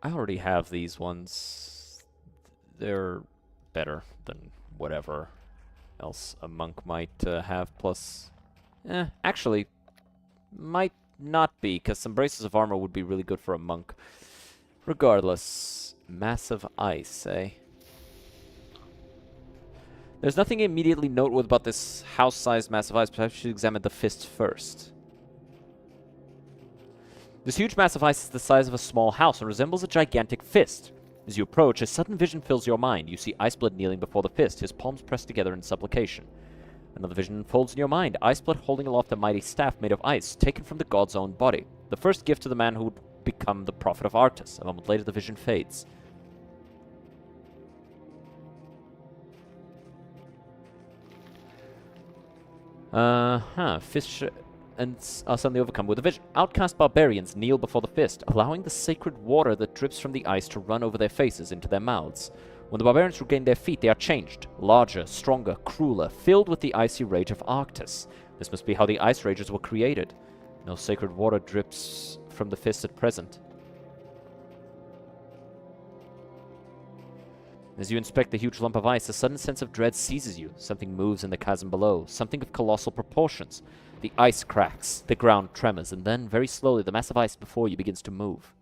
I already have these ones. They're better than whatever else a monk might have, plus... actually, might not be, because some braces of armor would be really good for a monk. Regardless, massive ice, eh? There's nothing immediately noteworthy about this house-sized massive ice. Perhaps we should examine the fist first. This huge massive ice is the size of a small house and resembles a gigantic fist. As you approach, a sudden vision fills your mind. You see Iceblood kneeling before the fist, his palms pressed together in supplication. Another vision unfolds in your mind. Iceblood holding aloft a mighty staff made of ice, taken from the god's own body. The first gift to the man who would become the prophet of Arctus. A moment later, the vision fades. Fish and are suddenly overcome with a vision. Outcast barbarians kneel before the fist, allowing the sacred water that drips from the ice to run over their faces into their mouths. When the barbarians regain their feet, they are changed. Larger, stronger, crueler, filled with the icy rage of Arctus. This must be how the Ice Ragers were created. No sacred water drips from the fist at present. As you inspect the huge lump of ice, a sudden sense of dread seizes you. Something moves in the chasm below, something of colossal proportions. The ice cracks, the ground tremors, and then, very slowly, the mass of ice before you begins to move.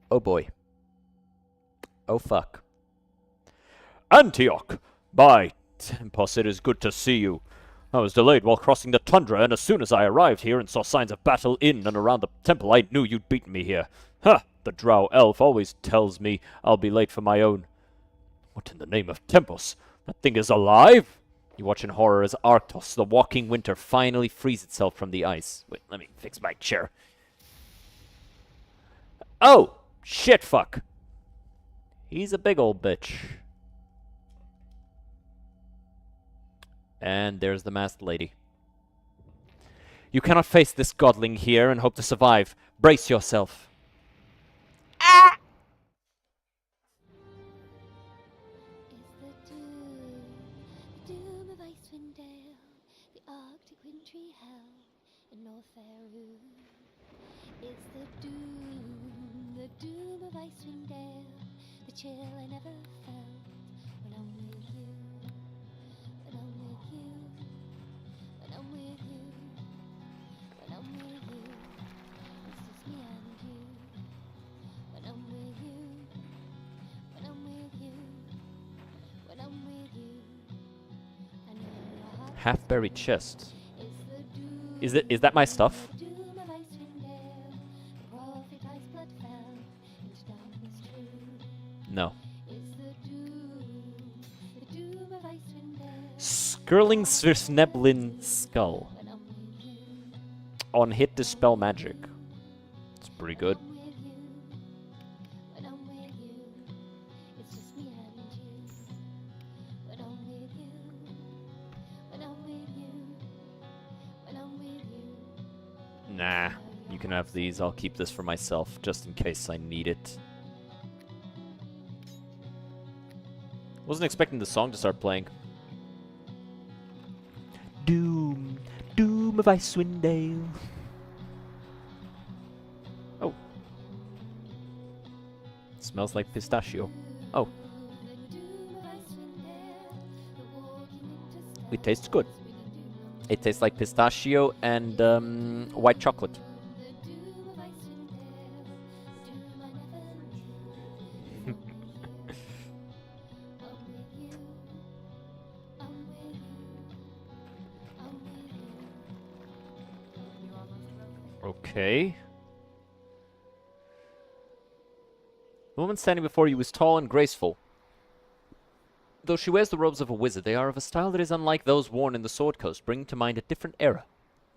Oh boy. Oh fuck. Antioch! By Tempos, it is good to see you. I was delayed while crossing the tundra, and as soon as I arrived here and saw signs of battle in and around the temple, I knew you'd beaten me here. Ha! The drow elf always tells me I'll be late for my own. What in the name of Tempos? That thing is alive? You watch in horror as Arctos, the walking winter, finally frees itself from the ice. Wait, let me fix my chair. Oh! Shit fuck! He's a big old bitch. And there's the masked lady. You cannot face this godling here and hope to survive. Brace yourself. Is the doom of Icewind Dale, the Arctic wintry hell in North Faerun. Is the doom chill I never felt when I'm with you. When I'm with you. When I'm with you. When I'm with you. It's just me and you. When I'm with you. When I'm with you. When I'm with you. I know your heart Half buried chest. is the doom. Is that my stuff? The doom of Icewind Dale. The prophet Ice blood fell into darkness true. No. Is the doom of Icewind Dale. Skirling Svirsneblin Skull. When I'm with you. On hit, dispel magic. It's pretty good. When I'm with you. When I'm with you. It's just me and you. When I'm with you. When I'm with you. When I'm with you. Nah. You can have these. I'll keep this for myself, just in case I need it. Wasn't expecting the song to start playing. Doom. Doom of Icewind Dale. Oh. Smells like pistachio. Oh. It tastes good. It tastes like pistachio and white chocolate. Okay. The woman standing before you is tall and graceful. Though she wears the robes of a wizard, they are of a style that is unlike those worn in the Sword Coast, bringing to mind a different era.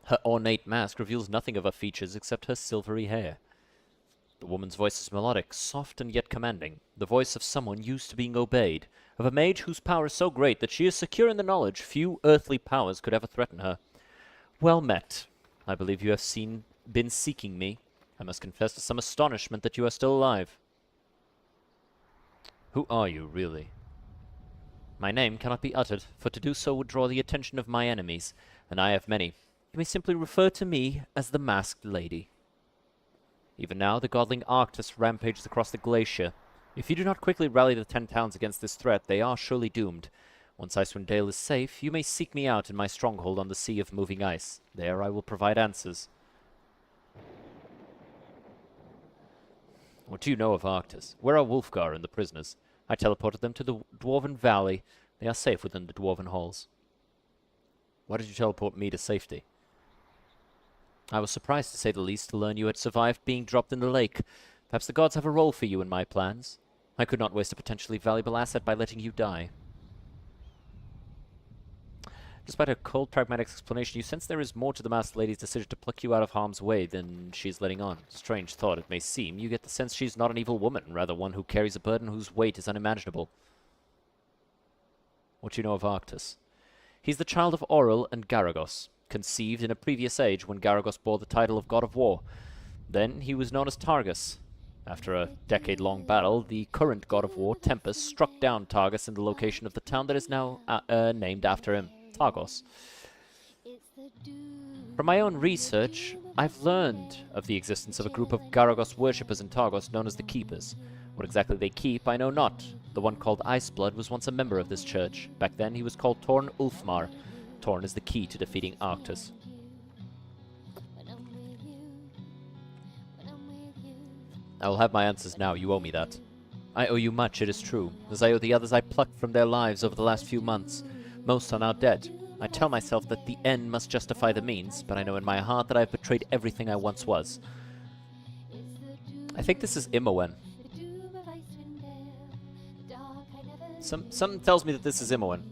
Her ornate mask reveals nothing of her features except her silvery hair. The woman's voice is melodic, soft and yet commanding, the voice of someone used to being obeyed, of a mage whose power is so great that she is secure in the knowledge few earthly powers could ever threaten her. Well met. I believe you have been seeking me. I must confess to some astonishment that you are still alive. Who are you, really? My name cannot be uttered, for to do so would draw the attention of my enemies, and I have many. You may simply refer to me as the Masked Lady. Even now, the godling Arctus rampages across the glacier. If you do not quickly rally the 10 towns against this threat, they are surely doomed. Once Icewind Dale is safe, you may seek me out in my stronghold on the Sea of Moving Ice. There I will provide answers. What do you know of Arctus? Where are Wulfgar and the prisoners? I teleported them to the Dwarven Valley. They are safe within the Dwarven halls. Why did you teleport me to safety? I was surprised, to say the least, to learn you had survived being dropped in the lake. Perhaps the gods have a role for you in my plans. I could not waste a potentially valuable asset by letting you die. Despite her cold, pragmatic explanation, you sense there is more to the Masked Lady's decision to pluck you out of harm's way than she is letting on. Strange thought it may seem, you get the sense she's not an evil woman, rather one who carries a burden whose weight is unimaginable. What do you know of Arctus? He's the child of Auril and Garagos, conceived in a previous age when Garagos bore the title of God of War. Then he was known as Targus. After a decade-long battle, the current God of War, Tempest, struck down Targus in the location of the town that is now named after him, Targos. From my own research, I've learned of the existence of a group of Garagos worshippers in Targos known as the Keepers. What exactly they keep, I know not. The one called Iceblood was once a member of this church. Back then, he was called Torn Ulfmar. Torn is the key to defeating Arctus. I will have my answers now. You owe me that. I owe you much, it is true, as I owe the others I plucked from their lives over the last few months. Most are now dead. I tell myself that the end must justify the means, but I know in my heart that I have betrayed everything I once was. I think this is Imoen. Something tells me that this is Imoen.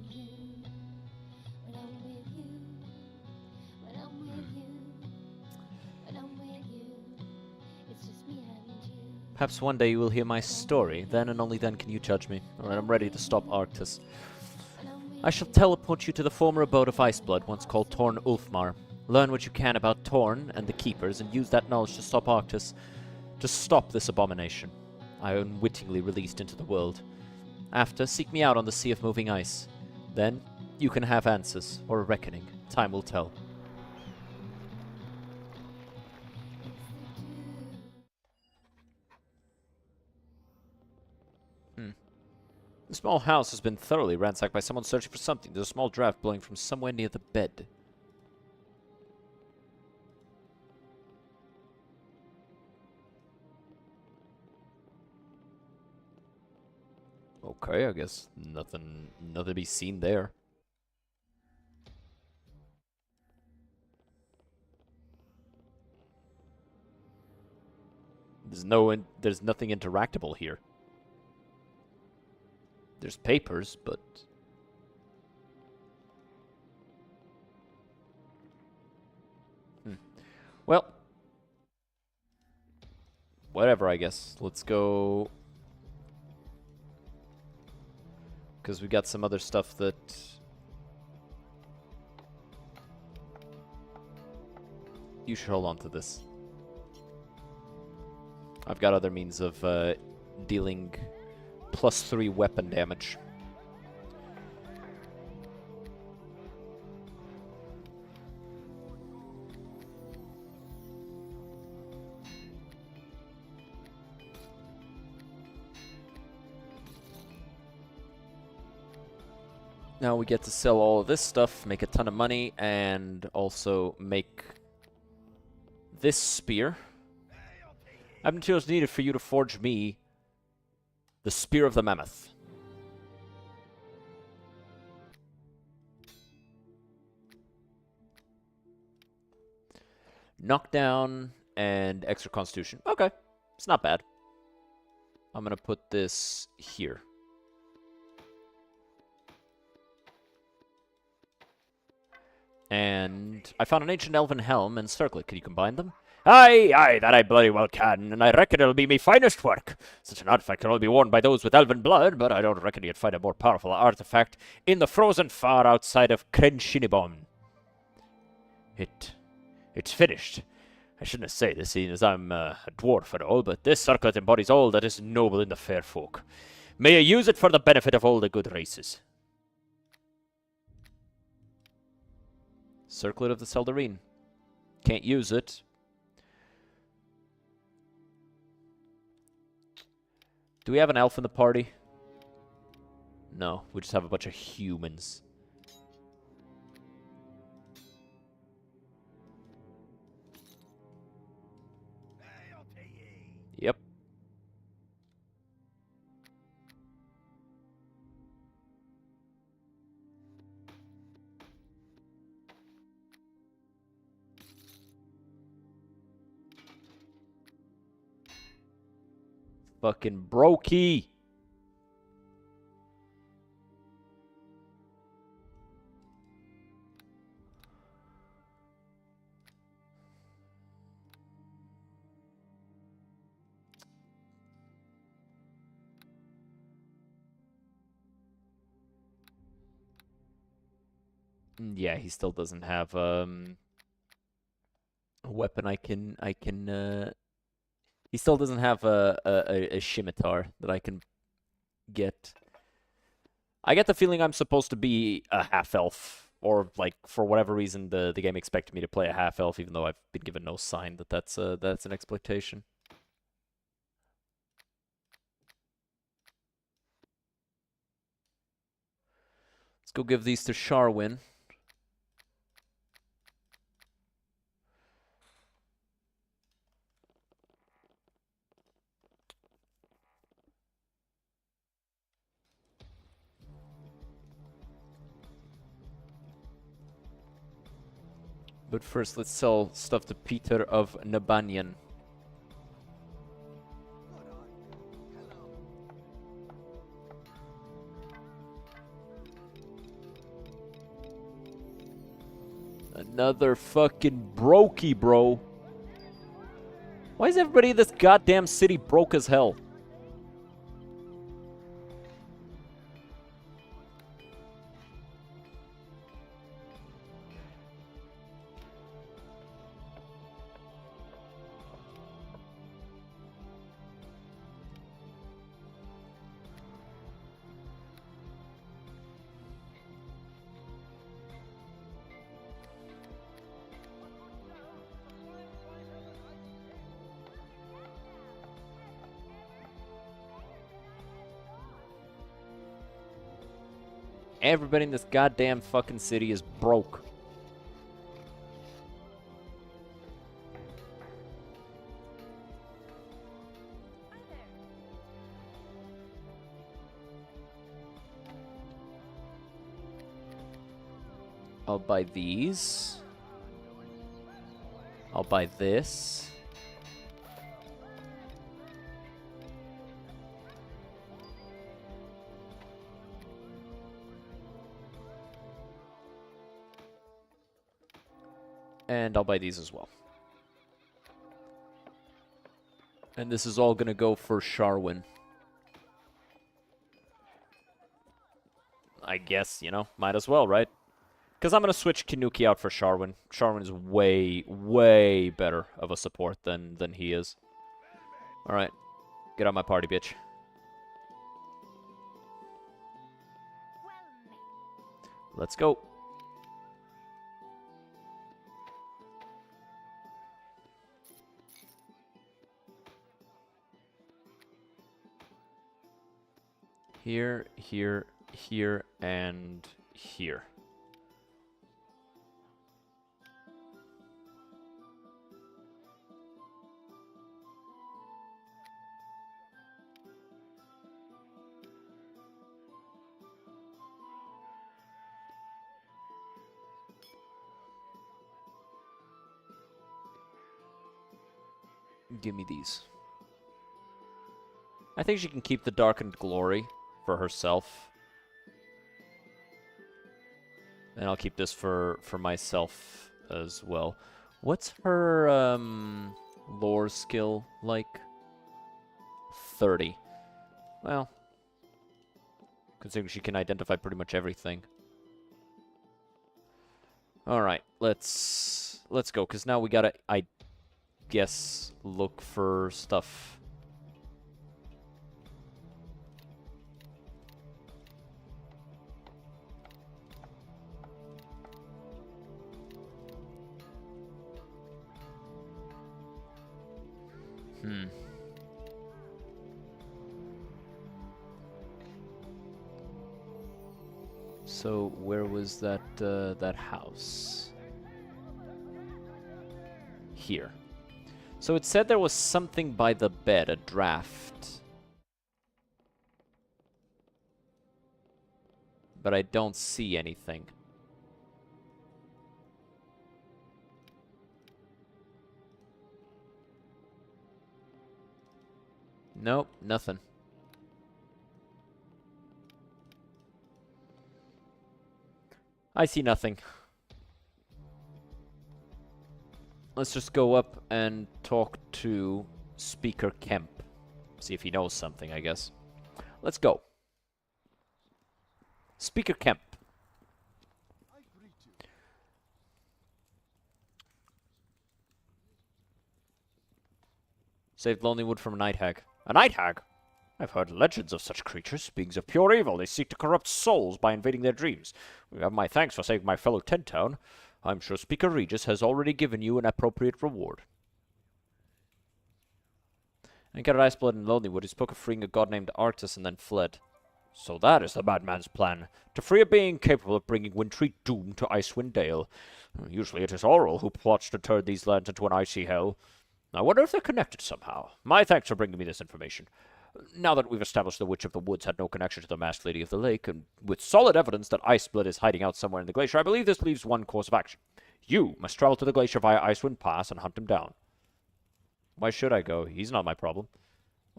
Perhaps one day you will hear my story, then and only then can you judge me. Alright, I'm ready to stop Arctus. I shall teleport you to the former abode of Iceblood, once called Torn Ulfmar. Learn what you can about Torn and the Keepers, and use that knowledge to stop Arctus. To stop this abomination I unwittingly released into the world. After, seek me out on the Sea of Moving Ice. Then, you can have answers, or a reckoning. Time will tell. The small house has been thoroughly ransacked by someone searching for something. There's a small draft blowing from somewhere near the bed. Okay, I guess nothing to be seen there. There's nothing interactable here. There's papers, but well, whatever, I guess. Let's go, because we got some other stuff that you should hold on to this. I've got other means of dealing +3 weapon damage. Now we get to sell all of this stuff, make a ton of money, and also make this spear. I have materials needed for you to forge me the Spear of the Mammoth. Knockdown and extra constitution. Okay, it's not bad. I'm going to put this here. And I found an ancient elven helm and circlet. Can you combine them? Aye, aye, that I bloody well can, and I reckon it'll be me finest work. Such an artifact can only be worn by those with elven blood, but I don't reckon you'd find a more powerful artifact in the frozen far outside of Krenshinibon. It's finished. I shouldn't say this, seeing as I'm a dwarf and all, but this circlet embodies all that is noble in the fair folk. May you use it for the benefit of all the good races. Circlet of the Seldarine. Can't use it. Do we have an elf in the party? No, we just have a bunch of humans. Yep. Fucking brokey. Yeah, he still doesn't have a weapon he still doesn't have a scimitar that I can get. I get the feeling I'm supposed to be a half-elf, or, like, for whatever reason, the game expected me to play a half-elf, even though I've been given no sign that that's an exploitation. Let's go give these to Sharwin. But first, let's sell stuff to Peter of Nabanyan. Another fucking brokey, bro. Why is everybody in this goddamn city broke as hell? Everybody in this goddamn fucking city is broke. I'll buy these. I'll buy this. And I'll buy these as well. And this is all gonna go for Sharwin. I guess, you know, might as well, right? Because I'm gonna switch Kinuki out for Sharwin. Sharwin is way, way better of a support than he is. Alright. Get out my party, bitch. Let's go. Here, here, here, and here. Give me these. I think she can keep the Darkened Glory for herself. And I'll keep this for myself as well. What's her lore skill like? 30. Well, considering she can identify pretty much everything. All right, let's go, because now we gotta, I guess, look for stuff. So where was that that house? Here. So it said there was something by the bed, a draft. But I don't see anything. Nope, nothing. I see nothing. Let's just go up and talk to Speaker Kemp. See if he knows something, I guess. Let's go. Speaker Kemp. Saved Lonelywood from a night hag. A night hag? I've heard legends of such creatures, beings of pure evil. They seek to corrupt souls by invading their dreams. You have my thanks for saving my fellow Tentown. I'm sure Speaker Regis has already given you an appropriate reward. I encountered Iceblood in Lonelywood. He spoke of freeing a god named Arctus and then fled. So that is the madman's plan. To free a being capable of bringing wintry doom to Icewind Dale. Usually it is Auril who plots to turn these lands into an icy hell. I wonder if they're connected somehow. My thanks for bringing me this information. Now that we've established the Witch of the Woods had no connection to the Masked Lady of the Lake, and with solid evidence that Iceblood is hiding out somewhere in the glacier, I believe this leaves one course of action. You must travel to the glacier via Icewind Pass and hunt him down. Why should I go? He's not my problem.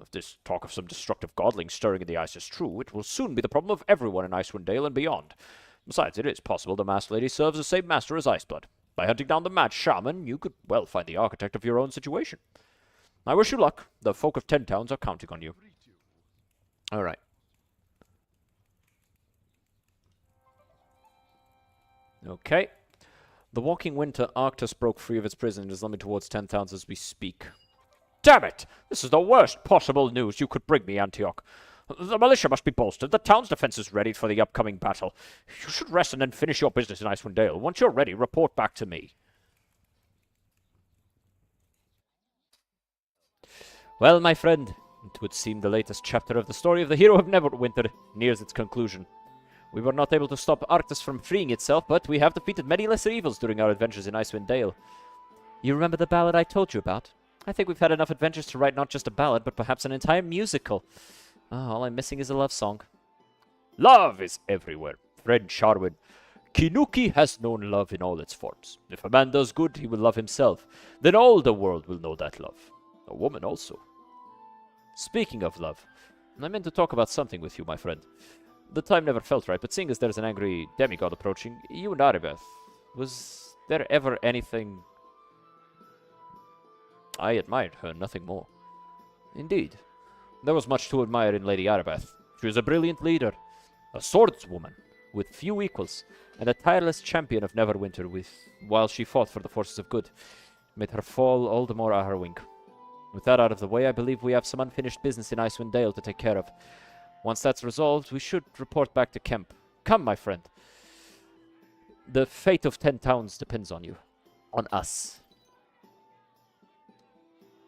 If this talk of some destructive godling stirring in the ice is true, it will soon be the problem of everyone in Icewind Dale and beyond. Besides, it is possible the Masked Lady serves the same master as Iceblood. By hunting down the mad shaman, you could well find the architect of your own situation. I wish you luck. The folk of Tentowns are counting on you. All right. Okay. The Walking Winter Arctus broke free of its prison and is lumbering towards 10,000 as we speak. Damn it! This is the worst possible news you could bring me, Antioch. The militia must be bolstered. The town's defense is ready for the upcoming battle. You should rest and then finish your business in Icewind Dale. Once you're ready, report back to me. Well, my friend, it would seem the latest chapter of the story of the hero of Neverwinter nears its conclusion. We were not able to stop Arctis from freeing itself, but we have defeated many lesser evils during our adventures in Icewind Dale. You remember the ballad I told you about? I think we've had enough adventures to write not just a ballad, but perhaps an entire musical. All I'm missing is a love song. Love is everywhere. Friend Sharwin. Kinuki has known love in all its forms. If a man does good, he will love himself. Then all the world will know that love. A woman also. Speaking of love, I meant to talk about something with you, my friend. The time never felt right, but seeing as there's an angry demigod approaching, you and Aribeth, was there ever anything... I admired her, nothing more. Indeed. There was much to admire in Lady Aribeth. She was a brilliant leader, a swordswoman, with few equals, and a tireless champion of Neverwinter while she fought for the forces of good. Made her fall all the more harrowing. With that out of the way, I believe we have some unfinished business in Icewind Dale to take care of. Once that's resolved, we should report back to Kemp. Come, my friend. The fate of 10 towns depends on you. On us.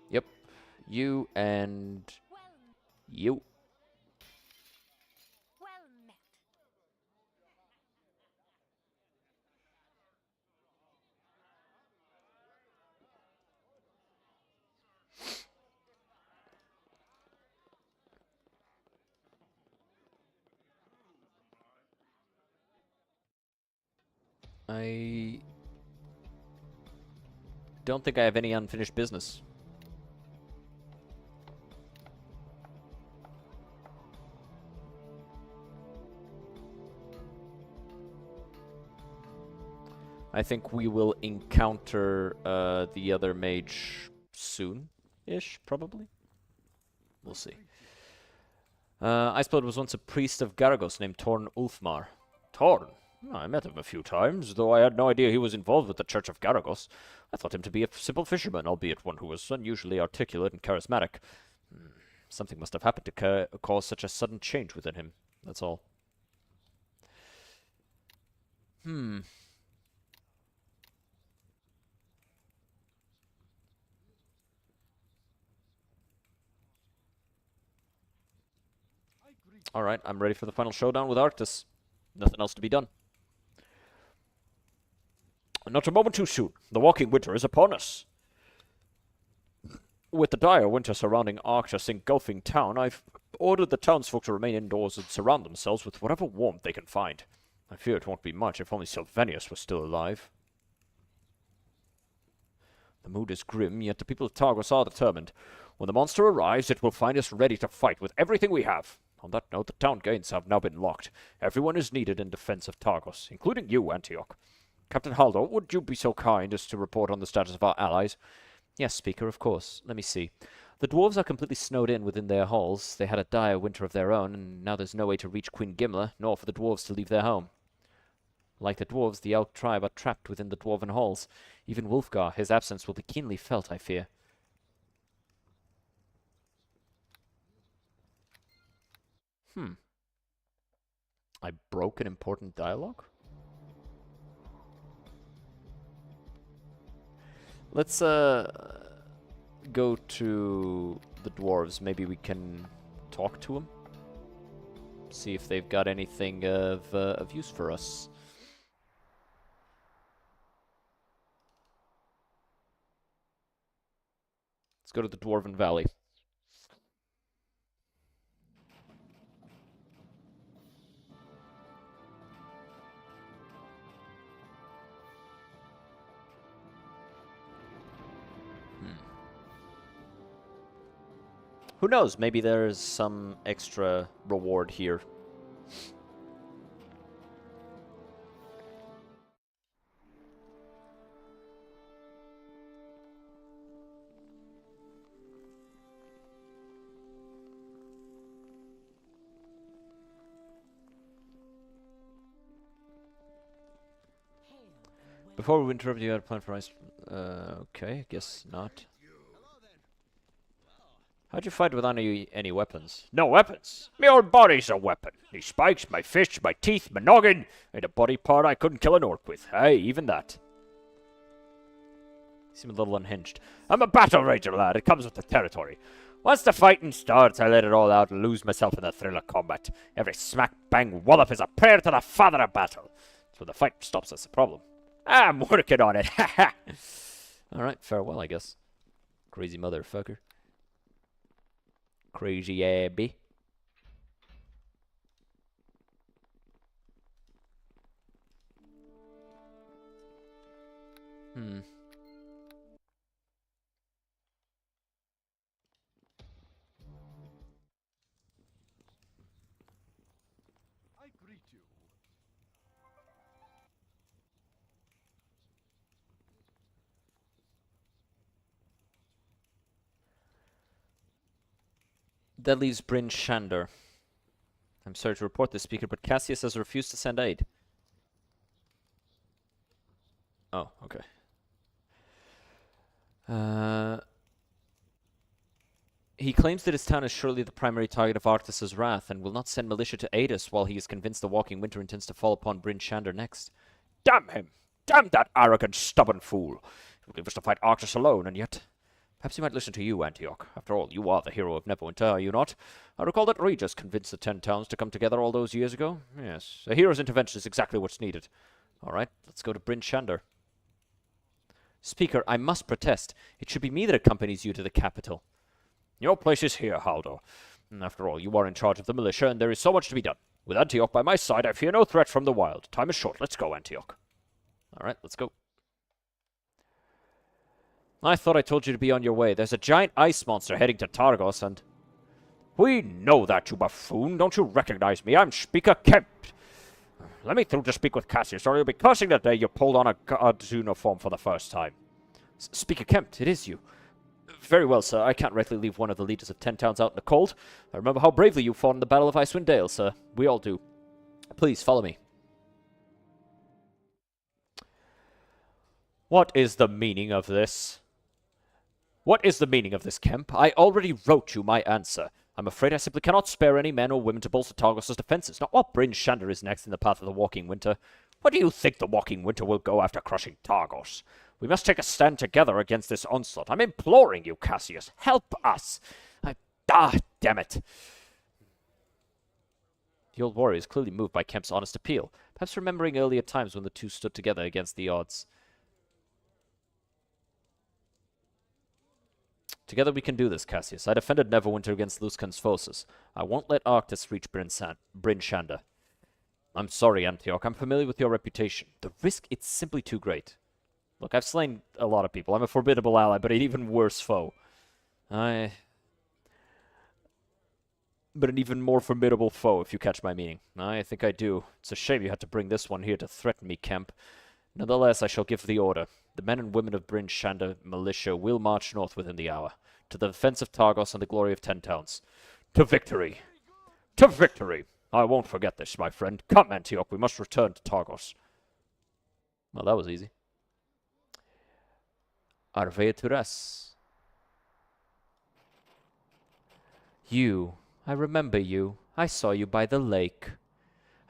Yep. You and... you. Well met. I don't think I have any unfinished business. I think we will encounter the other mage soon-ish, probably. We'll see. Iceblood was once a priest of Garagos named Torn Ulfmar. Torn? I met him a few times, though I had no idea he was involved with the Church of Garagos. I thought him to be a simple fisherman, albeit one who was unusually articulate and charismatic. Something must have happened to cause such a sudden change within him. That's all. Alright, I'm ready for the final showdown with Arctis. Nothing else to be done. Not a moment too soon. The walking winter is upon us. With the dire winter surrounding Arctis engulfing town, I've ordered the townsfolk to remain indoors and surround themselves with whatever warmth they can find. I fear it won't be much if only Sylvanius was still alive. The mood is grim, yet the people of Targos are determined. When the monster arrives, it will find us ready to fight with everything we have. On that note, the town gates have now been locked. Everyone is needed in defense of Targos, including you, Antioch. Captain Haldo, would you be so kind as to report on the status of our allies? Yes, Speaker, of course. Let me see. The dwarves are completely snowed in within their halls. They had a dire winter of their own, and now there's no way to reach Queen Gimla, nor for the dwarves to leave their home. Like the dwarves, the elk tribe are trapped within the dwarven halls. Even Wulfgar, his absence will be keenly felt, I fear. I broke an important dialogue? Let's go to the dwarves. Maybe we can talk to them. See if they've got anything of use for us. Let's go to the Dwarven Valley. Who knows? Maybe there's some extra reward here. Before we interrupt, you had a plan for ice. Okay, guess not. How'd you fight without any weapons? No weapons? My old body's a weapon. Me spikes, my fish, my teeth, my noggin. Ain't a body part I couldn't kill an orc with. Aye, even that. You seem a little unhinged. I'm a battle rager, lad. It comes with the territory. Once the fighting starts, I let it all out and lose myself in the thrill of combat. Every smack, bang, wallop is a prayer to the father of battle. So when the fight stops, that's the problem. I'm working on it. Ha ha. Alright, farewell, I guess. Crazy motherfucker. Crazy Abby. Hmm. I greet you. That leaves Bryn Shander. I'm sorry to report this, speaker, but Cassius has refused to send aid. Oh, okay. He claims that his town is surely the primary target of Arctus's wrath, and will not send militia to aid us while he is convinced the Walking Winter intends to fall upon Bryn Shander next. Damn him! Damn that arrogant, stubborn fool! He will leave us to fight Arctus alone, and yet... Perhaps he might listen to you, Antioch. After all, you are the hero of Neverwinter, are you not? I recall that Regis convinced the 10 towns to come together all those years ago. Yes, a hero's intervention is exactly what's needed. All right, let's go to Bryn Shander. Speaker, I must protest. It should be me that accompanies you to the capital. Your place is here, Haldor. After all, you are in charge of the militia, and there is so much to be done. With Antioch by my side, I fear no threat from the wild. Time is short. Let's go, Antioch. All right, let's go. I thought I told you to be on your way. There's a giant ice monster heading to Targos, and... We know that, you buffoon. Don't you recognize me? I'm Speaker Kemp. Let me through to speak with Cassius, or you'll be cursing the day you pulled on a god's uniform for the first time. Speaker Kemp, it is you. Very well, sir. I can't rightly leave one of the leaders of 10 towns out in the cold. I remember how bravely you fought in the Battle of Icewind Dale, sir. We all do. Please, follow me. What is the meaning of this? What is the meaning of this, Kemp? I already wrote you my answer. I'm afraid I simply cannot spare any men or women to bolster Targos' defenses, not while Bryn Shander is next in the path of the Walking Winter. Where do you think the Walking Winter will go after crushing Targos? We must take a stand together against this onslaught. I'm imploring you, Cassius. Help us! Damn it. The old warrior is clearly moved by Kemp's honest appeal, perhaps remembering earlier times when the two stood together against the odds. Together we can do this, Cassius. I defended Neverwinter against Luskan's forces. I won't let Arctus reach Bryn Shander. I'm sorry, Antioch. I'm familiar with your reputation. The risk, it's simply too great. Look, I've slain a lot of people. I'm a formidable ally, but an even worse foe. But an even more formidable foe, if you catch my meaning. I think I do. It's a shame you had to bring this one here to threaten me, Kemp. Nonetheless, I shall give the order. The men and women of Bryn Shander militia will march north within the hour, to the defense of Targos and the glory of 10 towns. To victory! To victory! I won't forget this, my friend. Come, Antioch, we must return to Targos. Well, that was easy. Arveturas. You. I remember you. I saw you by the lake.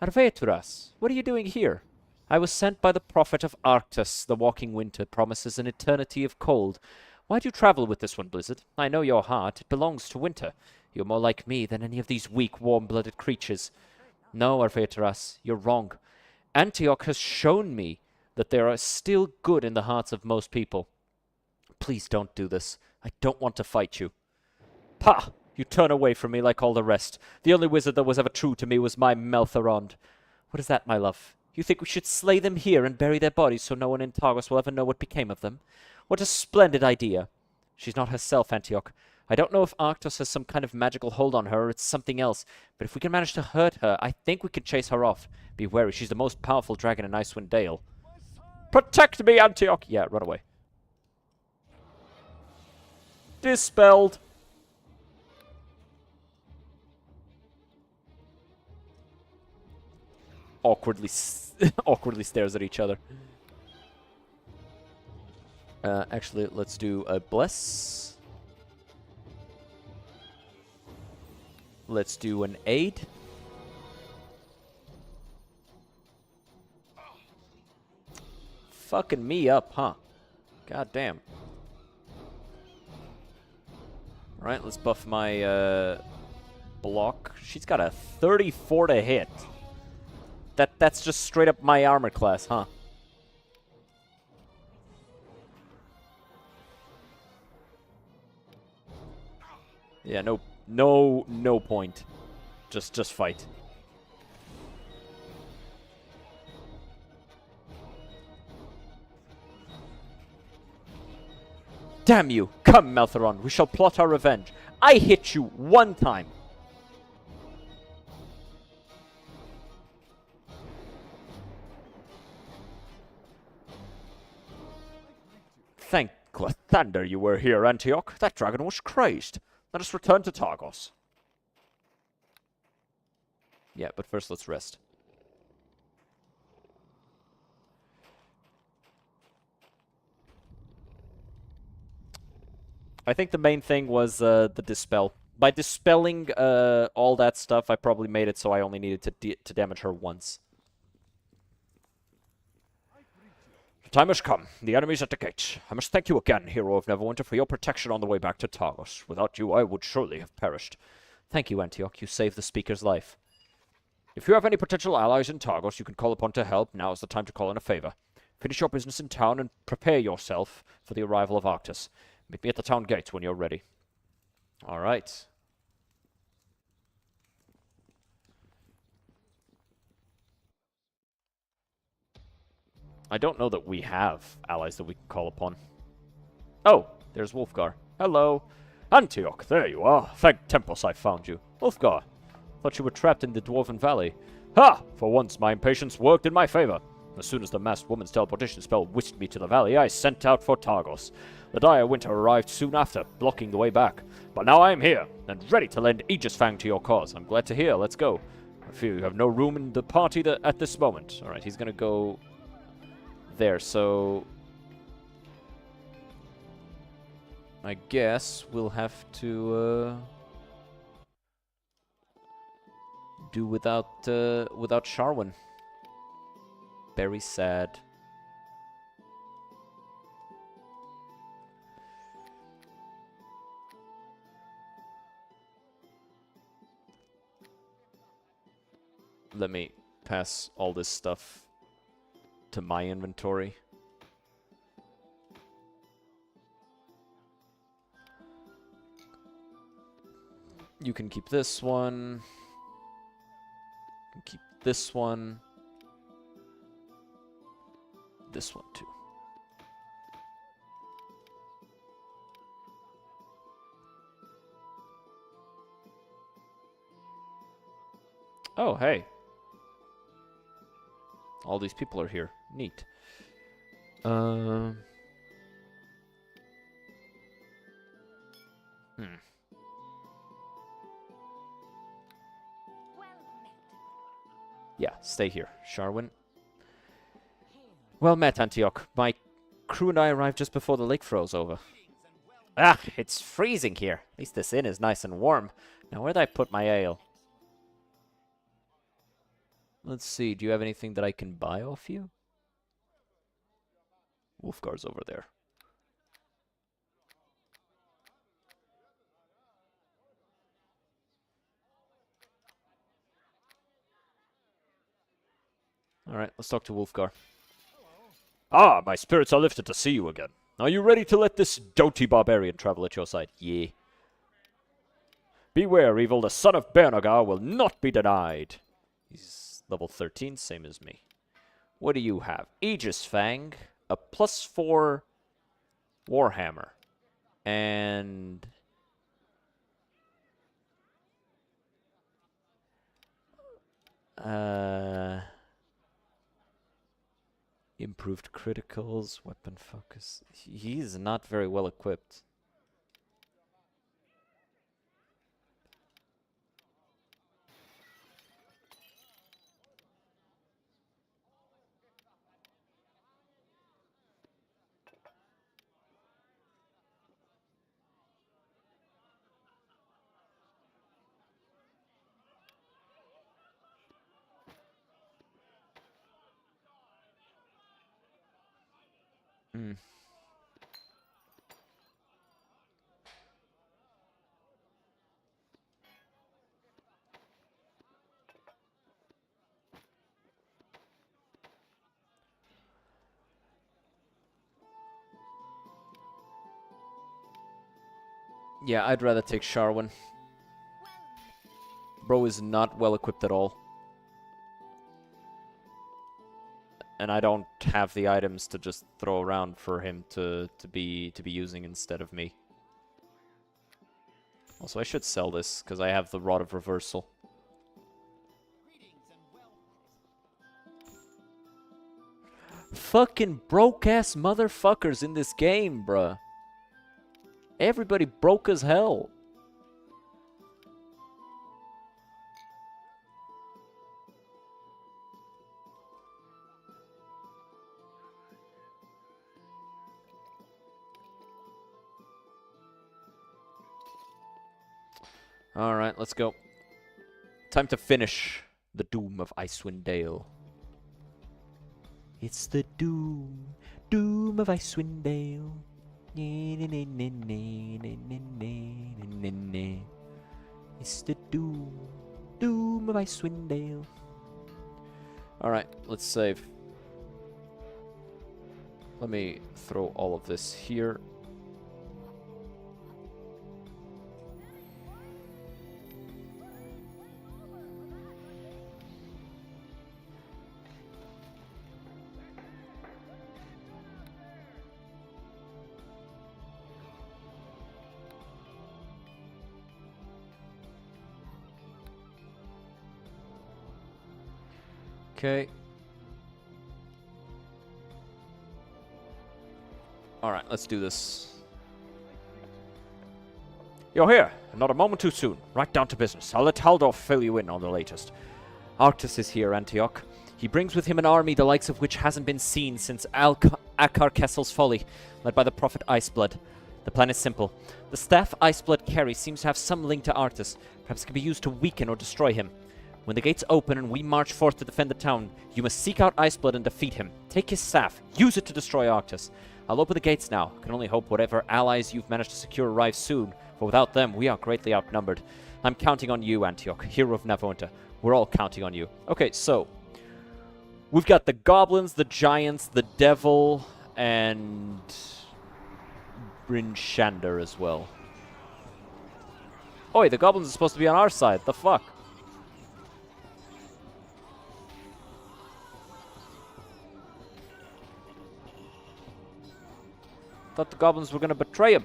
Arveturas, what are you doing here? I was sent by the prophet of Arctus. The Walking Winter promises an eternity of cold. Why'd you travel with this one, Blizzard? I know your heart. It belongs to winter. You're more like me than any of these weak, warm-blooded creatures. No, Arveteras, you're wrong. Antioch has shown me that there are still good in the hearts of most people. Please don't do this. I don't want to fight you. Pah! You turn away from me like all the rest. The only wizard that was ever true to me was my Melthorond. What is that, my love? You think we should slay them here and bury their bodies so no one in Targos will ever know what became of them? What a splendid idea. She's not herself, Antioch. I don't know if Arctos has some kind of magical hold on her or it's something else, but if we can manage to hurt her, I think we can chase her off. Be wary, she's the most powerful dragon in Icewind Dale. Protect me, Antioch! Yeah, run away. Dispelled. Awkwardly stares at each other. Actually, let's do a bless. Let's do an aid. Fucking me up, huh? God damn. Alright, let's buff my block. She's got a 34 to hit. That's just straight up my armor class, huh? Yeah, no point. Just fight. Damn you! Come, Maltheron, we shall plot our revenge. I hit you one time. Thank Clathander you were here, Antioch. That dragon was crazed. Let us return to Targos. Yeah, but first let's rest. I think the main thing was the dispel. By dispelling all that stuff, I probably made it so I only needed to damage her once. The time has come. The enemy's at the gate. I must thank you again, hero of Neverwinter, for your protection on the way back to Targos. Without you, I would surely have perished. Thank you, Antioch. You saved the speaker's life. If you have any potential allies in Targos you can call upon to help, now is the time to call in a favor. Finish your business in town and prepare yourself for the arrival of Arctus. Meet me at the town gates when you're ready. Alright. I don't know that we have allies that we can call upon. Oh, there's Wolfgar. Hello. Antioch, there you are. Thank Tempos I found you. Ulfgar, thought you were trapped in the Dwarven Valley. Ha! For once my impatience worked in my favor. As soon as the masked woman's teleportation spell whisked me to the valley, I sent out for Targos. The dire winter arrived soon after, blocking the way back. But now I am here, and ready to lend Aegis Fang to your cause. I'm glad to hear. Let's go. I fear you have no room in the party at this moment. Alright, he's gonna go there, so I guess we'll have to do without Sharwin. Very sad. Let me pass all this stuff to my inventory. You can keep this one. You can keep this one. This one too. Oh, hey. All these people are here. Neat. Hmm. Yeah, stay here, Sharwin. Well met, Antioch. My crew and I arrived just before the lake froze over. Ah, it's freezing here. At least this inn is nice and warm. Now, where'd I put my ale? Let's see, do you have anything that I can buy off you? Wolfgar's over there. Alright, let's talk to Wolfgar. Ah, my spirits are lifted to see you again. Are you ready to let this doughty barbarian travel at your side? Yeah. Beware, evil, the son of Bernagar will not be denied. He's level 13, same as me. What do you have? Aegis Fang, a +4 Warhammer, and improved criticals, weapon focus. He's not very well equipped. Yeah, I'd rather take Sharwin. Bro is not well equipped at all. And I don't have the items to just throw around for him to be using instead of me. Also, I should sell this, because I have the Rod of Reversal. Fucking broke-ass motherfuckers in this game, bruh. Everybody broke as hell. Alright, let's go. Time to finish the doom of Icewind Dale. It's the doom of Icewind Dale. It's the doom of Icewind Dale. Alright, let's save. Let me throw all of this here. Okay. Alright, let's do this. You're here. Not a moment too soon. Right down to business. I'll let Haldorf fill you in on the latest. Arctus is here, Antioch. He brings with him an army the likes of which hasn't been seen since Akar Kessel's folly, led by the prophet Iceblood. The plan is simple. The staff Iceblood carries seems to have some link to Arctus. Perhaps it can be used to weaken or destroy him. When the gates open and we march forth to defend the town, you must seek out Iceblood and defeat him. Take his staff. Use it to destroy Arctus. I'll open the gates now. Can only hope whatever allies you've managed to secure arrive soon, for without them, we are greatly outnumbered. I'm counting on you, Antioch, hero of Neverwinter. We're all counting on you. Okay, so we've got the goblins, the giants, the devil, and Bryn Shander as well. Oi, the goblins are supposed to be on our side. The fuck? Thought the goblins were gonna betray him.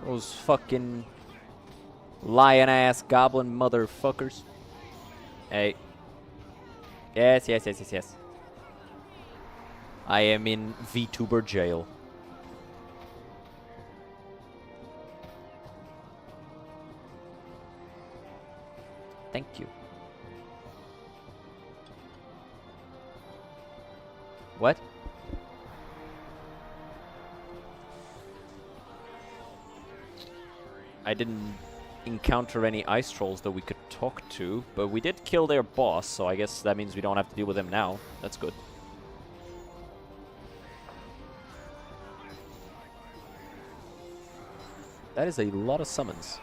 Those fucking lion-ass goblin motherfuckers. Hey. Yes, yes, yes, yes, yes. I am in VTuber jail. Thank you. What? I didn't encounter any ice trolls that we could talk to, but we did kill their boss, so I guess that means we don't have to deal with him now. That's good. That is a lot of summons.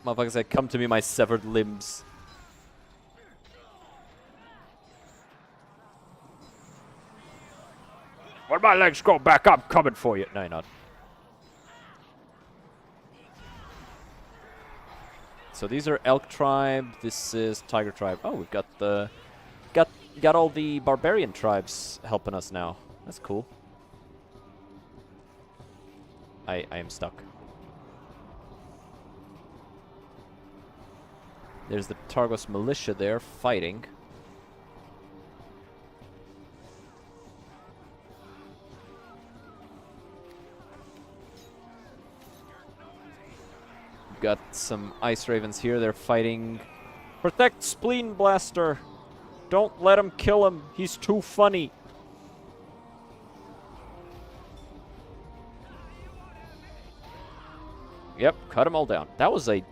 Motherfuckers said, come to me, my severed limbs. When my legs go back, I'm coming for you. No, you're not. So these are Elk Tribe. This is Tiger Tribe. Oh, we've got the got all the barbarian tribes helping us now. That's cool. I am stuck. There's the Targos militia there fighting. Got some ice ravens here. They're fighting. Protect Spleen Blaster. Don't let him kill him. He's too funny. Yep, cut them all down. That was a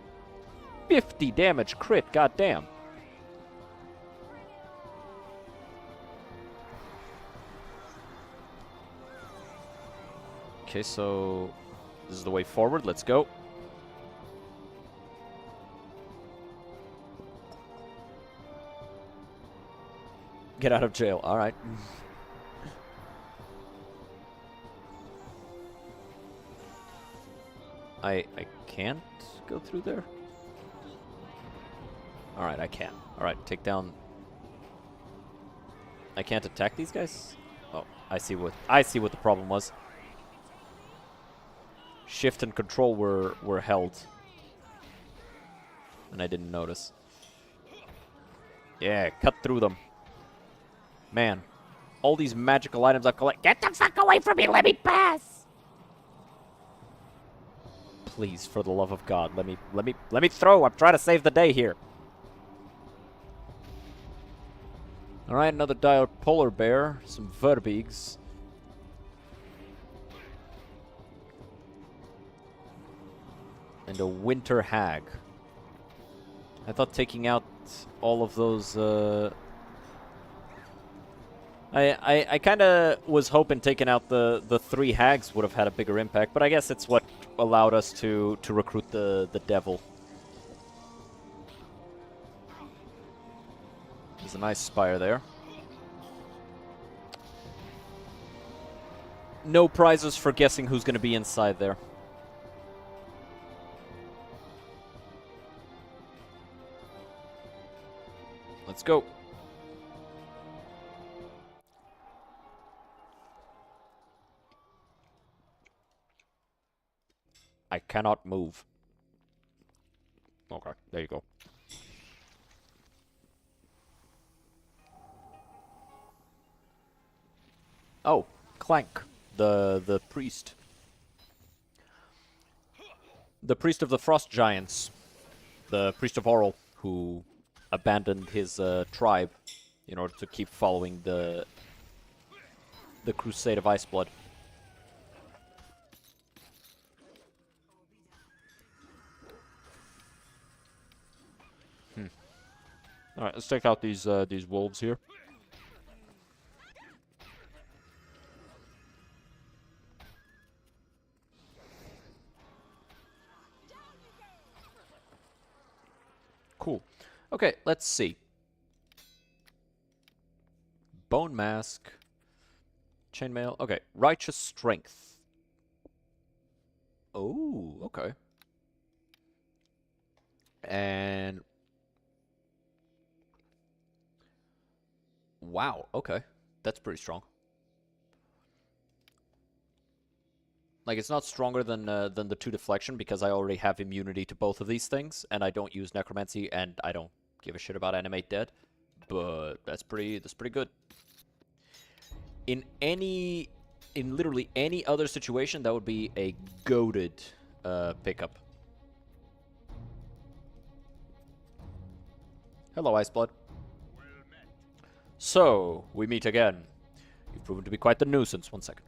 50 damage crit. Goddamn. Okay, so this is the way forward. Let's go. Get out of jail. All right. I can't go through there. All right, I can. All right, take down. I can't attack these guys. Oh, I see what the problem was. Shift and control were held, and I didn't notice. Yeah, cut through them. Man, all these magical items I've collected. Get the fuck away from me! Let me pass! Please, for the love of God, let me through. I'm trying to save the day here. All right, another dire polar bear, some verbigs. And a winter hag. I thought taking out all of those, I kind of was hoping taking out the 3 hags would have had a bigger impact, but I guess it's what allowed us to recruit the devil. There's a nice spire there. No prizes for guessing who's going to be inside there. Let's go. I cannot move. Okay, there you go. Oh, Clank, the priest. The priest of the Frost Giants. The priest of Oral, who abandoned his tribe in order to keep following the crusade of Iceblood. All right, let's take out these wolves here. Cool. Okay, let's see. Bone mask. Chainmail. Okay, righteous strength. Oh, okay. And wow, okay. That's pretty strong. Like, it's not stronger than the 2 deflection because I already have immunity to both of these things, and I don't use necromancy, and I don't give a shit about animate dead. But that's pretty good. In literally any other situation, that would be a goated pickup. Hello, Iceblood. So, we meet again. You've proven to be quite the nuisance. 1 second.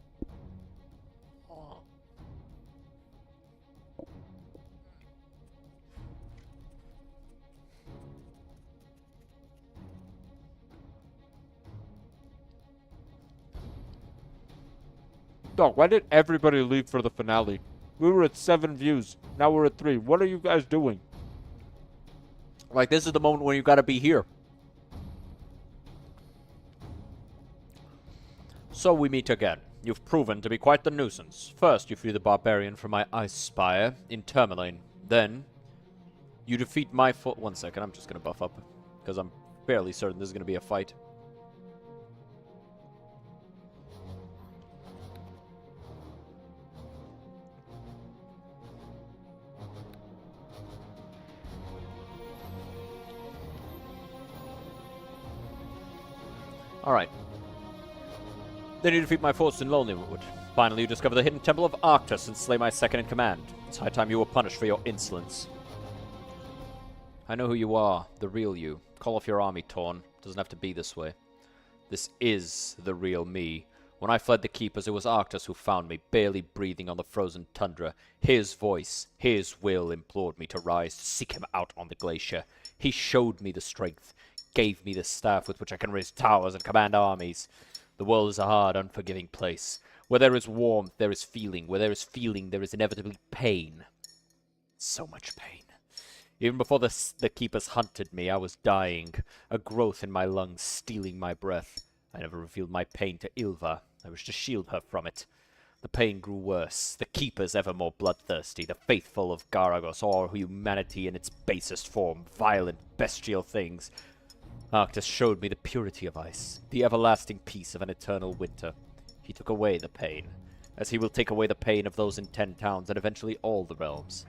Dog, why did everybody leave for the finale? We were at 7 views. Now we're at 3. What are you guys doing? Like, this is the moment when you gotta be here. So we meet again. You've proven to be quite the nuisance. First, you free the barbarian from my ice spire in Tourmaline. Then, you defeat my 1 second, I'm just gonna buff up. Because I'm fairly certain this is gonna be a fight. Alright. Then you defeat my force in Lonelywood. Finally, you discover the hidden temple of Arctus and slay my second in command. It's high time you were punished for your insolence. I know who you are, the real you. Call off your army, Torn. Doesn't have to be this way. This is the real me. When I fled the Keepers, it was Arctus who found me, barely breathing on the frozen tundra. His voice, his will implored me to rise, to seek him out on the glacier. He showed me the strength, gave me the staff with which I can raise towers and command armies. The world is a hard, unforgiving place. Where there is warmth, there is feeling. Where there is feeling, there is inevitably pain. So much pain. Even before the keepers hunted me, I was dying, a growth in my lungs stealing my breath. I never revealed my pain to Ilva. I wished to shield her from it. The pain grew worse, the keepers ever more bloodthirsty, the faithful of Garagos, all humanity in its basest form, violent, bestial things. Arctus showed me the purity of ice, the everlasting peace of an eternal winter. He took away the pain, as he will take away the pain of those in 10 towns and eventually all the realms.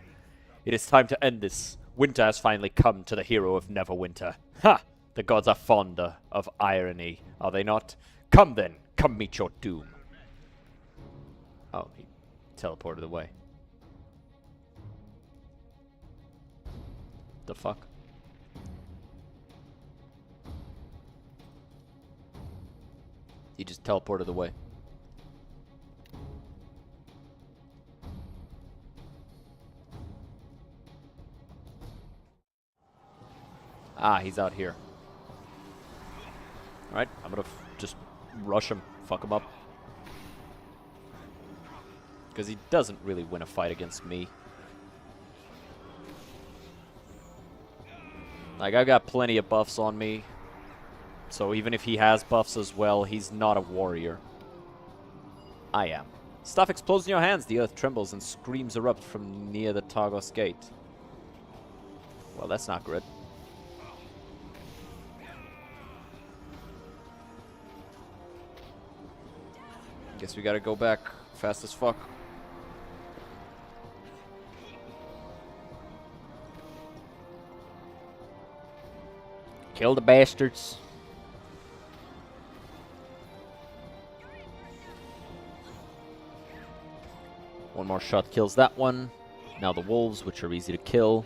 It is time to end this. Winter has finally come to the hero of Neverwinter. Ha! The gods are fonder of irony, are they not? Come then, come meet your doom. Oh, he teleported away. The fuck? He just teleported away. Ah, he's out here. Alright, I'm gonna just rush him, fuck him up. Because he doesn't really win a fight against me. Like, I got plenty of buffs on me. So even if he has buffs as well, he's not a warrior. I am. Stuff explodes in your hands. The earth trembles and screams erupt from near the Targos gate. Well, that's not good. Guess we gotta go back fast as fuck. Kill the bastards. One more shot kills that one. Now the wolves, which are easy to kill.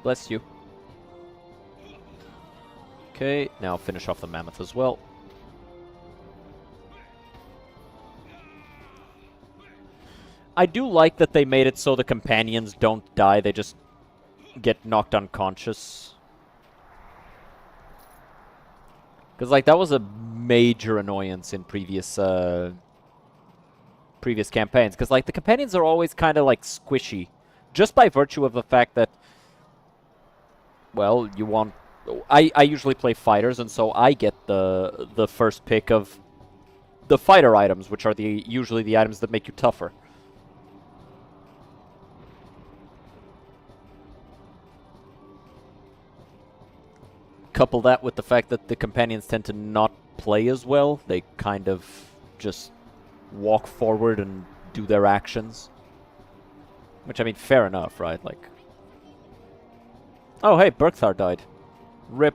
Bless you. Okay, now finish off the mammoth as well. I do like that they made it so the companions don't die, they just get knocked unconscious. Because, like, that was a major annoyance in previous campaigns. Because, like, the companions are always kind of, like, squishy. Just by virtue of the fact that, well, you want... I usually play fighters, and so I get the first pick of the fighter items, which are usually the items that make you tougher. Couple that with the fact that the companions tend to not play as well. They kind of just walk forward and do their actions. Which, I mean, fair enough, right? Like... Oh, hey, Berkthar died. RIP.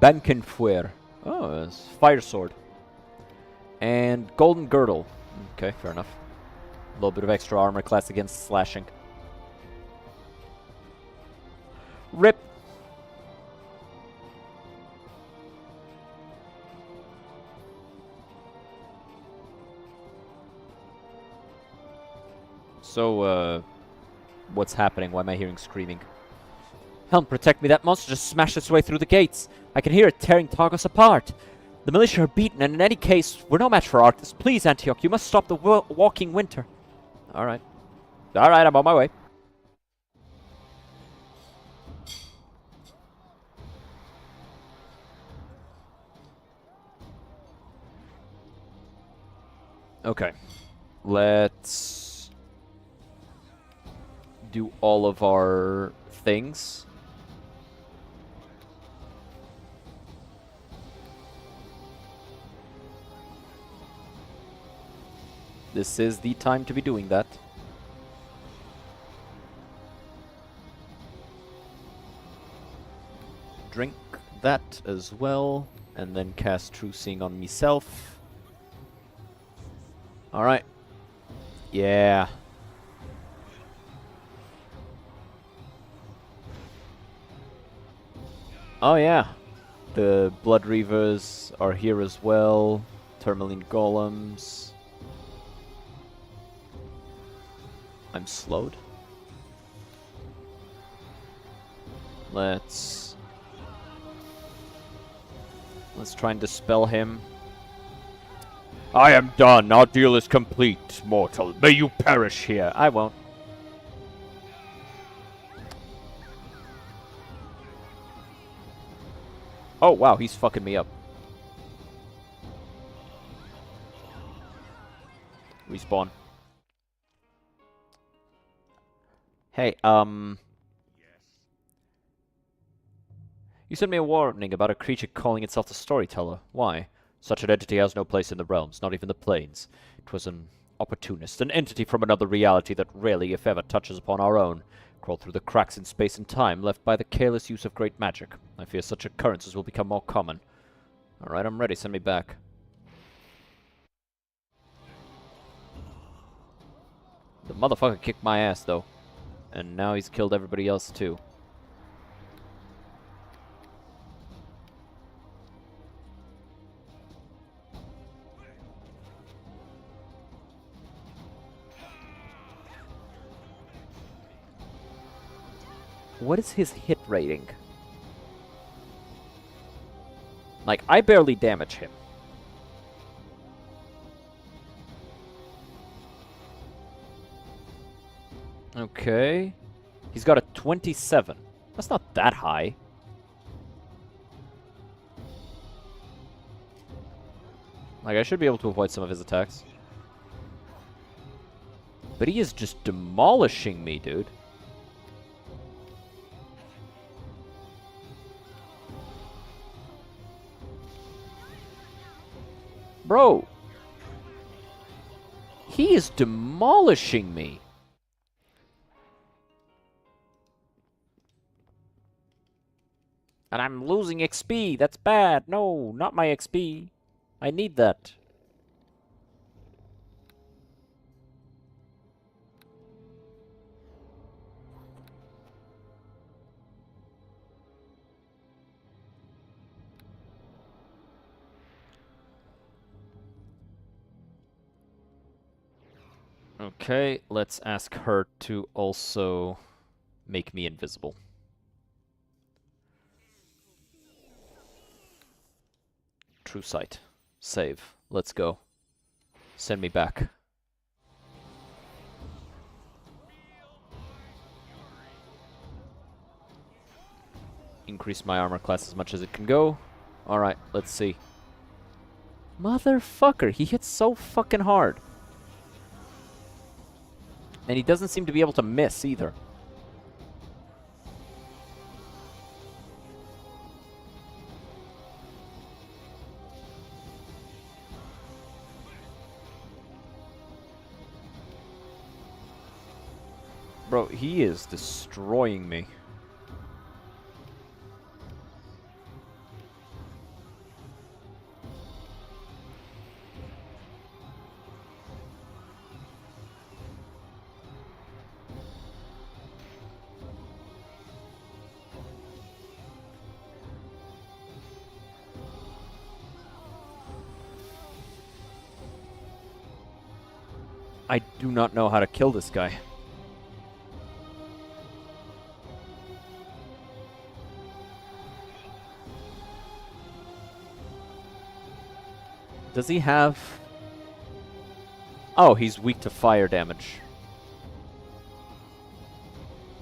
Bankenfuer. Oh, it's fire sword. And golden girdle. Okay, fair enough. A little bit of extra armor class against slashing. RIP. So, what's happening? Why am I hearing screaming? Helm, protect me. That monster just smashed its way through the gates. I can hear it tearing Targos apart. The militia are beaten, and in any case, we're no match for Arctus. Please, Antioch, you must stop the walking winter. Alright. Alright, I'm on my way. Okay. Let's do all of our things. This is the time to be doing that. Drink that as well, and then cast True Seeing on myself. Alright. Yeah. Oh yeah. The Blood Reavers are here as well. Tourmaline Golems. I'm slowed. Let's Let's try and dispel him. I am done. Our deal is complete, mortal. May you perish here. I won't. Oh, wow, he's fucking me up. Respawn. Hey, you sent me a warning about a creature calling itself the Storyteller. Why? Such an entity has no place in the realms, not even the planes. It was an opportunist, an entity from another reality that rarely, if ever, touches upon our own. Crawled through the cracks in space and time, left by the careless use of great magic. I fear such occurrences will become more common. Alright, I'm ready. Send me back. The motherfucker kicked my ass, though. And now he's killed everybody else, too. What is his hit rating? Like, I barely damage him. Okay. He's got a 27. That's not that high. Like, I should be able to avoid some of his attacks. But he is just demolishing me, dude. Bro. He is demolishing me. And I'm losing XP. That's bad. No, not my XP. I need that. Okay, let's ask her to also make me invisible. True sight. Save. Let's go. Send me back. Increase my armor class as much as it can go. Alright, let's see. Motherfucker, he hits so fucking hard. And he doesn't seem to be able to miss either. Bro, he is destroying me. I do not know how to kill this guy. Does he have... Oh, he's weak to fire damage.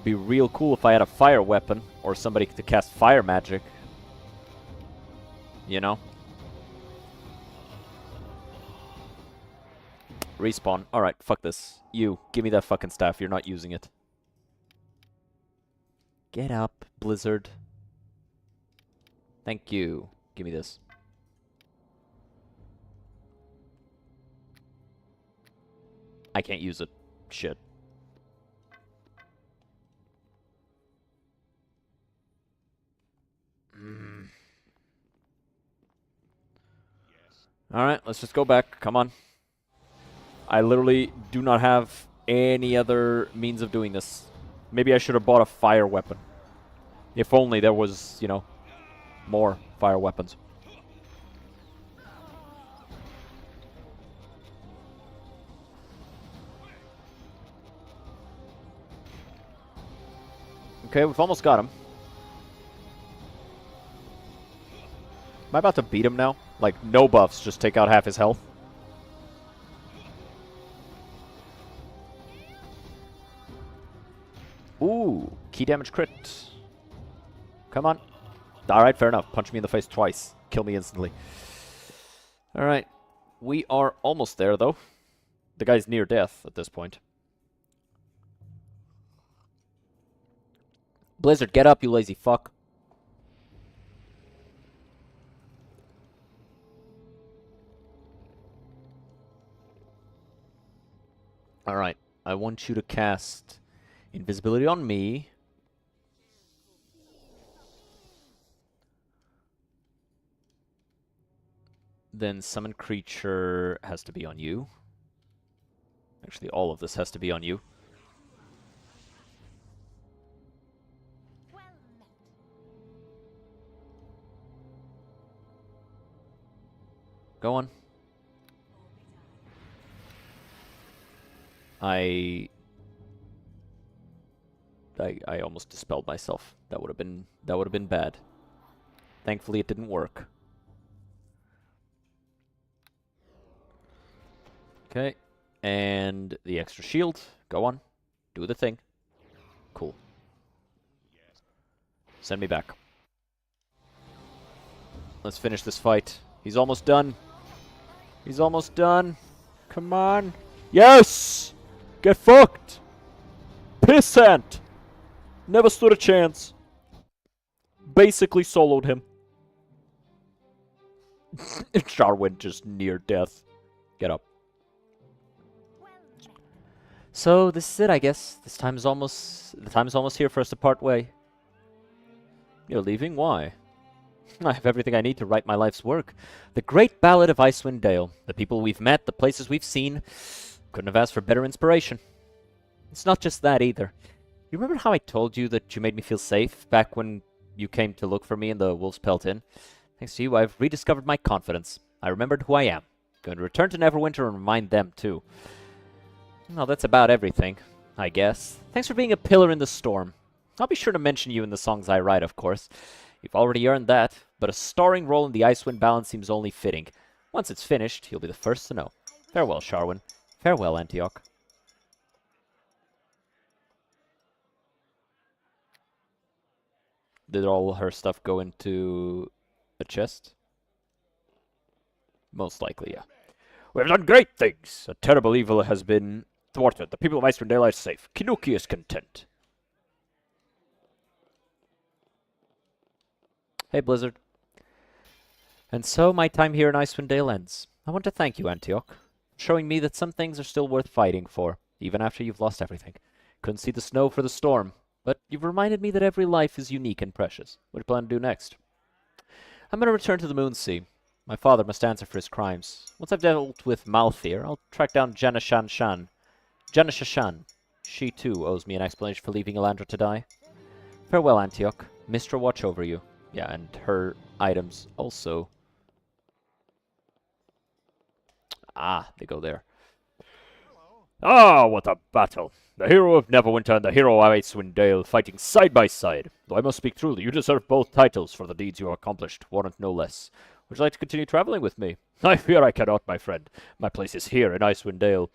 Be real cool if I had a fire weapon or somebody to cast fire magic. You know? Respawn. Alright, fuck this. You, give me that fucking staff. You're not using it. Get up, Blizzard. Thank you. Give me this. I can't use it. Shit. Alright, let's just go back. Come on. I literally do not have any other means of doing this. Maybe I should have bought a fire weapon. If only there was, you know, more fire weapons. Okay, we've almost got him. I about to beat him now? Like, no buffs, just take out half his health. Ooh, key damage crit. Come on. Alright, fair enough. Punch me in the face twice. Kill me instantly. Alright. We are almost there, though. The guy's near death at this point. Blizzard, get up, you lazy fuck. Alright. I want you to cast invisibility on me. Then summon creature has to be on you. Actually, all of this has to be on you. Go on. I almost dispelled myself. That would have been bad. Thankfully it didn't work. Okay. And the extra shield. Go on. Do the thing. Cool. Send me back. Let's finish this fight. He's almost done. He's almost done. Come on. Yes! Get fucked! Pissant! Never stood a chance. Basically soloed him. Icewind just near death. Get up. So this is it, I guess. The time is almost here for us to part way. You're leaving? Why? I have everything I need to write my life's work. The great ballad of Icewind Dale. The people we've met, the places we've seen. Couldn't have asked for better inspiration. It's not just that either. You remember how I told you that you made me feel safe back when you came to look for me in the Wolf's Pelt Inn? Thanks to you, I've rediscovered my confidence. I remembered who I am. Going to return to Neverwinter and remind them too. Well, that's about everything, I guess. Thanks for being a pillar in the storm. I'll be sure to mention you in the songs I write, of course. You've already earned that, but a starring role in the Icewind balance seems only fitting. Once it's finished, you'll be the first to know. Farewell, Sharwin. Farewell, Antioch. Did all her stuff go into a chest? Most likely, yeah. We have done great things. A terrible evil has been thwarted. The people of Icewind Dale are safe. Kinuki is content. Hey, Blizzard. And so my time here in Icewind Dale ends. I want to thank you, Antioch, showing me that some things are still worth fighting for, even after you've lost everything. Couldn't see the snow for the storm, but you've reminded me that every life is unique and precious. What do you plan to do next? I'm going to return to the Moonsea. My father must answer for his crimes. Once I've dealt with Malthir, I'll track down Janashashan. She, too, owes me an explanation for leaving Elandra to die. Farewell, Antioch. Mistra watch over you. Yeah, and her items also. Ah, they go there. Ah, what a battle! The hero of Neverwinter and the hero of Icewind Dale fighting side by side. Though I must speak truly, you deserve both titles for the deeds you have accomplished, warrant no less. Would you like to continue traveling with me? I fear I cannot, my friend. My place is here in Icewind Dale.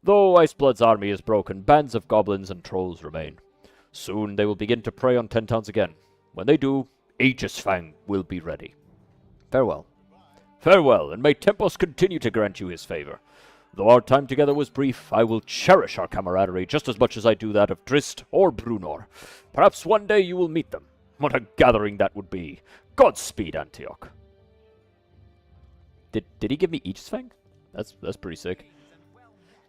Though Iceblood's army is broken, bands of goblins and trolls remain. Soon they will begin to prey on 10 towns again. When they do, Aegisfang will be ready. Farewell. Farewell, and may Tempos continue to grant you his favor. Though our time together was brief, I will cherish our camaraderie just as much as I do that of Drist or Brunor. Perhaps one day you will meet them. What a gathering that would be. Godspeed, Antioch. Did he give me Aegisfang? That's pretty sick.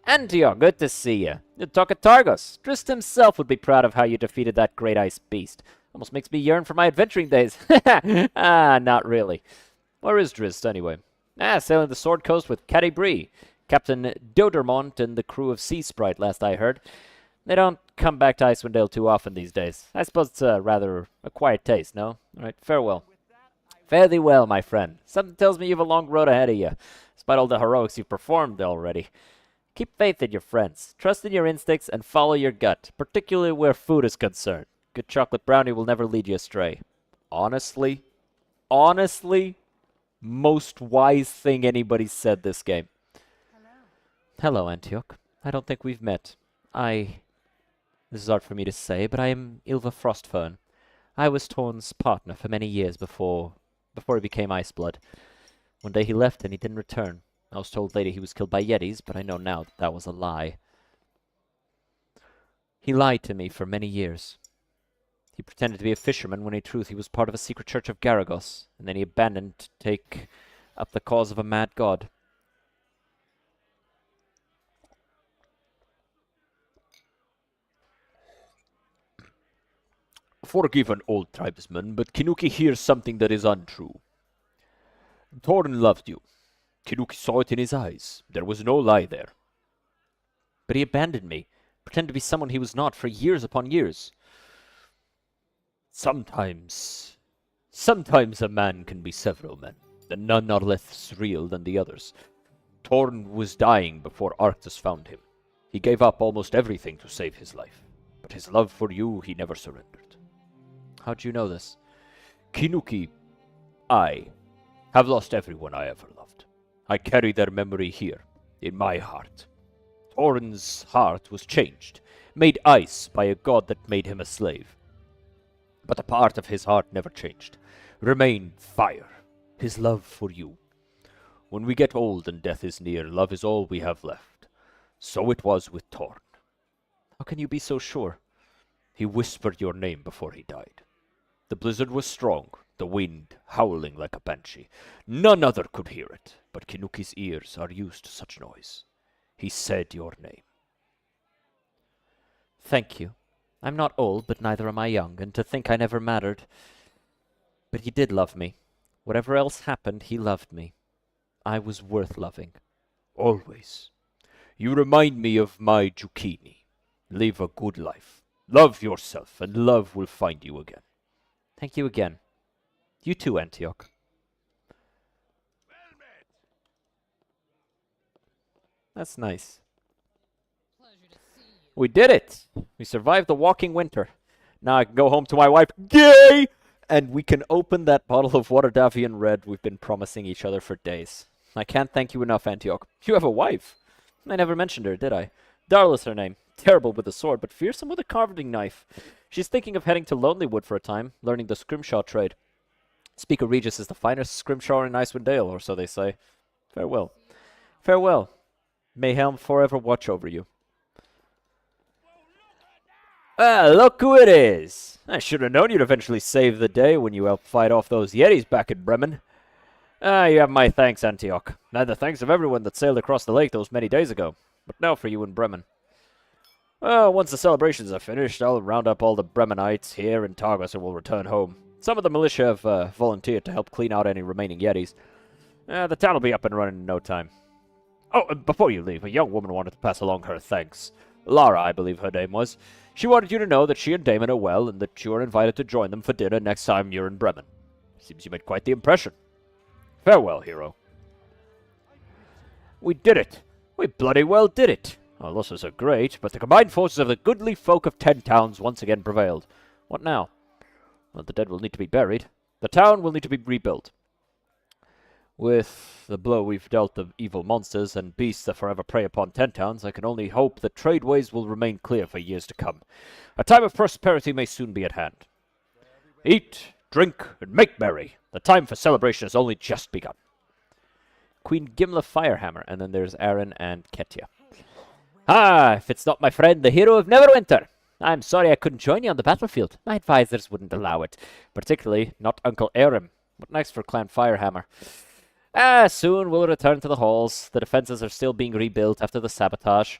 Antioch, good to see you. You talk at Targos. Drist himself would be proud of how you defeated that great ice beast. Almost makes me yearn for my adventuring days. Ah, not really. Where is Drist, anyway? Ah, sailing the Sword Coast with Caddy Bree. Captain Dodermont and the crew of Sea Sprite, last I heard. They don't come back to Icewind Dale too often these days. I suppose it's rather a quiet taste, no? All right, farewell. Fare thee well, my friend. Something tells me you've a long road ahead of you, despite all the heroics you've performed already. Keep faith in your friends, trust in your instincts, and follow your gut, particularly where food is concerned. Good chocolate brownie will never lead you astray. Honestly? Honestly? Most wise thing anybody said this game. Hello. Hello, Antioch. I don't think we've met. This is hard for me to say, but I am Ylva Frostfern. I was Torn's partner for many years before he became Iceblood. One day he left and he didn't return. I was told later he was killed by Yetis, but I know now that that was a lie. He lied to me for many years. He pretended to be a fisherman when in truth he was part of a secret church of Garagos, and then he abandoned to take up the cause of a mad god. Forgive an old tribesman, but Kinuki hears something that is untrue. Torn loved you. Kinuki saw it in his eyes. There was no lie there. But he abandoned me, pretended to be someone he was not for years upon years. Sometimes a man can be several men, and none are less real than the others. Torn was dying before Arctus found him. He gave up almost everything to save his life, but his love for you he never surrendered. How'd you know this? Kinuki, I have lost everyone I ever loved. I carry their memory here, in my heart. Torn's heart was changed, made ice by a god that made him a slave. But a part of his heart never changed, remained fire, his love for you. When we get old and death is near, love is all we have left. So it was with Torn. How can you be so sure? He whispered your name before he died. The blizzard was strong, the wind howling like a banshee. None other could hear it, but Kinuki's ears are used to such noise. He said your name. Thank you. I'm not old, but neither am I young, and to think I never mattered. But he did love me. Whatever else happened, he loved me. I was worth loving. Always. You remind me of my Jukini. Live a good life. Love yourself, and love will find you again. Thank you again. You too, Antioch. That's nice. We did it! We survived the walking winter. Now I can go home to my wife, gay! And we can open that bottle of Waterdavian Red we've been promising each other for days. I can't thank you enough, Antioch. You have a wife. I never mentioned her, did I? Darla's her name. Terrible with a sword, but fearsome with a carving knife. She's thinking of heading to Lonelywood for a time, learning the scrimshaw trade. Speaker Regis is the finest scrimshaw in Icewind Dale, or so they say. Farewell. Farewell. May Helm forever watch over you. Ah, look who it is! I should have known you'd eventually save the day when you helped fight off those Yetis back in Bremen. Ah, you have my thanks, Antioch. And the thanks of everyone that sailed across the lake those many days ago. But now for you in Bremen. Well, once the celebrations are finished, I'll round up all the Bremenites here in Targos and we'll return home. Some of the militia have volunteered to help clean out any remaining Yetis. The town will be up and running in no time. Oh, and before you leave, a young woman wanted to pass along her thanks. Lara, I believe her name was. She wanted you to know that she and Damon are well, and that you are invited to join them for dinner next time you're in Bremen. Seems you made quite the impression. Farewell, hero. We did it! We bloody well did it! Our losses are great, but the combined forces of the goodly folk of 10 towns once again prevailed. What now? Well, the dead will need to be buried. The town will need to be rebuilt. With the blow we've dealt the evil monsters and beasts that forever prey upon 10 towns, I can only hope that tradeways will remain clear for years to come. A time of prosperity may soon be at hand. Eat, drink, and make merry. The time for celebration has only just begun. Queen Gimla Firehammer, and then there's Aaron and Ketya. Ah, if it's not my friend, the hero of Neverwinter. I'm sorry I couldn't join you on the battlefield. My advisors wouldn't allow it. Particularly not Uncle Aram. What next for Clan Firehammer? Soon we'll return to the halls. The defenses are still being rebuilt after the sabotage.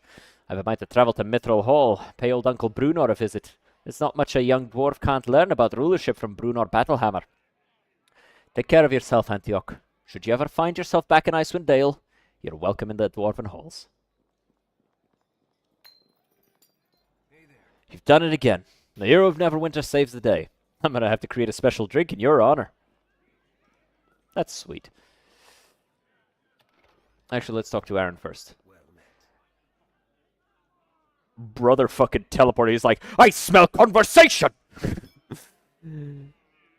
I've a mind to travel to Mithril Hall, pay old Uncle Brunor a visit. It's not much a young dwarf can't learn about rulership from Brunor Battlehammer. Take care of yourself, Antioch. Should you ever find yourself back in Icewind Dale, you're welcome in the dwarven halls. You've done it again. The hero of Neverwinter saves the day. I'm gonna have to create a special drink in your honor. That's sweet. Actually, let's talk to Aaron first. Brother fucking teleporter. He's like, I smell conversation!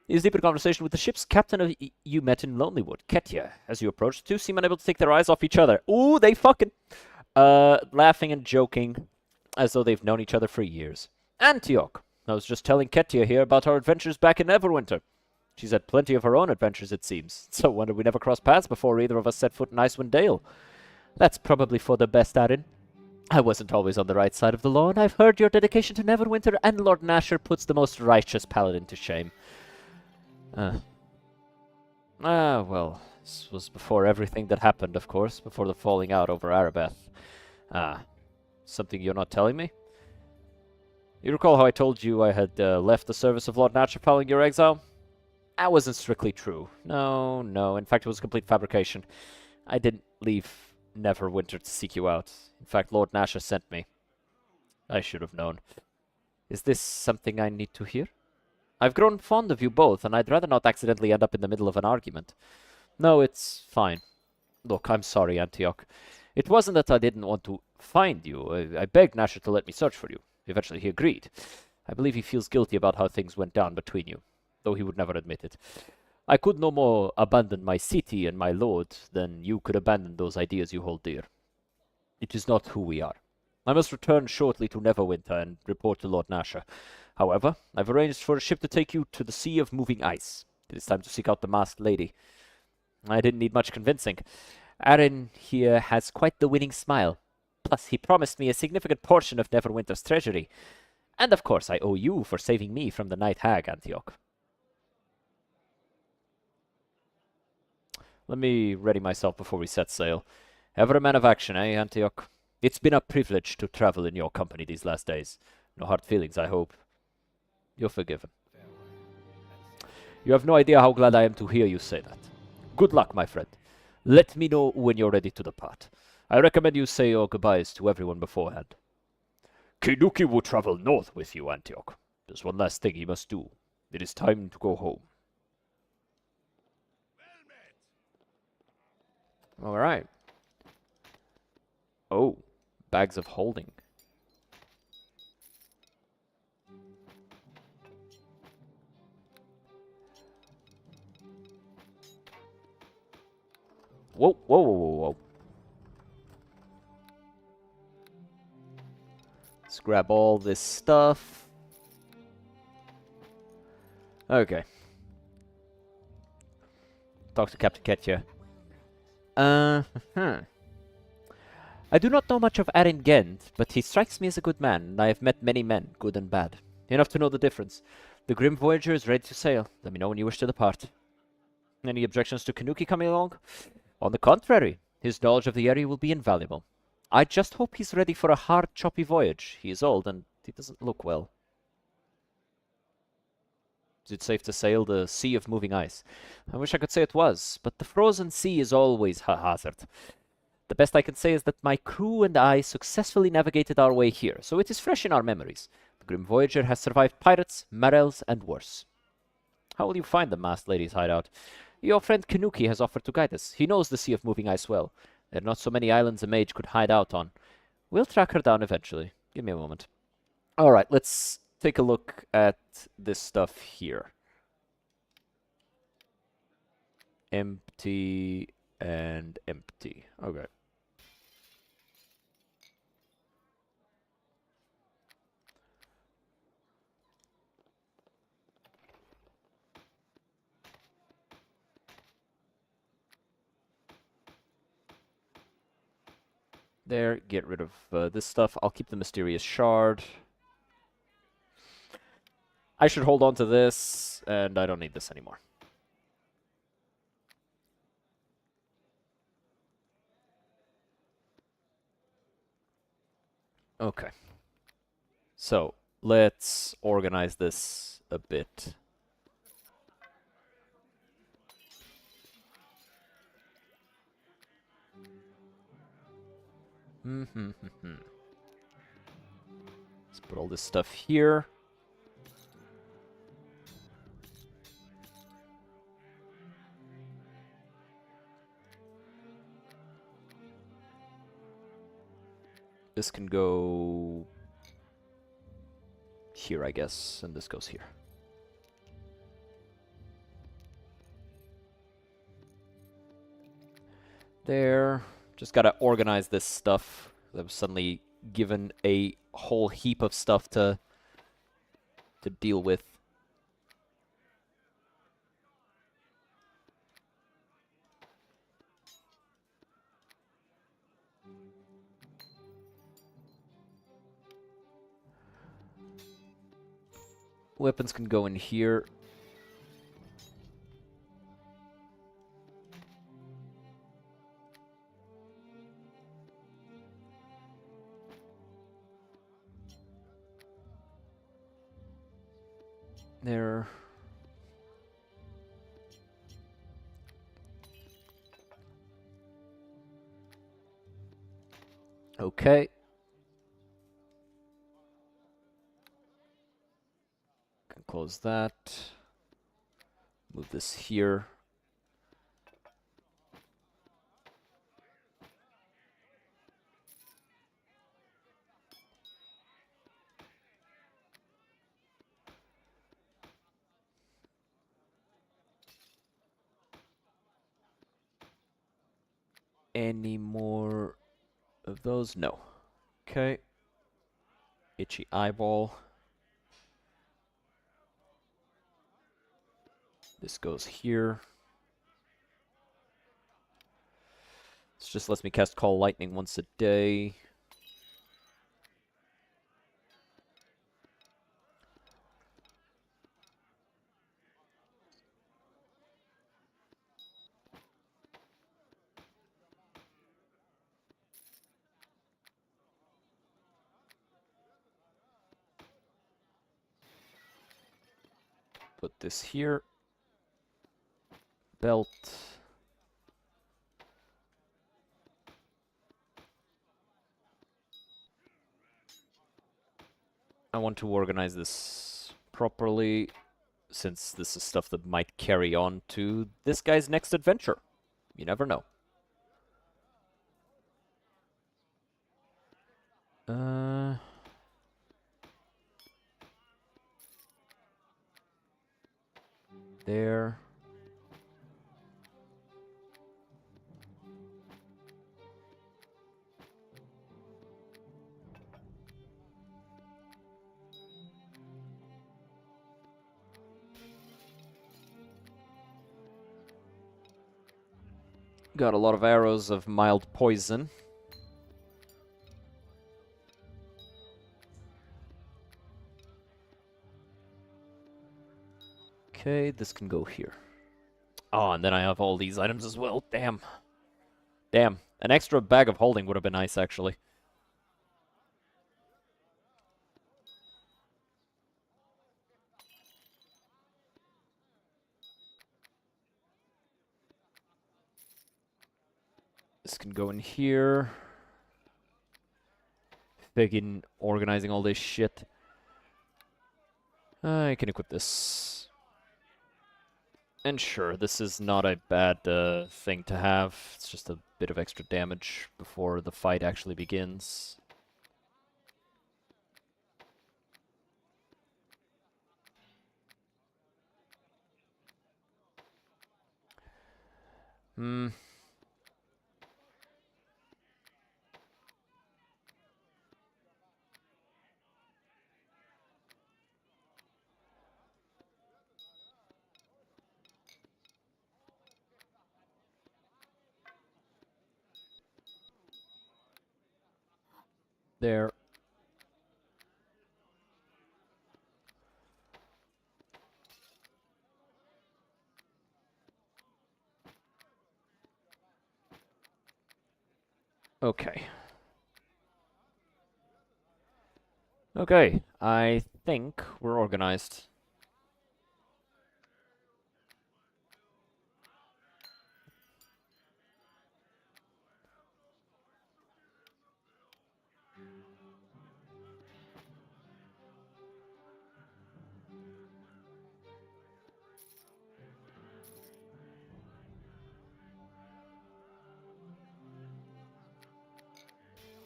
He is deep in conversation with the ship's captain you met in Lonelywood, Ketya. As you approach, the two seem unable to take their eyes off each other. Ooh, they fucking... laughing and joking, as though they've known each other for years. Antioch! I was just telling Ketya here about our adventures back in Neverwinter. She's had plenty of her own adventures, it seems. So wonder we never crossed paths before either of us set foot in Icewind Dale. That's probably for the best, Aaron. I wasn't always on the right side of the law, and I've heard your dedication to Neverwinter and Lord Nasher puts the most righteous paladin to shame. Well, this was before everything that happened, of course, before the falling out over Arabeth. Something you're not telling me? You recall how I told you I had left the service of Lord Nasher following your exile? That wasn't strictly true. No. In fact, it was a complete fabrication. I didn't leave Neverwinter to seek you out. In fact, Lord Nasher sent me. I should have known. Is this something I need to hear? I've grown fond of you both, and I'd rather not accidentally end up in the middle of an argument. No, it's fine. Look, I'm sorry, Antioch. It wasn't that I didn't want to find you. I begged Nasher to let me search for you. Eventually he agreed. I believe he feels guilty about how things went down between you, though he would never admit it. I could no more abandon my city and my lord than you could abandon those ideas you hold dear. It is not who we are. I must return shortly to Neverwinter and report to Lord Nasher. However, I've arranged for a ship to take you to the Sea of Moving Ice. It is time to seek out the Masked Lady. I didn't need much convincing. Aaron here has quite the winning smile. Plus, he promised me a significant portion of Neverwinter's treasury. And of course, I owe you for saving me from the Night Hag, Antioch. Let me ready myself before we set sail. Ever a man of action, eh, Antioch? It's been a privilege to travel in your company these last days. No hard feelings, I hope. You're forgiven. You have no idea how glad I am to hear you say that. Good luck, my friend. Let me know when you're ready to depart. I recommend you say your goodbyes to everyone beforehand. Kinuki will travel north with you, Antioch. There's one last thing he must do. It is time to go home. All right. Oh, bags of holding. Whoa. Let's grab all this stuff. Okay. Talk to Captain Ketya. I do not know much of Aaron Gent, but he strikes me as a good man, and I have met many men, good and bad. Enough to know the difference. The Grim Voyager is ready to sail. Let me know when you wish to depart. Any objections to Kanuki coming along? On the contrary, his knowledge of the area will be invaluable. I just hope he's ready for a hard, choppy voyage. He is old, and he doesn't look well. Is it safe to sail the Sea of Moving Ice? I wish I could say it was, but the frozen sea is always a hazard. The best I can say is that my crew and I successfully navigated our way here, so it is fresh in our memories. The Grim Voyager has survived pirates, marels, and worse. How will you find the Masked Lady's hideout? Your friend Kanuki has offered to guide us. He knows the Sea of Moving Ice well. There are not so many islands a mage could hide out on. We'll track her down eventually. Give me a moment. Alright, let's take a look at this stuff here. Empty and empty. Okay. There, get rid of this stuff. I'll keep the mysterious shard. I should hold on to this, and I don't need this anymore. Okay. So, let's organize this a bit. Let's put all this stuff here. This can go here, I guess, and this goes here. There. Just gotta organize this stuff. I was suddenly given a whole heap of stuff to deal with. Weapons can go in here. There. Okay. Can close that. Move this here. Any more of those? No. Okay. Itchy eyeball. This goes here. This just lets me cast Call Lightning once a day. Put this here. Belt. I want to organize this properly, since this is stuff that might carry on to this guy's next adventure. You never know. There. Got a lot of arrows of mild poison. Okay, this can go here. Oh, and then I have all these items as well. Damn. Damn. An extra bag of holding would have been nice, actually. This can go in here. Begin organizing all this shit. I can equip this. And sure, this is not a bad thing to have. It's just a bit of extra damage before the fight actually begins. There. Okay. Okay, I think we're organized.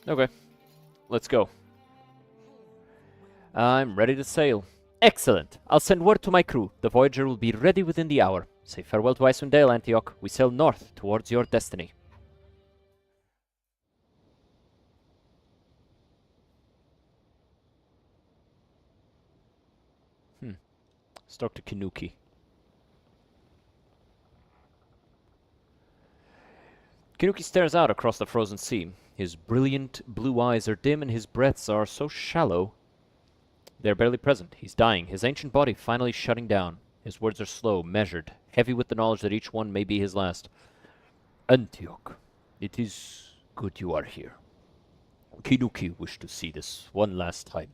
Okay, let's go. I'm ready to sail. Excellent. I'll send word to my crew. The Voyager will be ready within the hour. Say farewell to Icewind Dale, Antioch. We sail north towards your destiny. Let's talk to Kinuki. Kinuki stares out across the frozen sea. His brilliant blue eyes are dim and his breaths are so shallow they're barely present. He's dying, his ancient body finally shutting down. His words are slow, measured, heavy with the knowledge that each one may be his last. Antioch, it is good you are here. Kinuki wished to see this one last time.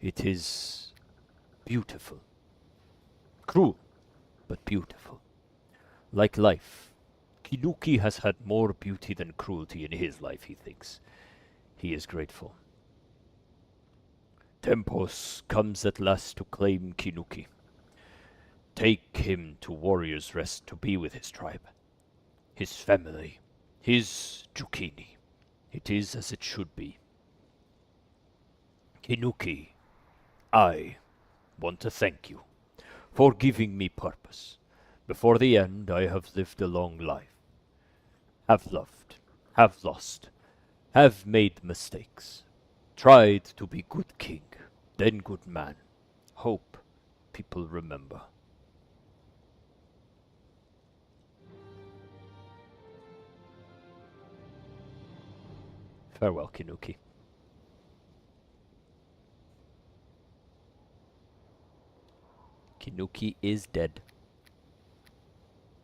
It is beautiful. Cruel, but beautiful. Like life. Kinuki has had more beauty than cruelty in his life, he thinks. He is grateful. Tempos comes at last to claim Kinuki. Take him to Warrior's Rest to be with his tribe. His family. His Jukini. It is as it should be. Kinuki, I want to thank you for giving me purpose. Before the end, I have lived a long life. Have loved, have lost, have made mistakes. Tried to be good king, then good man. Hope people remember. Farewell, Kinuki. Kinuki is dead.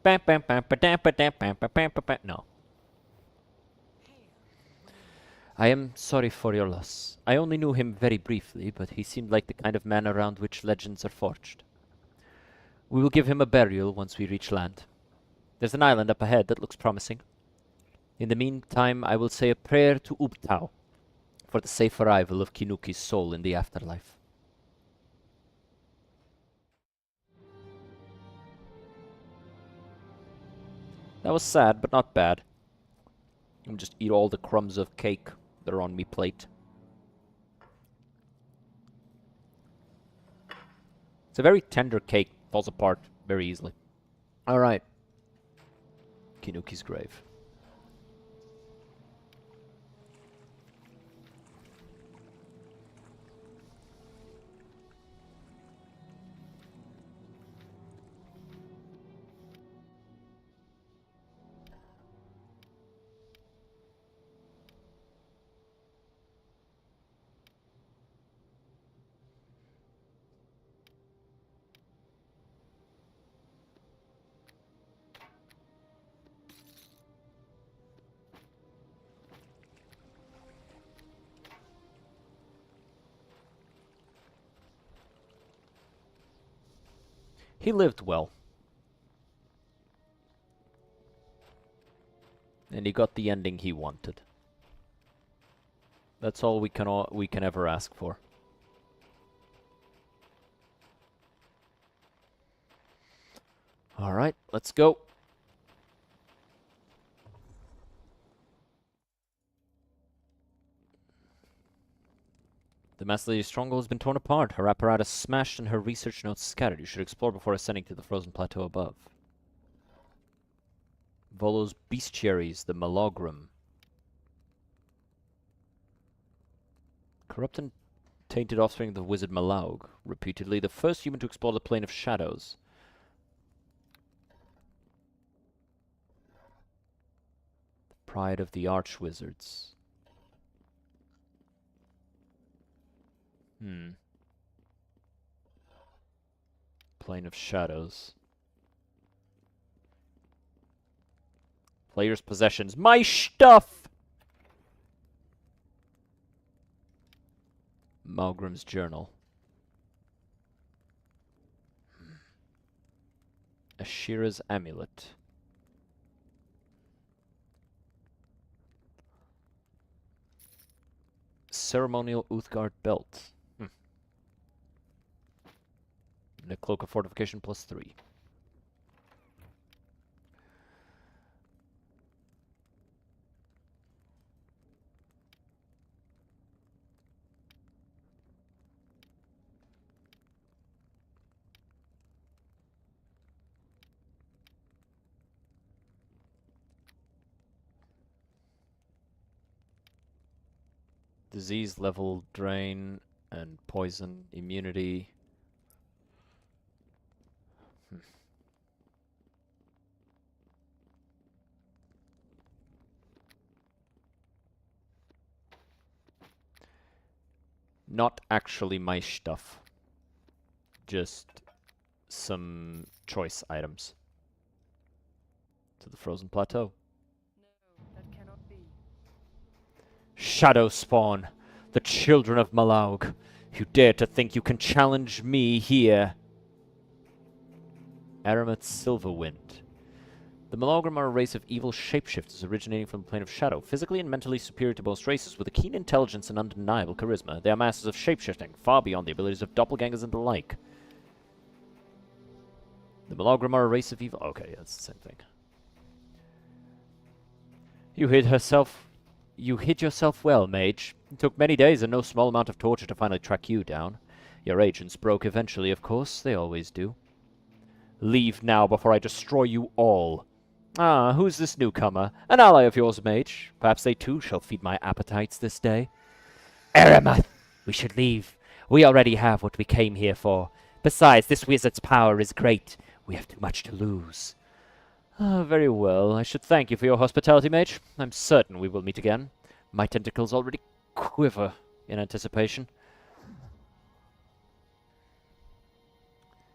No. I am sorry for your loss. I only knew him very briefly, but he seemed like the kind of man around which legends are forged. We will give him a burial once we reach land. There's an island up ahead that looks promising. In the meantime, I will say a prayer to Ubtao for the safe arrival of Kinuki's soul in the afterlife. That was sad, but not bad. I'm just eat all the crumbs of cake that are on me plate. It's a very tender cake. Falls apart very easily. Alright. Kinuki's grave. He lived well. And he got the ending he wanted. That's all we can ever ask for. All right, let's go. The Master Lady's stronghold has been torn apart, her apparatus smashed and her research notes scattered. You should explore before ascending to the frozen plateau above. Volo's bestiaries, the Malogrum. Corrupt and tainted offspring of the wizard Malaug, reputedly the first human to explore the plane of shadows. The pride of the arch-wizards. Plane of shadows. Player's possessions. My stuff! Malgrim's journal. Ashira's amulet. Ceremonial Uthgard belt. And a cloak of fortification +3. Disease level drain and poison immunity. Not actually my stuff. Just some choice items. To the frozen plateau. No, that cannot be. Shadow spawn, the children of Malaug. You dare to think you can challenge me here? Aramet Silverwind. The Malogrim are a race of evil shapeshifters originating from the plane of shadow, physically and mentally superior to most races, with a keen intelligence and undeniable charisma. They are masters of shapeshifting, far beyond the abilities of doppelgangers and the like. The Malogrim are a race of evil... Okay, that's the same thing. You hid yourself well, mage. It took many days and no small amount of torture to finally track you down. Your agents broke eventually, of course. They always do. Leave now before I destroy you all. Ah, who's this newcomer? An ally of yours, mage. Perhaps they too shall feed my appetites this day. Aramet! We should leave. We already have what we came here for. Besides, this wizard's power is great. We have too much to lose. Ah, very well. I should thank you for your hospitality, mage. I'm certain we will meet again. My tentacles already quiver in anticipation.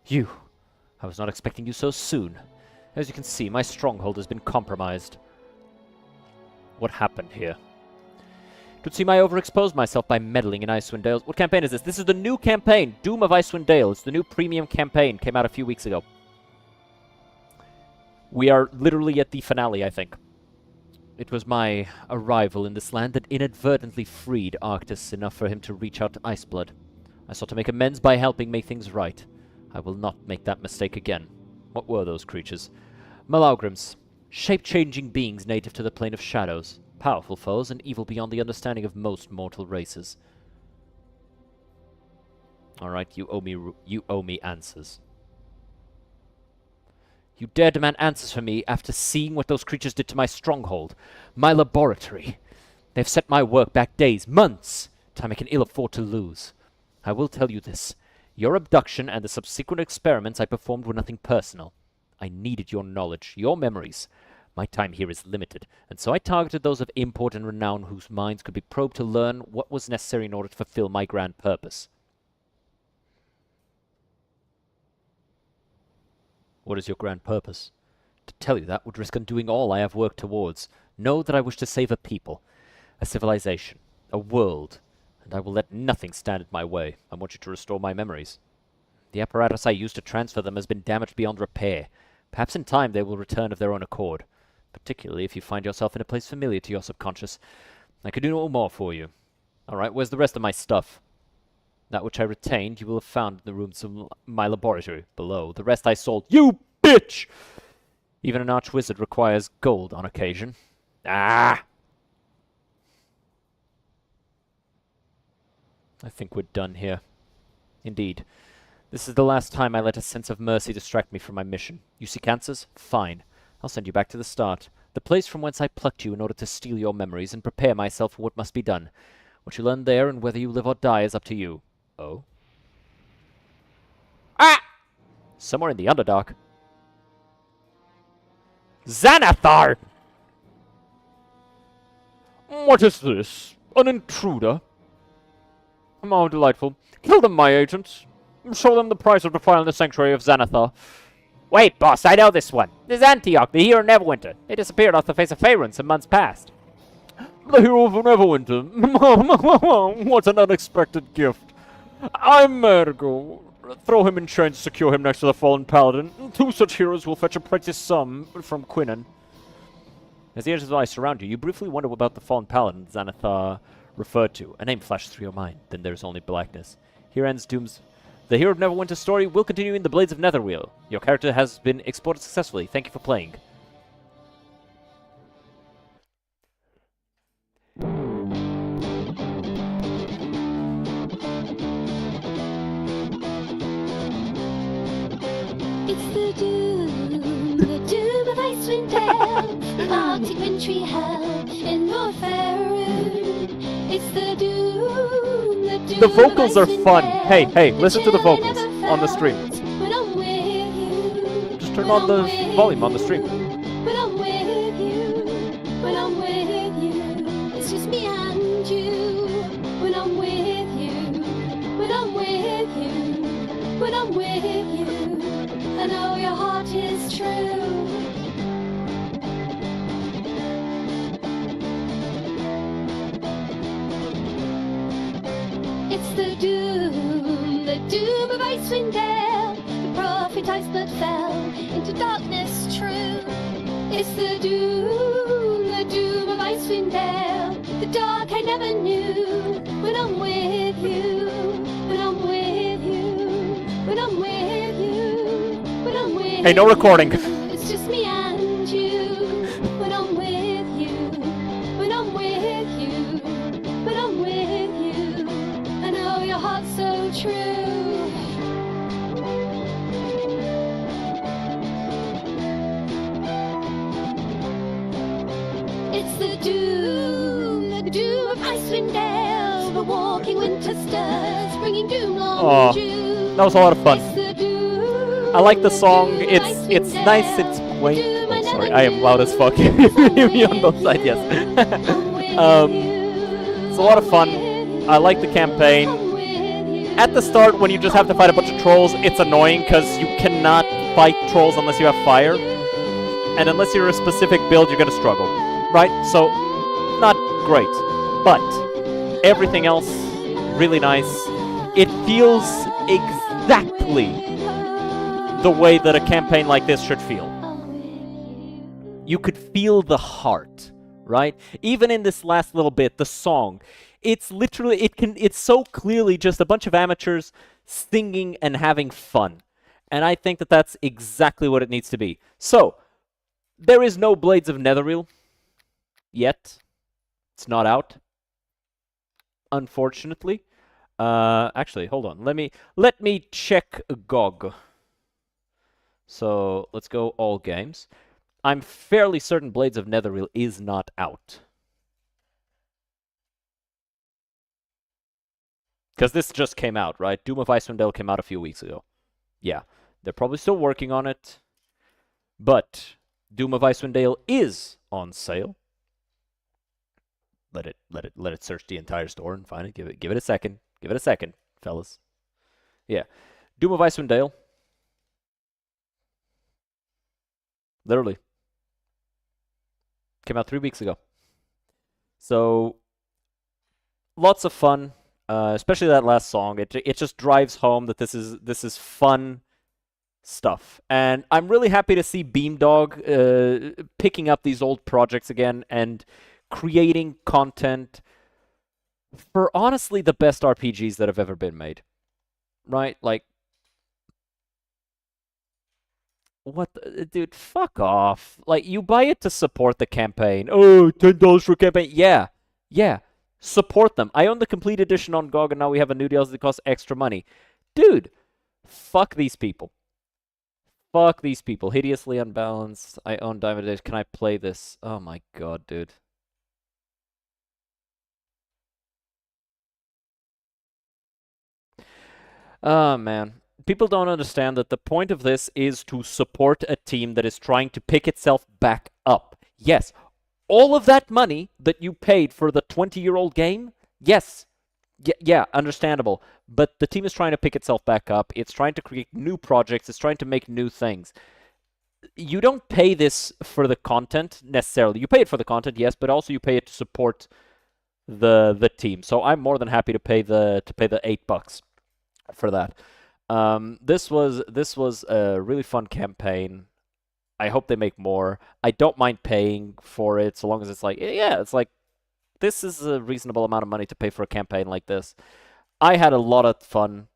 You. I was not expecting you so soon. As you can see, my stronghold has been compromised. What happened here? It would seem I overexposed myself by meddling in Icewind Dale. What campaign is this? This is the new campaign, Doom of Icewind Dale. It's the new premium campaign. Came out a few weeks ago. We are literally at the finale, I think. It was my arrival in this land that inadvertently freed Arctis enough for him to reach out to Iceblood. I sought to make amends by helping make things right. I will not make that mistake again. What were those creatures? Malogrims. Shape-changing beings native to the plane of shadows. Powerful foes and evil beyond the understanding of most mortal races. Alright, you owe me answers. You dare demand answers from me after seeing what those creatures did to my stronghold, my laboratory. They've set my work back days, months, time I can ill afford to lose. I will tell you this. Your abduction and the subsequent experiments I performed were nothing personal. I needed your knowledge, your memories. My time here is limited, and so I targeted those of import and renown whose minds could be probed to learn what was necessary in order to fulfill my grand purpose. What is your grand purpose? To tell you that would risk undoing all I have worked towards. Know that I wish to save a people, a civilization, a world, and I will let nothing stand in my way. I want you to restore my memories. The apparatus I used to transfer them has been damaged beyond repair. Perhaps in time they will return of their own accord, particularly if you find yourself in a place familiar to your subconscious. I could do no more for you. Alright, where's the rest of my stuff? That which I retained you will have found in the rooms of my laboratory below. The rest I sold. You bitch! Even an archwizard requires gold on occasion. Ah! I think we're done here. Indeed. This is the last time I let a sense of mercy distract me from my mission. You see cancers? Fine. I'll send you back to the start. The place from whence I plucked you in order to steal your memories and prepare myself for what must be done. What you learn there and whether you live or die is up to you. Oh? Ah! Somewhere in the Underdark. Xanathar! What is this? An intruder? How delightful. Kill them, my agents. Show them the price of defiling the sanctuary of Xanathar. Wait, boss, I know this one. This is Antioch, the hero of Neverwinter. They disappeared off the face of Faerun some months past. The hero of Neverwinter. What an unexpected gift. I'm Mergo. Throw him in chains, secure him next to the fallen paladin. Two such heroes will fetch a precious sum from Quinnen. As the edges of ice surround you, you briefly wonder about the fallen paladin Xanathar referred to. A name flashes through your mind, then there's only blackness. Here ends Doom's... The Hero of Neverwinter's story will continue in the Blades of Netherwheel. Your character has been exported successfully. Thank you for playing. It's the doom of Icewind Dale, the Arctic wintry hell in North Faerun. It's the doom The vocals are of Icewind fun. Dale, Hey, listen to the vocals never on the stream. felt when I'm with you. Just turn on the volume on the stream. When I'm with you, when I'm with you, it's just me and you. When I'm with you, when I'm with you, when I'm with you. I know your heart is true. It's the doom of Icewind Dale. The prophet Icewind fell into darkness true. It's the doom of Icewind Dale. The dark I never knew. When I'm with you, when I'm with you, when I'm with you, when I'm with you. Hey, no recording. It's just me and you. When I'm with you, when I'm with you, when I'm with you. I know your heart's so true. It's the doom of Icewind Dale. The walking winter stirs, bringing doom long June. That was a lot of fun. It's the doom I like the song. of It's Icewind nice. Dale. It's quaint. Doom Oh, I sorry, never I am loud as fuck. knew. Me on both sides. Yes. It's a lot of fun. I like the campaign. At the start, when you just have to fight a bunch of trolls, it's annoying because you cannot fight trolls unless you have fire. And unless you're a specific build, you're gonna struggle. Right? So, not great. But, everything else, really nice. It feels exactly the way that a campaign like this should feel. You could feel the heart, right? Even in this last little bit, the song, it's literally, it's so clearly just a bunch of amateurs singing and having fun. And I think that that's exactly what it needs to be. So, there is no Blades of Netheril yet. It's not out, unfortunately. Actually, hold on. Let me check GOG. So, let's go all games. I'm fairly certain Blades of Netheril is not out. Because this just came out, right? Doom of Icewind Dale came out a few weeks ago. Yeah, they're probably still working on it. But Doom of Icewind Dale is on sale. Let it search the entire store and find it. Give it a second. Give it a second, fellas. Yeah. Doom of Icewind Dale. Literally. Came out 3 weeks ago. So, lots of fun. Especially that last song. It just drives home that this is fun stuff. And I'm really happy to see Beamdog picking up these old projects again and creating content for honestly the best RPGs that have ever been made. Right? Like, what the, dude, fuck off. Like, you buy it to support the campaign. Oh, $10 for campaign. Yeah. Yeah. Support them. I own the complete edition on GOG and now we have a new DLC that costs extra money. Dude, fuck these people. Fuck these people. Hideously unbalanced. I own Diamond Age. Can I play this? Oh my god, dude. Oh man. People don't understand that the point of this is to support a team that is trying to pick itself back up. Yes, all of that money that you paid for the 20-year-old game, yes, yeah, understandable. But the team is trying to pick itself back up. It's trying to create new projects. It's trying to make new things. You don't pay this for the content necessarily. You pay it for the content, yes, but also you pay it to support the team. So I'm more than happy to pay the $8 for that. This was a really fun campaign. I hope they make more. I don't mind paying for it so long as it's like, yeah, it's like, this is a reasonable amount of money to pay for a campaign like this. I had a lot of fun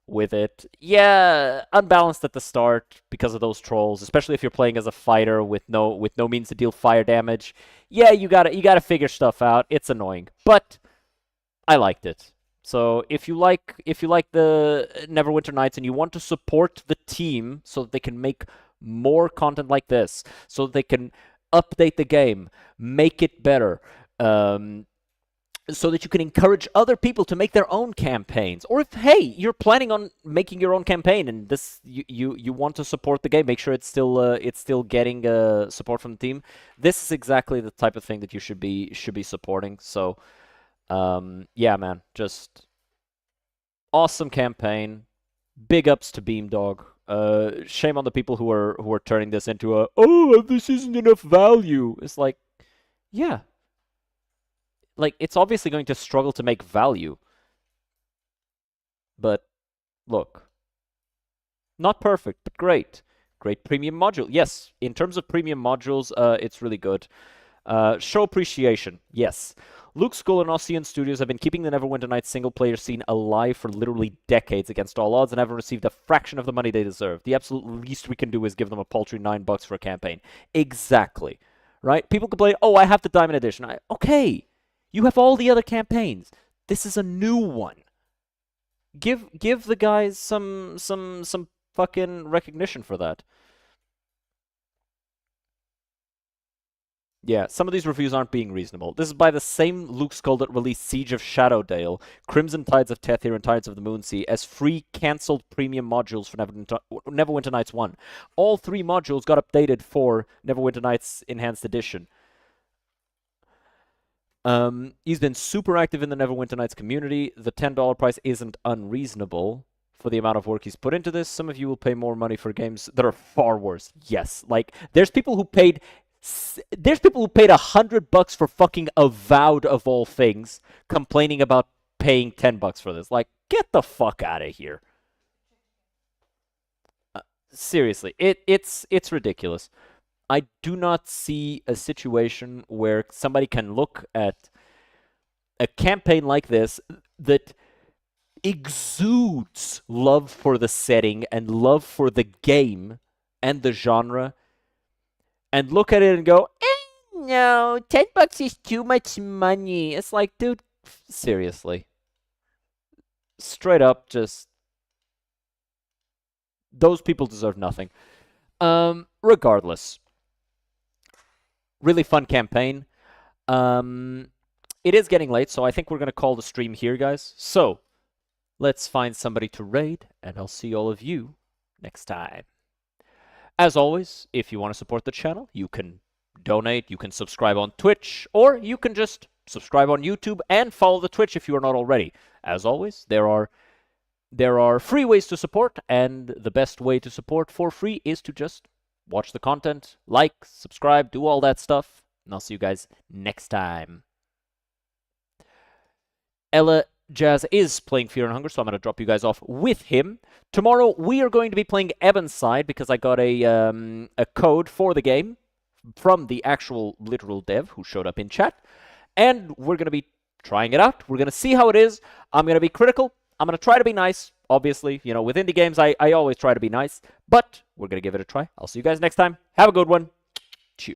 with it. Yeah, unbalanced at the start because of those trolls, especially if you're playing as a fighter with no means to deal fire damage. Yeah, you gotta figure stuff out. It's annoying, but I liked it. So if you like the Neverwinter Nights and you want to support the team so that they can make more content like this, so that they can update the game, make it better, so that you can encourage other people to make their own campaigns. Or if, hey, you're planning on making your own campaign and this you want to support the game, make sure it's still getting support from the team. This is exactly the type of thing that you should be supporting. So yeah, man, just Awesome campaign. Big ups to Beamdog. Shame on the people who are turning this into a, oh, this isn't enough value. It's like, yeah. Like, it's obviously going to struggle to make value. But, look. Not perfect, but great. Great premium module. Yes, in terms of premium modules, it's really good. Show appreciation. Yes. Luke Skull and Ocean Studios have been keeping the Neverwinter Nights single-player scene alive for literally decades against all odds and haven't received a fraction of the money they deserve. The absolute least we can do is give them a paltry $9 for a campaign. Exactly. Right? People complain, oh, I have the Diamond Edition. Okay. You have all the other campaigns. This is a new one. Give the guys some fucking recognition for that. Yeah, some of these reviews aren't being reasonable. This is by the same Luke Skull that released Siege of Shadowdale, Crimson Tides of Tethir, and Tides of the Moonsea as free cancelled premium modules for Neverwinter Nights 1. All 3 modules got updated for Neverwinter Nights Enhanced Edition. He's been super active in the Neverwinter Nights community. The $10 price isn't unreasonable for the amount of work he's put into this. Some of you will pay more money for games that are far worse. Yes, like, there's people who paid $100 for fucking Avowed of all things, complaining about paying $10 for this. Like, get the fuck out of here. Seriously, it's ridiculous. I do not see a situation where somebody can look at a campaign like this that exudes love for the setting and love for the game and the genre and look at it and go, no, $10 is too much money. It's like, dude, seriously. Straight up, just... Those people deserve nothing. Regardless. Really fun campaign. It is getting late, so I think we're going to call the stream here, guys. So, let's find somebody to raid, and I'll see all of you next time. As always, if you want to support the channel, you can donate, you can subscribe on Twitch, or you can just subscribe on YouTube and follow the Twitch if you are not already. As always, there are free ways to support, and the best way to support for free is to just watch the content, like, subscribe, do all that stuff, and I'll see you guys next time. Ella Jazz is playing Fear and Hunger, so I'm going to drop you guys off with him. Tomorrow, we are going to be playing Evan's side because I got a code for the game from the actual literal dev who showed up in chat. And we're going to be trying it out. We're going to see how it is. I'm going to be critical. I'm going to try to be nice. Obviously, you know, with indie games, I always try to be nice. But we're going to give it a try. I'll see you guys next time. Have a good one.